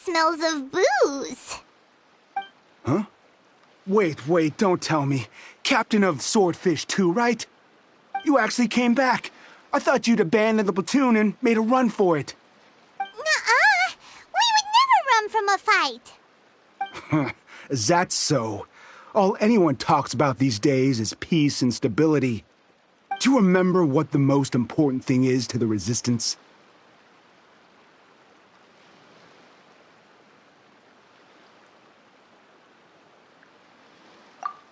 [SPEAKER 3] Smells of booze.
[SPEAKER 19] Huh? Wait, don't tell me. Captain of Swordfish too, right? You actually came back. I thought you'd abandoned the platoon and made a run for it.
[SPEAKER 3] Nuh-uh. We would never run from a fight.
[SPEAKER 19] That's so. All anyone talks about these days is peace and stability. Do you remember what the most important thing is to the Resistance?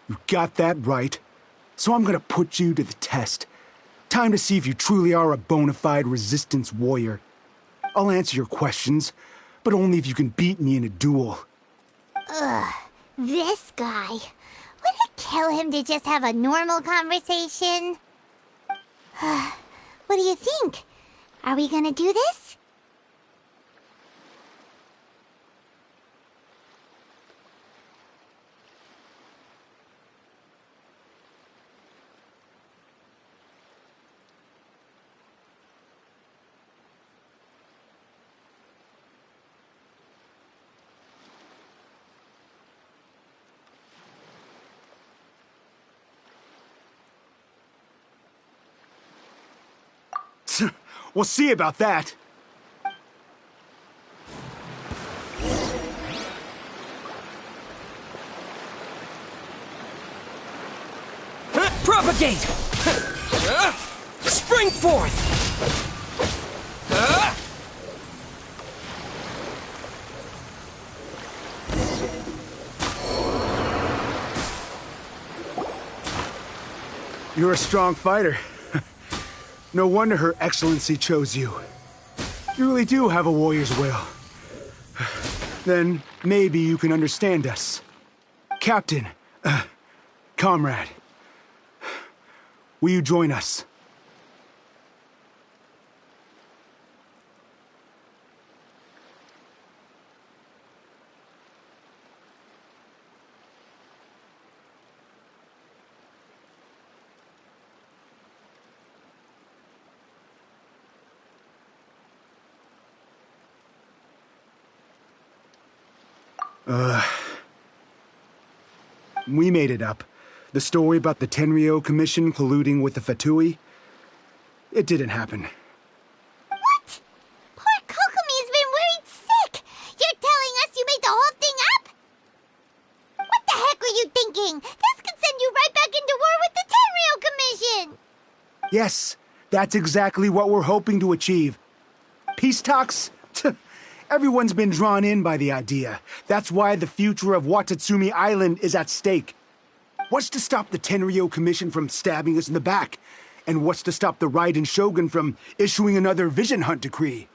[SPEAKER 19] You got that right. So I'm gonna put you to the test. Time to see if you truly are a bona fide Resistance warrior. I'll answer your questions, but only if you can beat me in a duel.
[SPEAKER 3] Ugh, this guy. Would it kill him to just have a normal conversation? What do you think? Are we gonna do this?
[SPEAKER 19] We'll see about that.
[SPEAKER 12] Propagate! Spring forth!
[SPEAKER 19] You're a strong fighter. No wonder Her Excellency chose you. You really do have a warrior's will. Then maybe you can understand us. Captain, comrade, will you join us? We made it up. The story about the Tenryou Commission colluding with the Fatui, it didn't happen.
[SPEAKER 3] What? Poor Kokomi's been worried sick. You're telling us you made the whole thing up? What the heck were you thinking? This could send you right back into war with the Tenryou Commission.
[SPEAKER 19] Yes, that's exactly what we're hoping to achieve. Peace talks? Everyone's been drawn in by the idea. That's why the future of Watatsumi Island is at stake. What's to stop the Tenryou Commission from stabbing us in the back? And what's to stop the Raiden Shogun from issuing another Vision Hunt decree?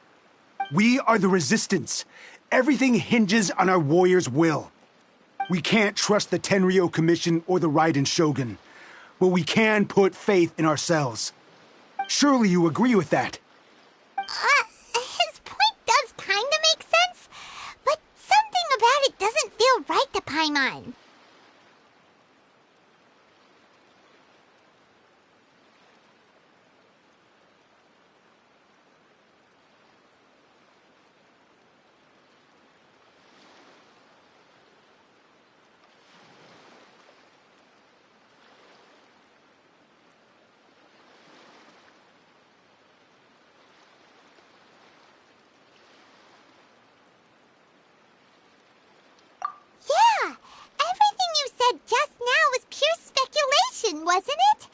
[SPEAKER 19] We are the Resistance. Everything hinges on our warrior's will. We can't trust the Tenryou Commission or the Raiden Shogun, but we can put faith in ourselves. Surely you agree with that?
[SPEAKER 3] His point does kinda make sense, but something about it doesn't feel right to Paimon. Just now was pure speculation, wasn't it?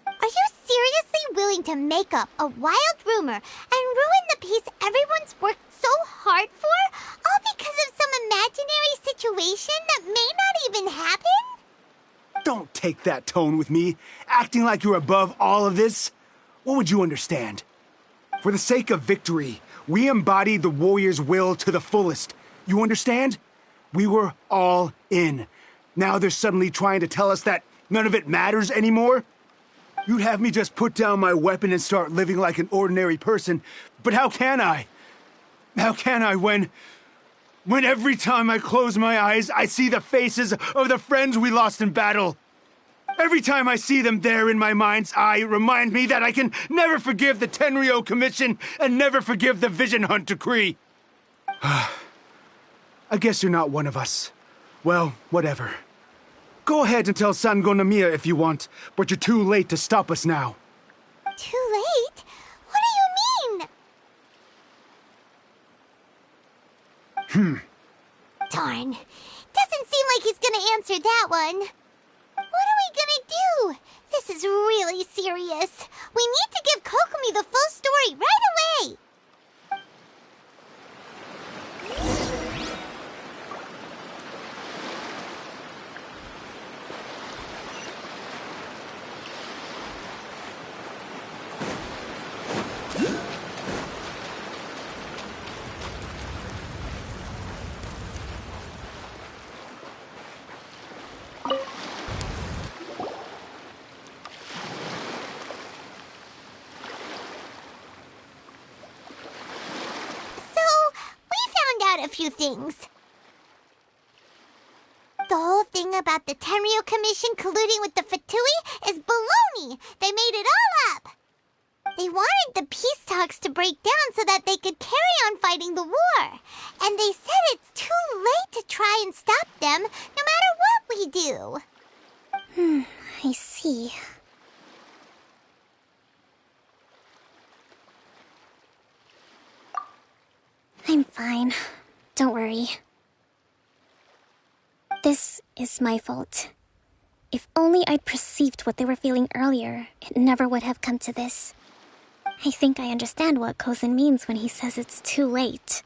[SPEAKER 3] Are you seriously willing to make up a wild rumor and ruin the peace everyone's worked so hard for, all because of some imaginary situation that may not even happen?
[SPEAKER 19] Don't take that tone with me, acting like you're above all of this. What would you understand? For the sake of victory, we embodied the warrior's will to the fullest. You understand? We were all in. Now they're suddenly trying to tell us that none of it matters anymore? You'd have me just put down my weapon and start living like an ordinary person, but how can I? How can I when every time I close my eyes, I see the faces of the friends we lost in battle? Every time I see them there in my mind's eye, it reminds me that I can never forgive the Tenryou Commission and never forgive the Vision Hunt decree. I guess you're not one of us. Well, whatever. Go ahead and tell Sango Nomiya if you want, but you're too late to stop us now.
[SPEAKER 3] Too late? What do you mean? Darn. gonna answer that one. What are we gonna do? This is really serious. We need to give Kokomi the full story right away. A few things. The whole thing about the Tenryo Commission colluding with the Fatui is baloney. They made it all up. They wanted the peace talks to break down so that they could carry on fighting the war. And they said it's too late to try and stop them, no matter what we do.
[SPEAKER 14] I see. I'm fine. Don't worry. This is my fault. If only I'd perceived what they were feeling earlier, it never would have come to this. I think I understand what Kozan means when he says it's too late.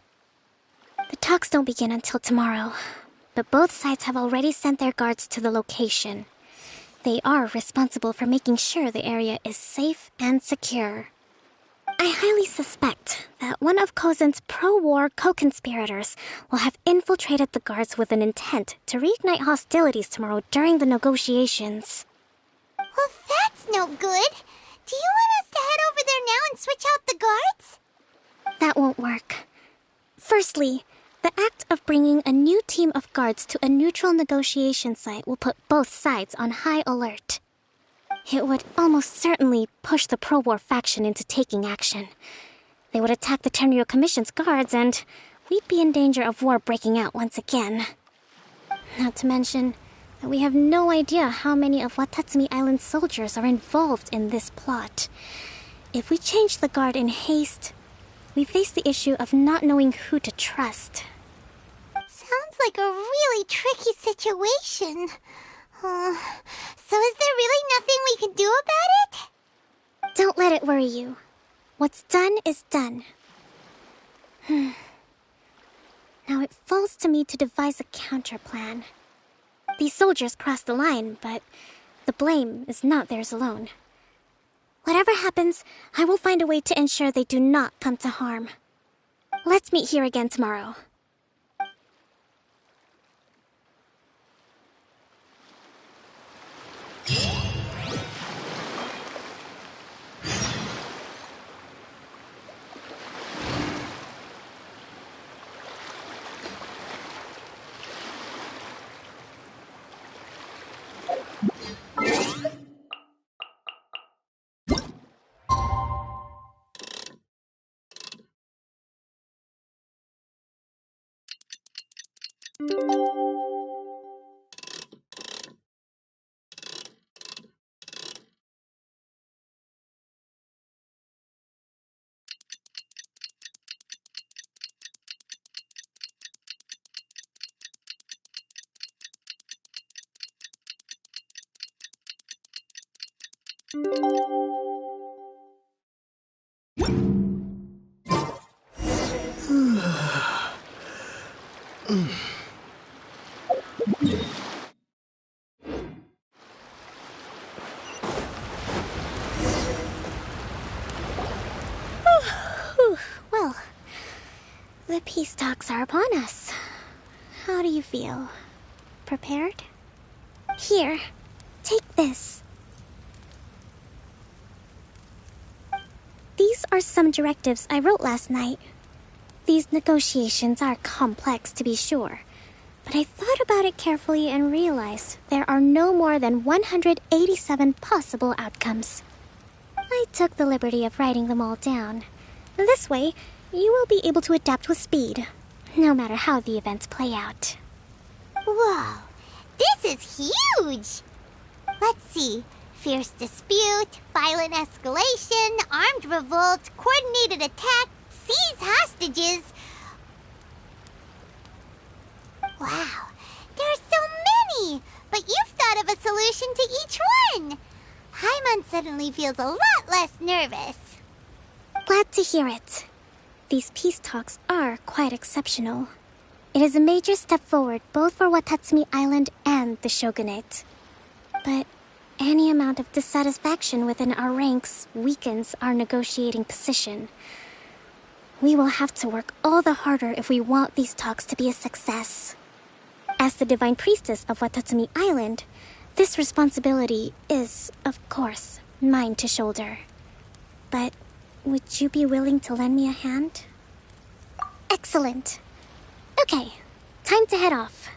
[SPEAKER 14] The talks don't begin until tomorrow, but both sides have already sent their guards to the location. They are responsible for making sure the area is safe and secure. I highly suspect that one of Kozan's pro-war co-conspirators will have infiltrated the guards with an intent to reignite hostilities tomorrow during the negotiations.
[SPEAKER 3] Well, that's no good. Do you want us to head over there now and switch out the guards?
[SPEAKER 14] That won't work. Firstly, the act of bringing a new team of guards to a neutral negotiation site will put both sides on high alert. It would almost certainly push the pro-war faction into taking action. They would attack the Tenryo Commission's guards, and we'd be in danger of war breaking out once again. Not to mention that we have no idea how many of Watatsumi Island's soldiers are involved in this plot. If we change the guard in haste, we face the issue of not knowing who to trust.
[SPEAKER 3] Sounds like a really tricky situation. So is there really nothing we can do about it?
[SPEAKER 14] Don't let it worry you. What's done is done. Now it falls to me to devise a counterplan. These soldiers crossed the line, but the blame is not theirs alone. Whatever happens, I will find a way to ensure they do not come to harm. Let's meet here again tomorrow. Well, the peace talks are upon us. How do you feel? Prepared? Here, take this. These are some directives I wrote last night. These negotiations are complex, to be sure, but I thought about it carefully and realized there are no more than 187 possible outcomes. I took the liberty of writing them all down. This way, you will be able to adapt with speed, no matter how the events play out.
[SPEAKER 3] Whoa, this is huge! Let's see. Fierce dispute, violent escalation, armed revolt, coordinated attack, seize hostages. Wow, there are so but you've thought of a solution to each one. Paimon suddenly feels a lot less nervous.
[SPEAKER 14] Glad to hear it. These peace talks are quite exceptional. It is a major step forward both for Watatsumi Island and the Shogunate. But any amount of dissatisfaction within our ranks weakens our negotiating position. We will have to work all the harder if we want these talks to be a success. As the Divine Priestess of Watatsumi Island, this responsibility is, of course, mine to shoulder. But would you be willing to lend me a hand? Excellent. Okay, time to head off.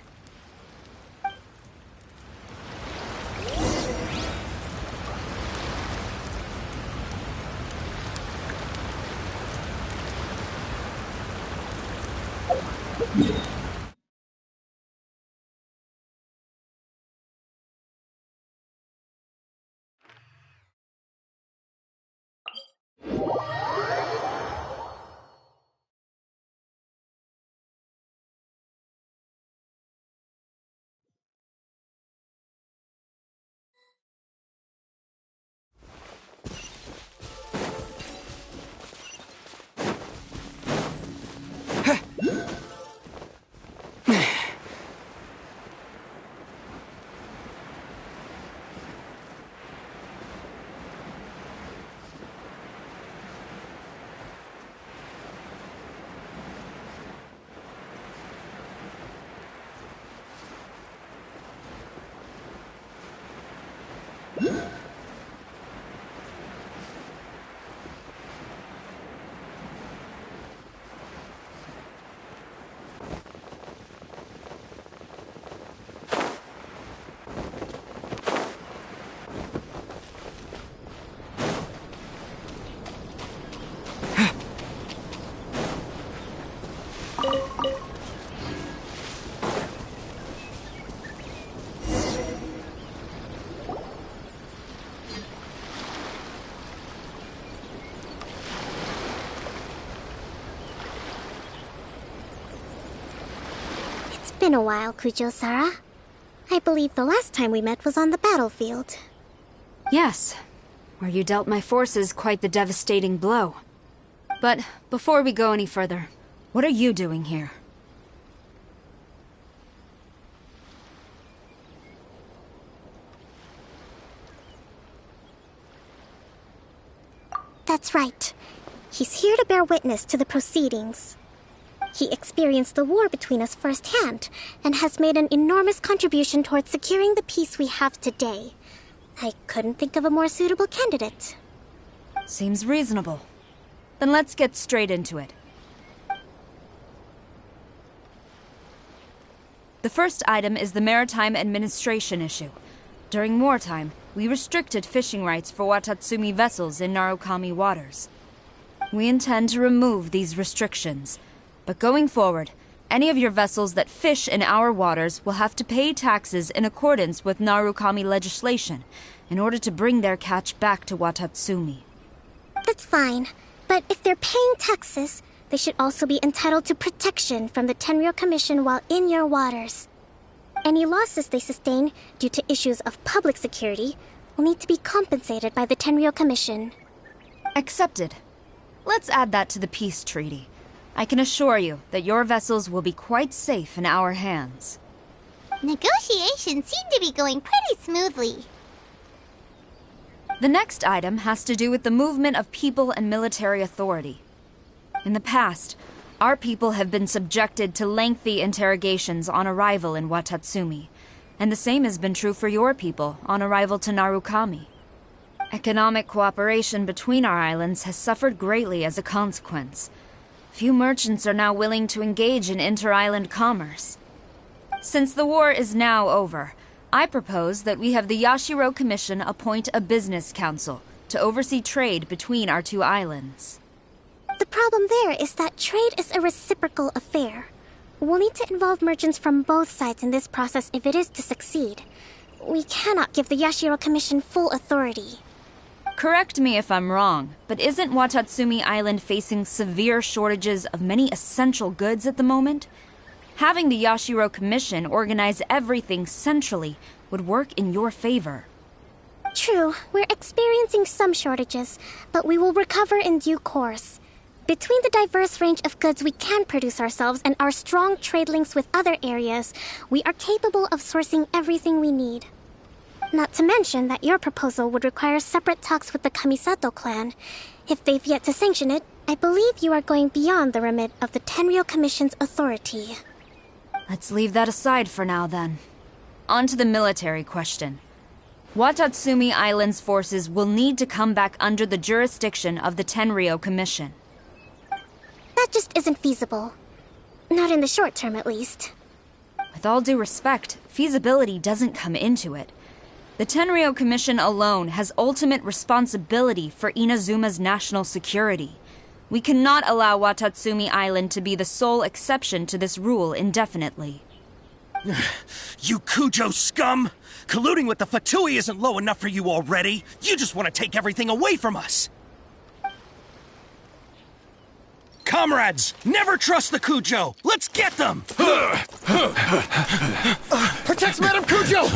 [SPEAKER 14] It's been a while, Kujo-Sara. I believe the last time we met was on the battlefield.
[SPEAKER 8] Yes, where you dealt my forces quite the devastating blow. But before we go any further, what are you doing here?
[SPEAKER 14] That's right. He's here to bear witness to the proceedings. He experienced the war between us firsthand, and has made an enormous contribution towards securing the peace we have today. I couldn't think of a more suitable candidate.
[SPEAKER 8] Seems reasonable. Then let's get straight into it. The first item is the Maritime Administration issue. During wartime, we restricted fishing rights for Watatsumi vessels in Narukami waters. We intend to remove these restrictions. But going forward, any of your vessels that fish in our waters will have to pay taxes in accordance with Narukami legislation in order to bring their catch back to Watatsumi.
[SPEAKER 14] That's fine, but if they're paying taxes, they should also be entitled to protection from the Tenryou Commission while in your waters. Any losses they sustain due to issues of public security will need to be compensated by the Tenryou Commission.
[SPEAKER 8] Accepted. Let's add that to the peace treaty. I can assure you that your vessels will be quite safe in our hands.
[SPEAKER 3] Negotiations seem to be going pretty smoothly.
[SPEAKER 8] The next item has to do with the movement of people and military authority. In the past, our people have been subjected to lengthy interrogations on arrival in Watatsumi, and the same has been true for your people on arrival to Narukami. Economic cooperation between our islands has suffered greatly as a consequence. Few merchants are now willing to engage in inter-island commerce. Since the war is now over, I propose that we have the Yashiro Commission appoint a business council to oversee trade between our two islands.
[SPEAKER 14] The problem there is that trade is a reciprocal affair. We'll need to involve merchants from both sides in this process if it is to succeed. We cannot give the Yashiro Commission full authority.
[SPEAKER 8] Correct me if I'm wrong, but isn't Watatsumi Island facing severe shortages of many essential goods at the moment? Having the Yashiro Commission organize everything centrally
[SPEAKER 4] would work in your favor.
[SPEAKER 14] True, we're experiencing some shortages, but we will recover in due course. Between the diverse range of goods we can produce ourselves and our strong trade links with other areas, we are capable of sourcing everything we need. Not to mention that your proposal would require separate talks with the Kamisato clan. If they've yet to sanction it, I believe you are going beyond the remit of the Tenryou Commission's authority.
[SPEAKER 4] Let's leave that aside for now, then. On to the military question. Watatsumi Island's forces will need to come back under the jurisdiction of the Tenryou Commission.
[SPEAKER 14] That just isn't feasible. Not in the short term, at least.
[SPEAKER 4] With all due respect, feasibility doesn't come into it. The Tenryou Commission alone has ultimate responsibility for Inazuma's national security. We cannot allow Watatsumi Island to be the sole exception to this rule indefinitely.
[SPEAKER 15] You Kujo scum! Colluding with the Fatui isn't low enough for you already. You just want to take everything away from us. Comrades, never trust the Kujo! Let's get them!
[SPEAKER 10] Protect Madame Kujo!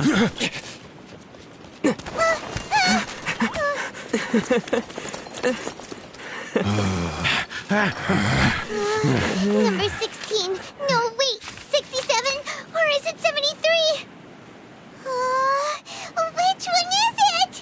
[SPEAKER 3] Number 16. No, wait. 67? Or is it 73? Which one is it?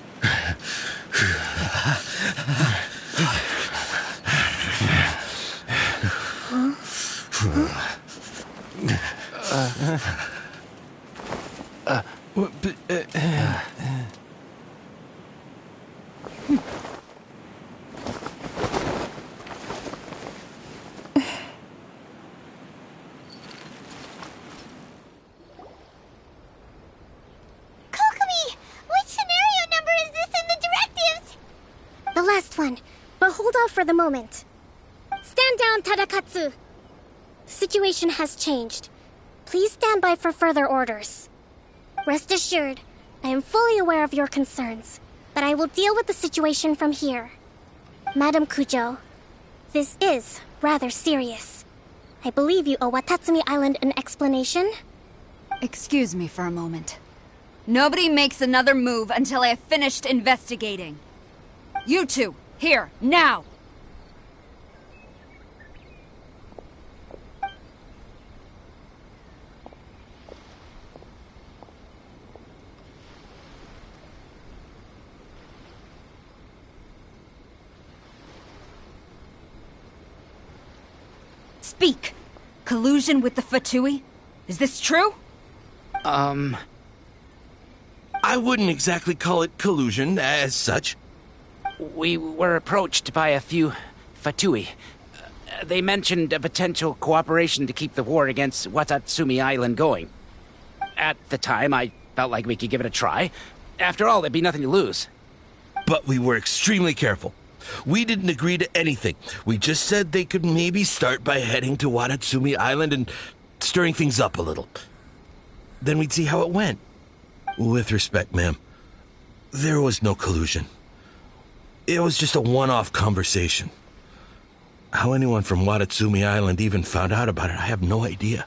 [SPEAKER 14] The last one, but hold off for the moment. Stand down, Tadakatsu. Situation has changed. Please stand by for further orders. Rest assured, I am fully aware of your concerns, but I will deal with the situation from here. Madam Kujo, this is rather serious. I believe you owe Watatsumi Island an explanation.
[SPEAKER 4] Excuse me for a moment. Nobody makes another move until I have finished investigating. You two, here, now! Speak! Collusion with the Fatui? Is this true?
[SPEAKER 15] I wouldn't exactly call it collusion as such.
[SPEAKER 20] We were approached by a few Fatui. They mentioned a potential cooperation to keep the war against Watatsumi Island going. At the time, I felt like we could give it a try. After all, there'd be nothing to lose.
[SPEAKER 15] But we were extremely careful. We didn't agree to anything. We just said they could maybe start by heading to Watatsumi Island and stirring things up a little. Then we'd see how it went. With respect, ma'am, there was no collusion. It was just a one-off conversation. How anyone from Watatsumi Island even found out about it, I have no idea.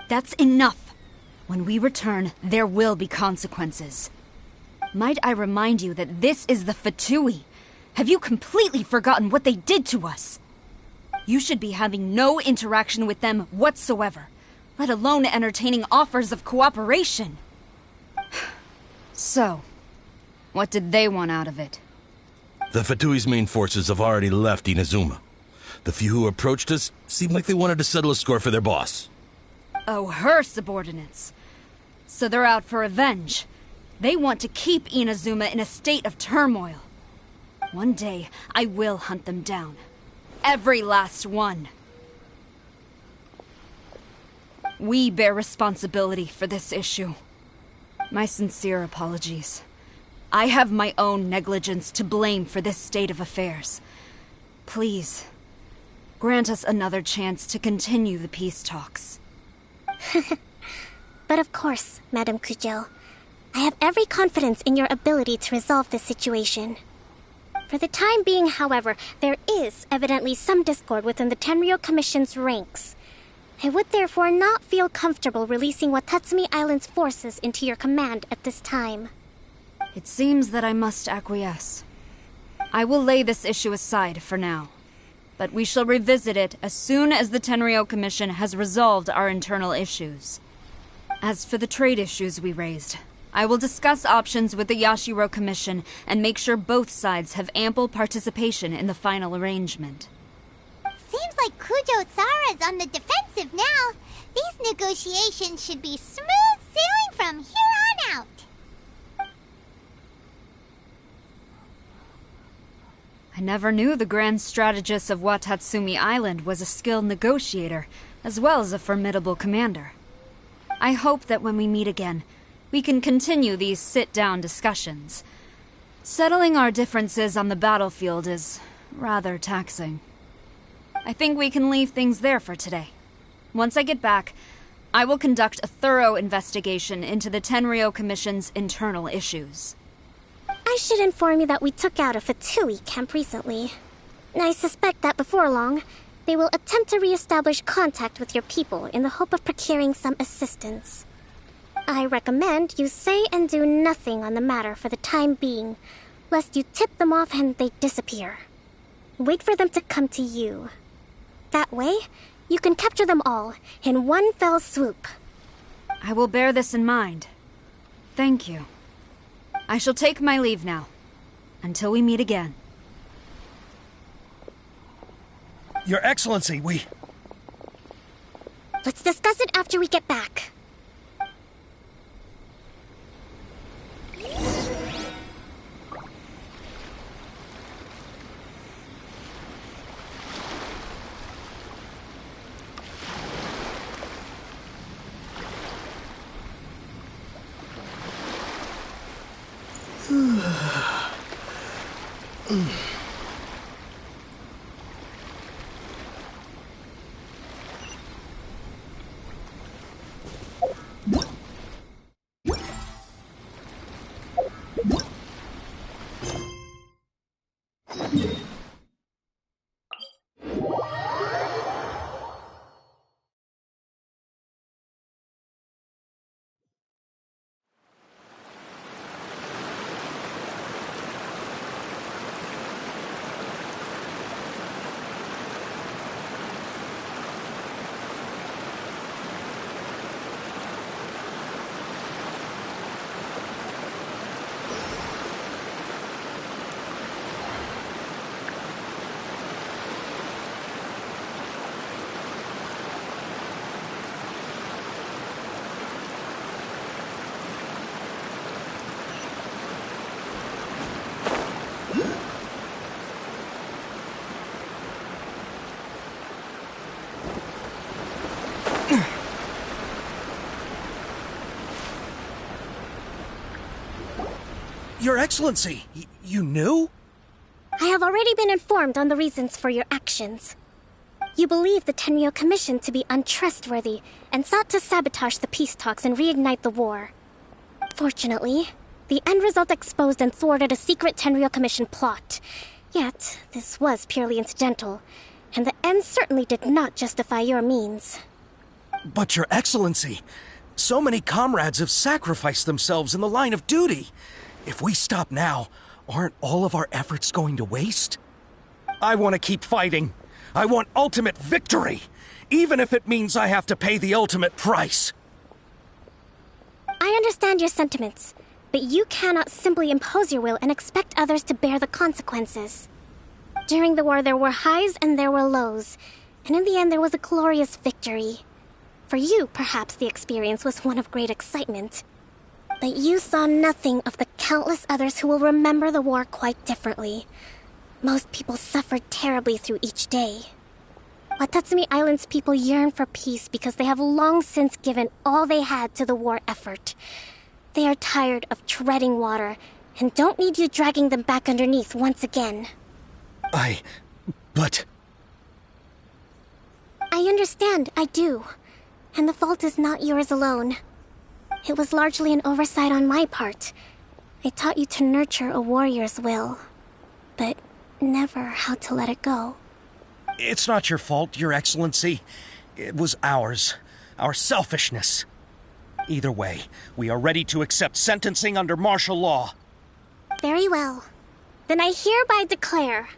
[SPEAKER 4] That's enough. When we return, there will be consequences. Might I remind you that this is the Fatui? Have you completely forgotten what they did to us? You should be having no interaction with them whatsoever, let alone entertaining offers of cooperation. So, what did they want out of it?
[SPEAKER 15] The Fatui's main forces have already left Inazuma. The few who approached us seemed like they wanted to settle a score for their boss.
[SPEAKER 4] Oh, her subordinates. So they're out for revenge. They want to keep Inazuma in a state of turmoil. One day, I will hunt them down. Every last one. We bear responsibility for this issue. My sincere apologies. I have my own negligence to blame for this state of affairs. Please, grant us another chance to continue the peace talks.
[SPEAKER 14] But of course, Madam Kujo, I have every confidence in your ability to resolve this situation. For the time being, however, there is evidently some discord within the Tenryou Commission's ranks. I would therefore not feel comfortable releasing Watatsumi Island's forces into your command at this time.
[SPEAKER 4] It seems that I must acquiesce. I will lay this issue aside for now, but we shall revisit it as soon as the Tenryou Commission has resolved our internal issues. As for the trade issues we raised, I will discuss options with the Yashiro Commission and make sure both sides have ample participation in the final arrangement.
[SPEAKER 3] Seems like Kujo-Sara's on the defensive now. These negotiations should be smooth sailing from here on out.
[SPEAKER 4] I never knew the grand strategist of Watatsumi Island was a skilled negotiator, as well as a formidable commander. I hope that when we meet again, we can continue these sit-down discussions. Settling our differences on the battlefield is rather taxing. I think we can leave things there for today. Once I get back, I will conduct a thorough investigation into the Tenryou Commission's internal issues.
[SPEAKER 14] I should inform you that we took out a Fatui camp recently. I suspect that before long, they will attempt to re-establish contact with your people in the hope of procuring some assistance. I recommend you say and do nothing on the matter for the time being, lest you tip them off and they disappear. Wait for them to come to you. That way, you can capture them all in one fell swoop.
[SPEAKER 4] I will bear this in mind. Thank you. I shall take my leave now. Until we meet again.
[SPEAKER 9] Your Excellency,
[SPEAKER 14] Let's discuss it after we get back.
[SPEAKER 9] Your Excellency, you knew?
[SPEAKER 14] I have already been informed on the reasons for your actions. You believe the Tenryou Commission to be untrustworthy and sought to sabotage the peace talks and reignite the war. Fortunately, the end result exposed and thwarted a secret Tenryou Commission plot. Yet, this was purely incidental, and the end certainly did not justify your means.
[SPEAKER 9] But Your Excellency, so many comrades have sacrificed themselves in the line of duty. If we stop now, aren't all of our efforts going to waste? I want to keep fighting. I want ultimate victory, even if it means I have to pay the ultimate price.
[SPEAKER 14] I understand your sentiments, but you cannot simply impose your will and expect others to bear the consequences. During the war, there were highs and there were lows, and in the end, there was a glorious victory. For you, perhaps the experience was one of great excitement. But you saw nothing of the countless others who will remember the war quite differently. Most people suffered terribly through each day. Watatsumi Island's people yearn for peace because they have long since given all they had to the war effort. They are tired of treading water and don't need you dragging them back underneath once again.
[SPEAKER 9] But...
[SPEAKER 14] I understand, I do. And the fault is not yours alone. It was largely an oversight on my part. I taught you to nurture a warrior's will, but never how to let it go.
[SPEAKER 9] It's not your fault, Your Excellency.
[SPEAKER 2] It was ours. Our selfishness. Either way, we are ready to accept sentencing under martial law.
[SPEAKER 14] Very well. Then I hereby declare...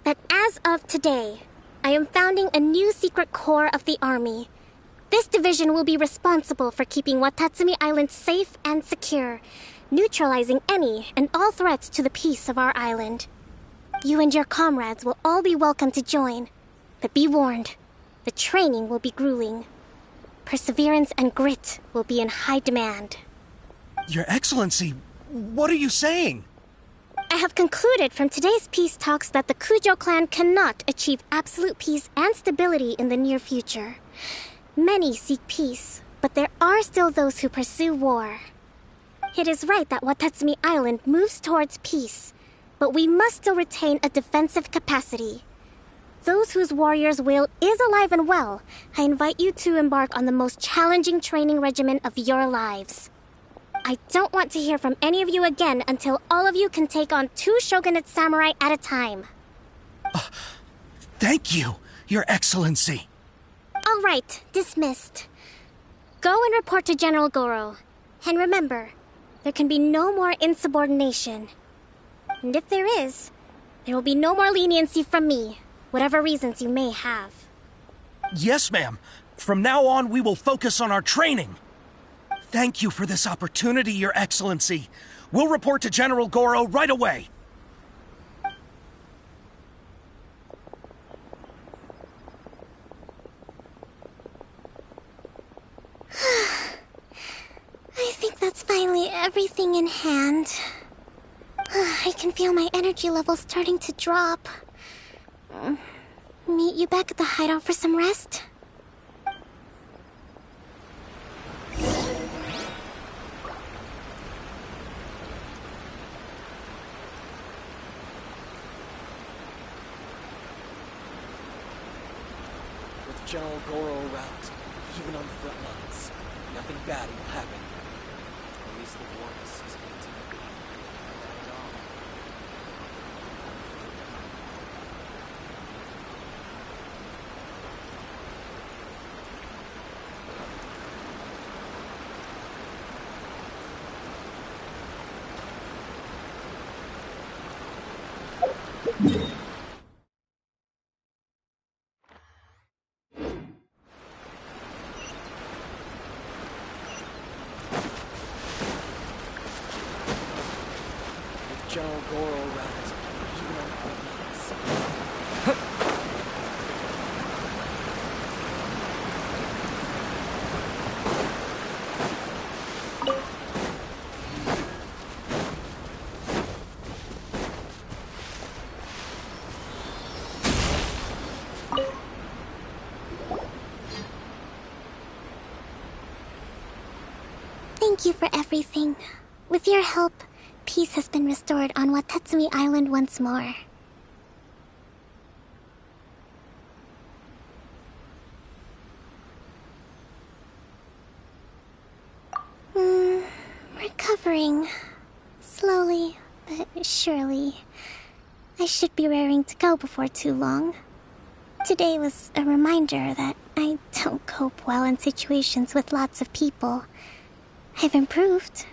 [SPEAKER 14] that as of today, I am founding a new secret corps of the army. This division will be responsible for keeping Watatsumi Island safe and secure, neutralizing any and all threats to the peace of our island. You and your comrades will all be welcome to join, but be warned, the training will be grueling. Perseverance and grit will be in high demand.
[SPEAKER 2] Your Excellency, what are you saying?
[SPEAKER 14] I have concluded from today's peace talks that the Kujo clan cannot achieve absolute peace and stability in the near future. Many seek peace, but there are still those who pursue war. It is right that Watatsumi Island moves towards peace, but we must still retain a defensive capacity. Those whose warrior's will is alive and well, I invite you to embark on the most challenging training regimen of your lives. I don't want to hear from any of you again until all of you can take on 2 shogunate samurai at a time.
[SPEAKER 2] Thank you, Your Excellency.
[SPEAKER 14] All right, dismissed. Go and report to General Goro. And remember, there can be no more insubordination. And if there is, there will be no more leniency from me, whatever reasons you may have.
[SPEAKER 2] Yes, ma'am. From now on, we will focus on our training. Thank you for this opportunity, Your Excellency. We'll report to General Goro right away.
[SPEAKER 14] I think that's finally everything in hand. I can feel my energy levels starting to drop. Meet you back at the hideout for some rest?
[SPEAKER 22] With General Goro around, even on the front lines, nothing bad will happen. At least the war has ceased for the time being. Not at all. General Goro around, even on the front lines.
[SPEAKER 14] Thank you for everything. With your help, peace has been restored on Watatsumi Island once more. Recovering. Slowly, but surely. I should be raring to go before too long. Today was a reminder that I don't cope well in situations with lots of people. I've improved,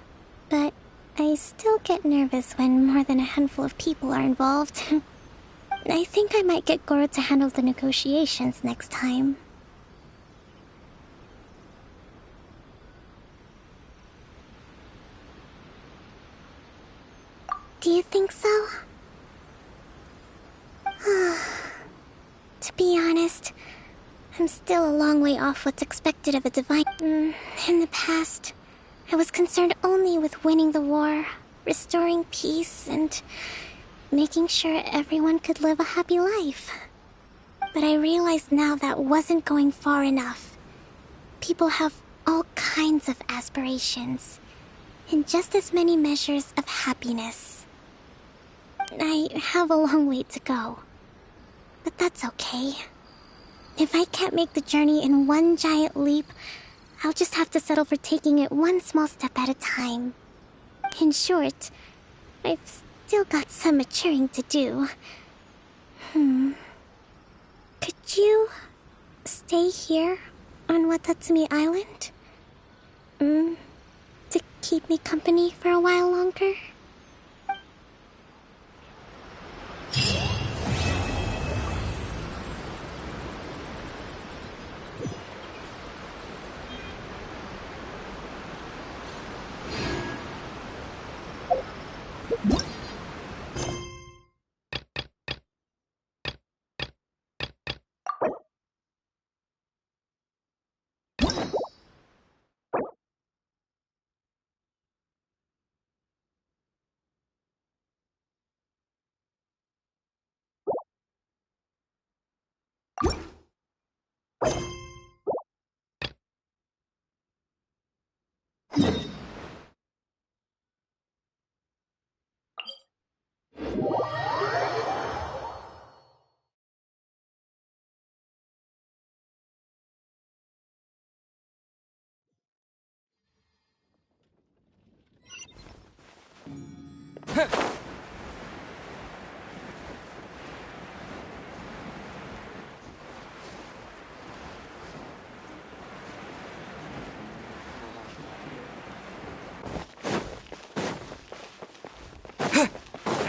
[SPEAKER 14] but I still get nervous when more than a handful of people are involved. I think I might get Goro to handle the negotiations next time. Do you think so? To be honest, I'm still a long way off what's expected of a divine. In the past, I was concerned only with winning the war, restoring peace, and making sure everyone could live a happy life. But I realize now that wasn't going far enough. People have all kinds of aspirations, and just as many measures of happiness. I have a long way to go, but that's okay. If I can't make the journey in one giant leap, I'll just have to settle for taking it one small step at a time. In short, I've still got some maturing to do. Could you stay here on Watatsumi Island? To keep me company for a while longer?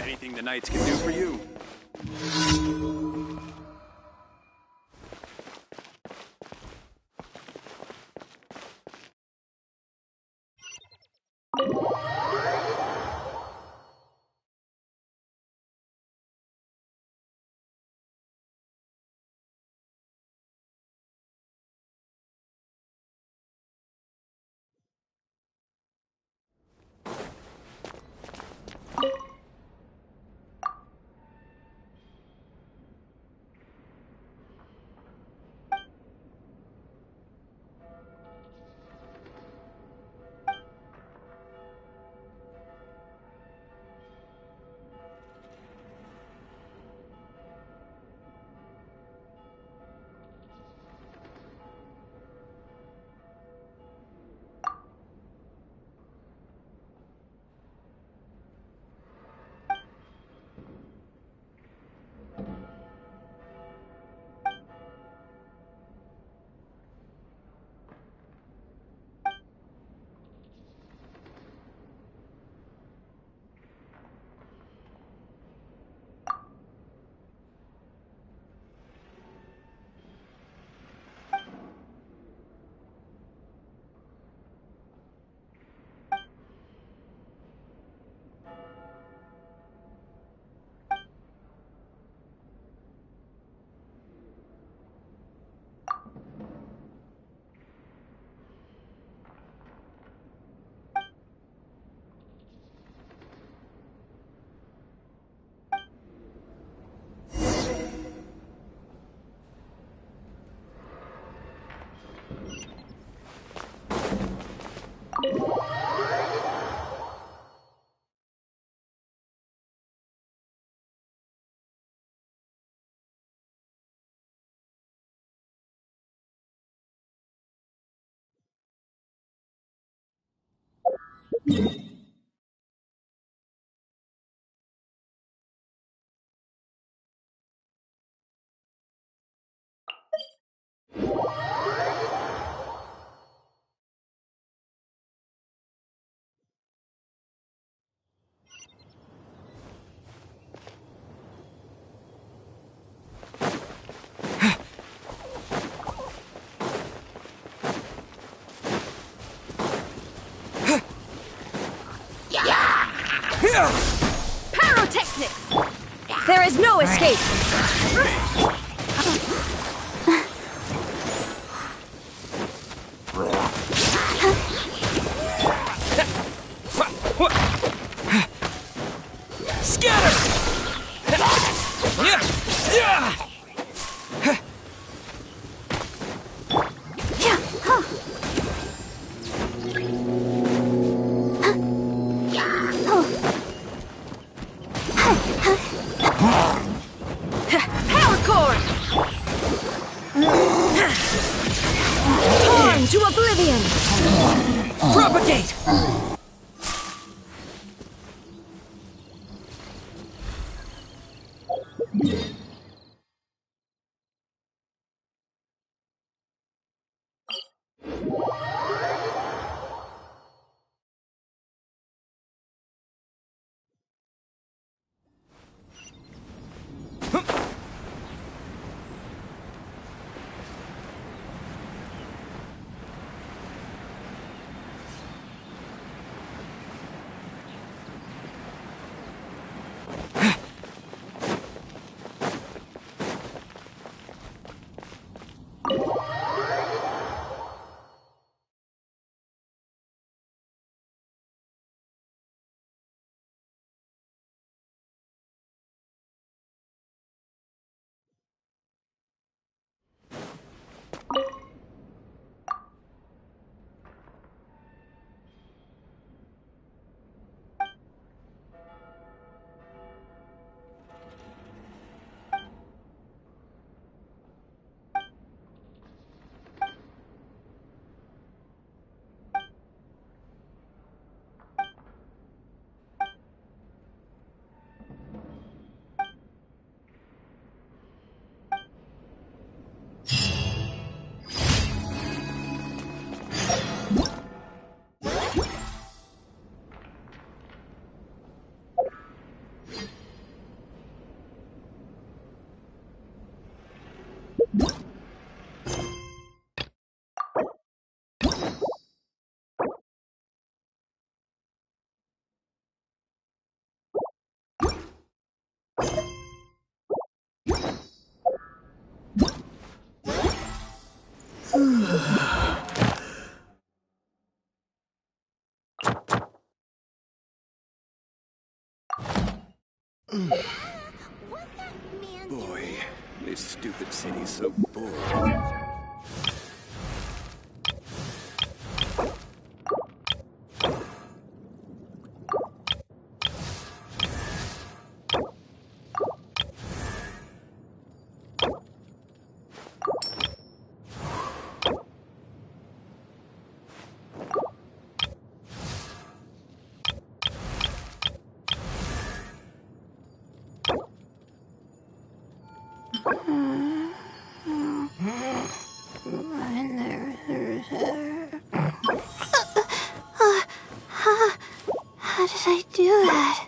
[SPEAKER 7] Anything the Knights can do for you.
[SPEAKER 4] Pyrotechnics! There is no escape! Power core!
[SPEAKER 12] Propagate!
[SPEAKER 10] Boy, this stupid city's so boring.
[SPEAKER 3] How did I do that?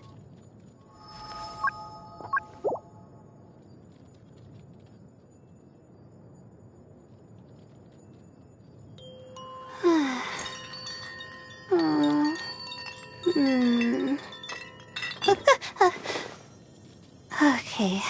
[SPEAKER 3] Okay.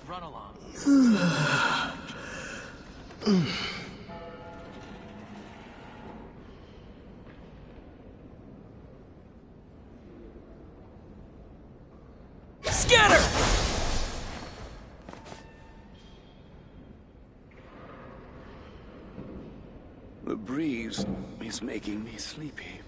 [SPEAKER 2] Run along.
[SPEAKER 12] Scatter!
[SPEAKER 10] The breeze is making me sleepy.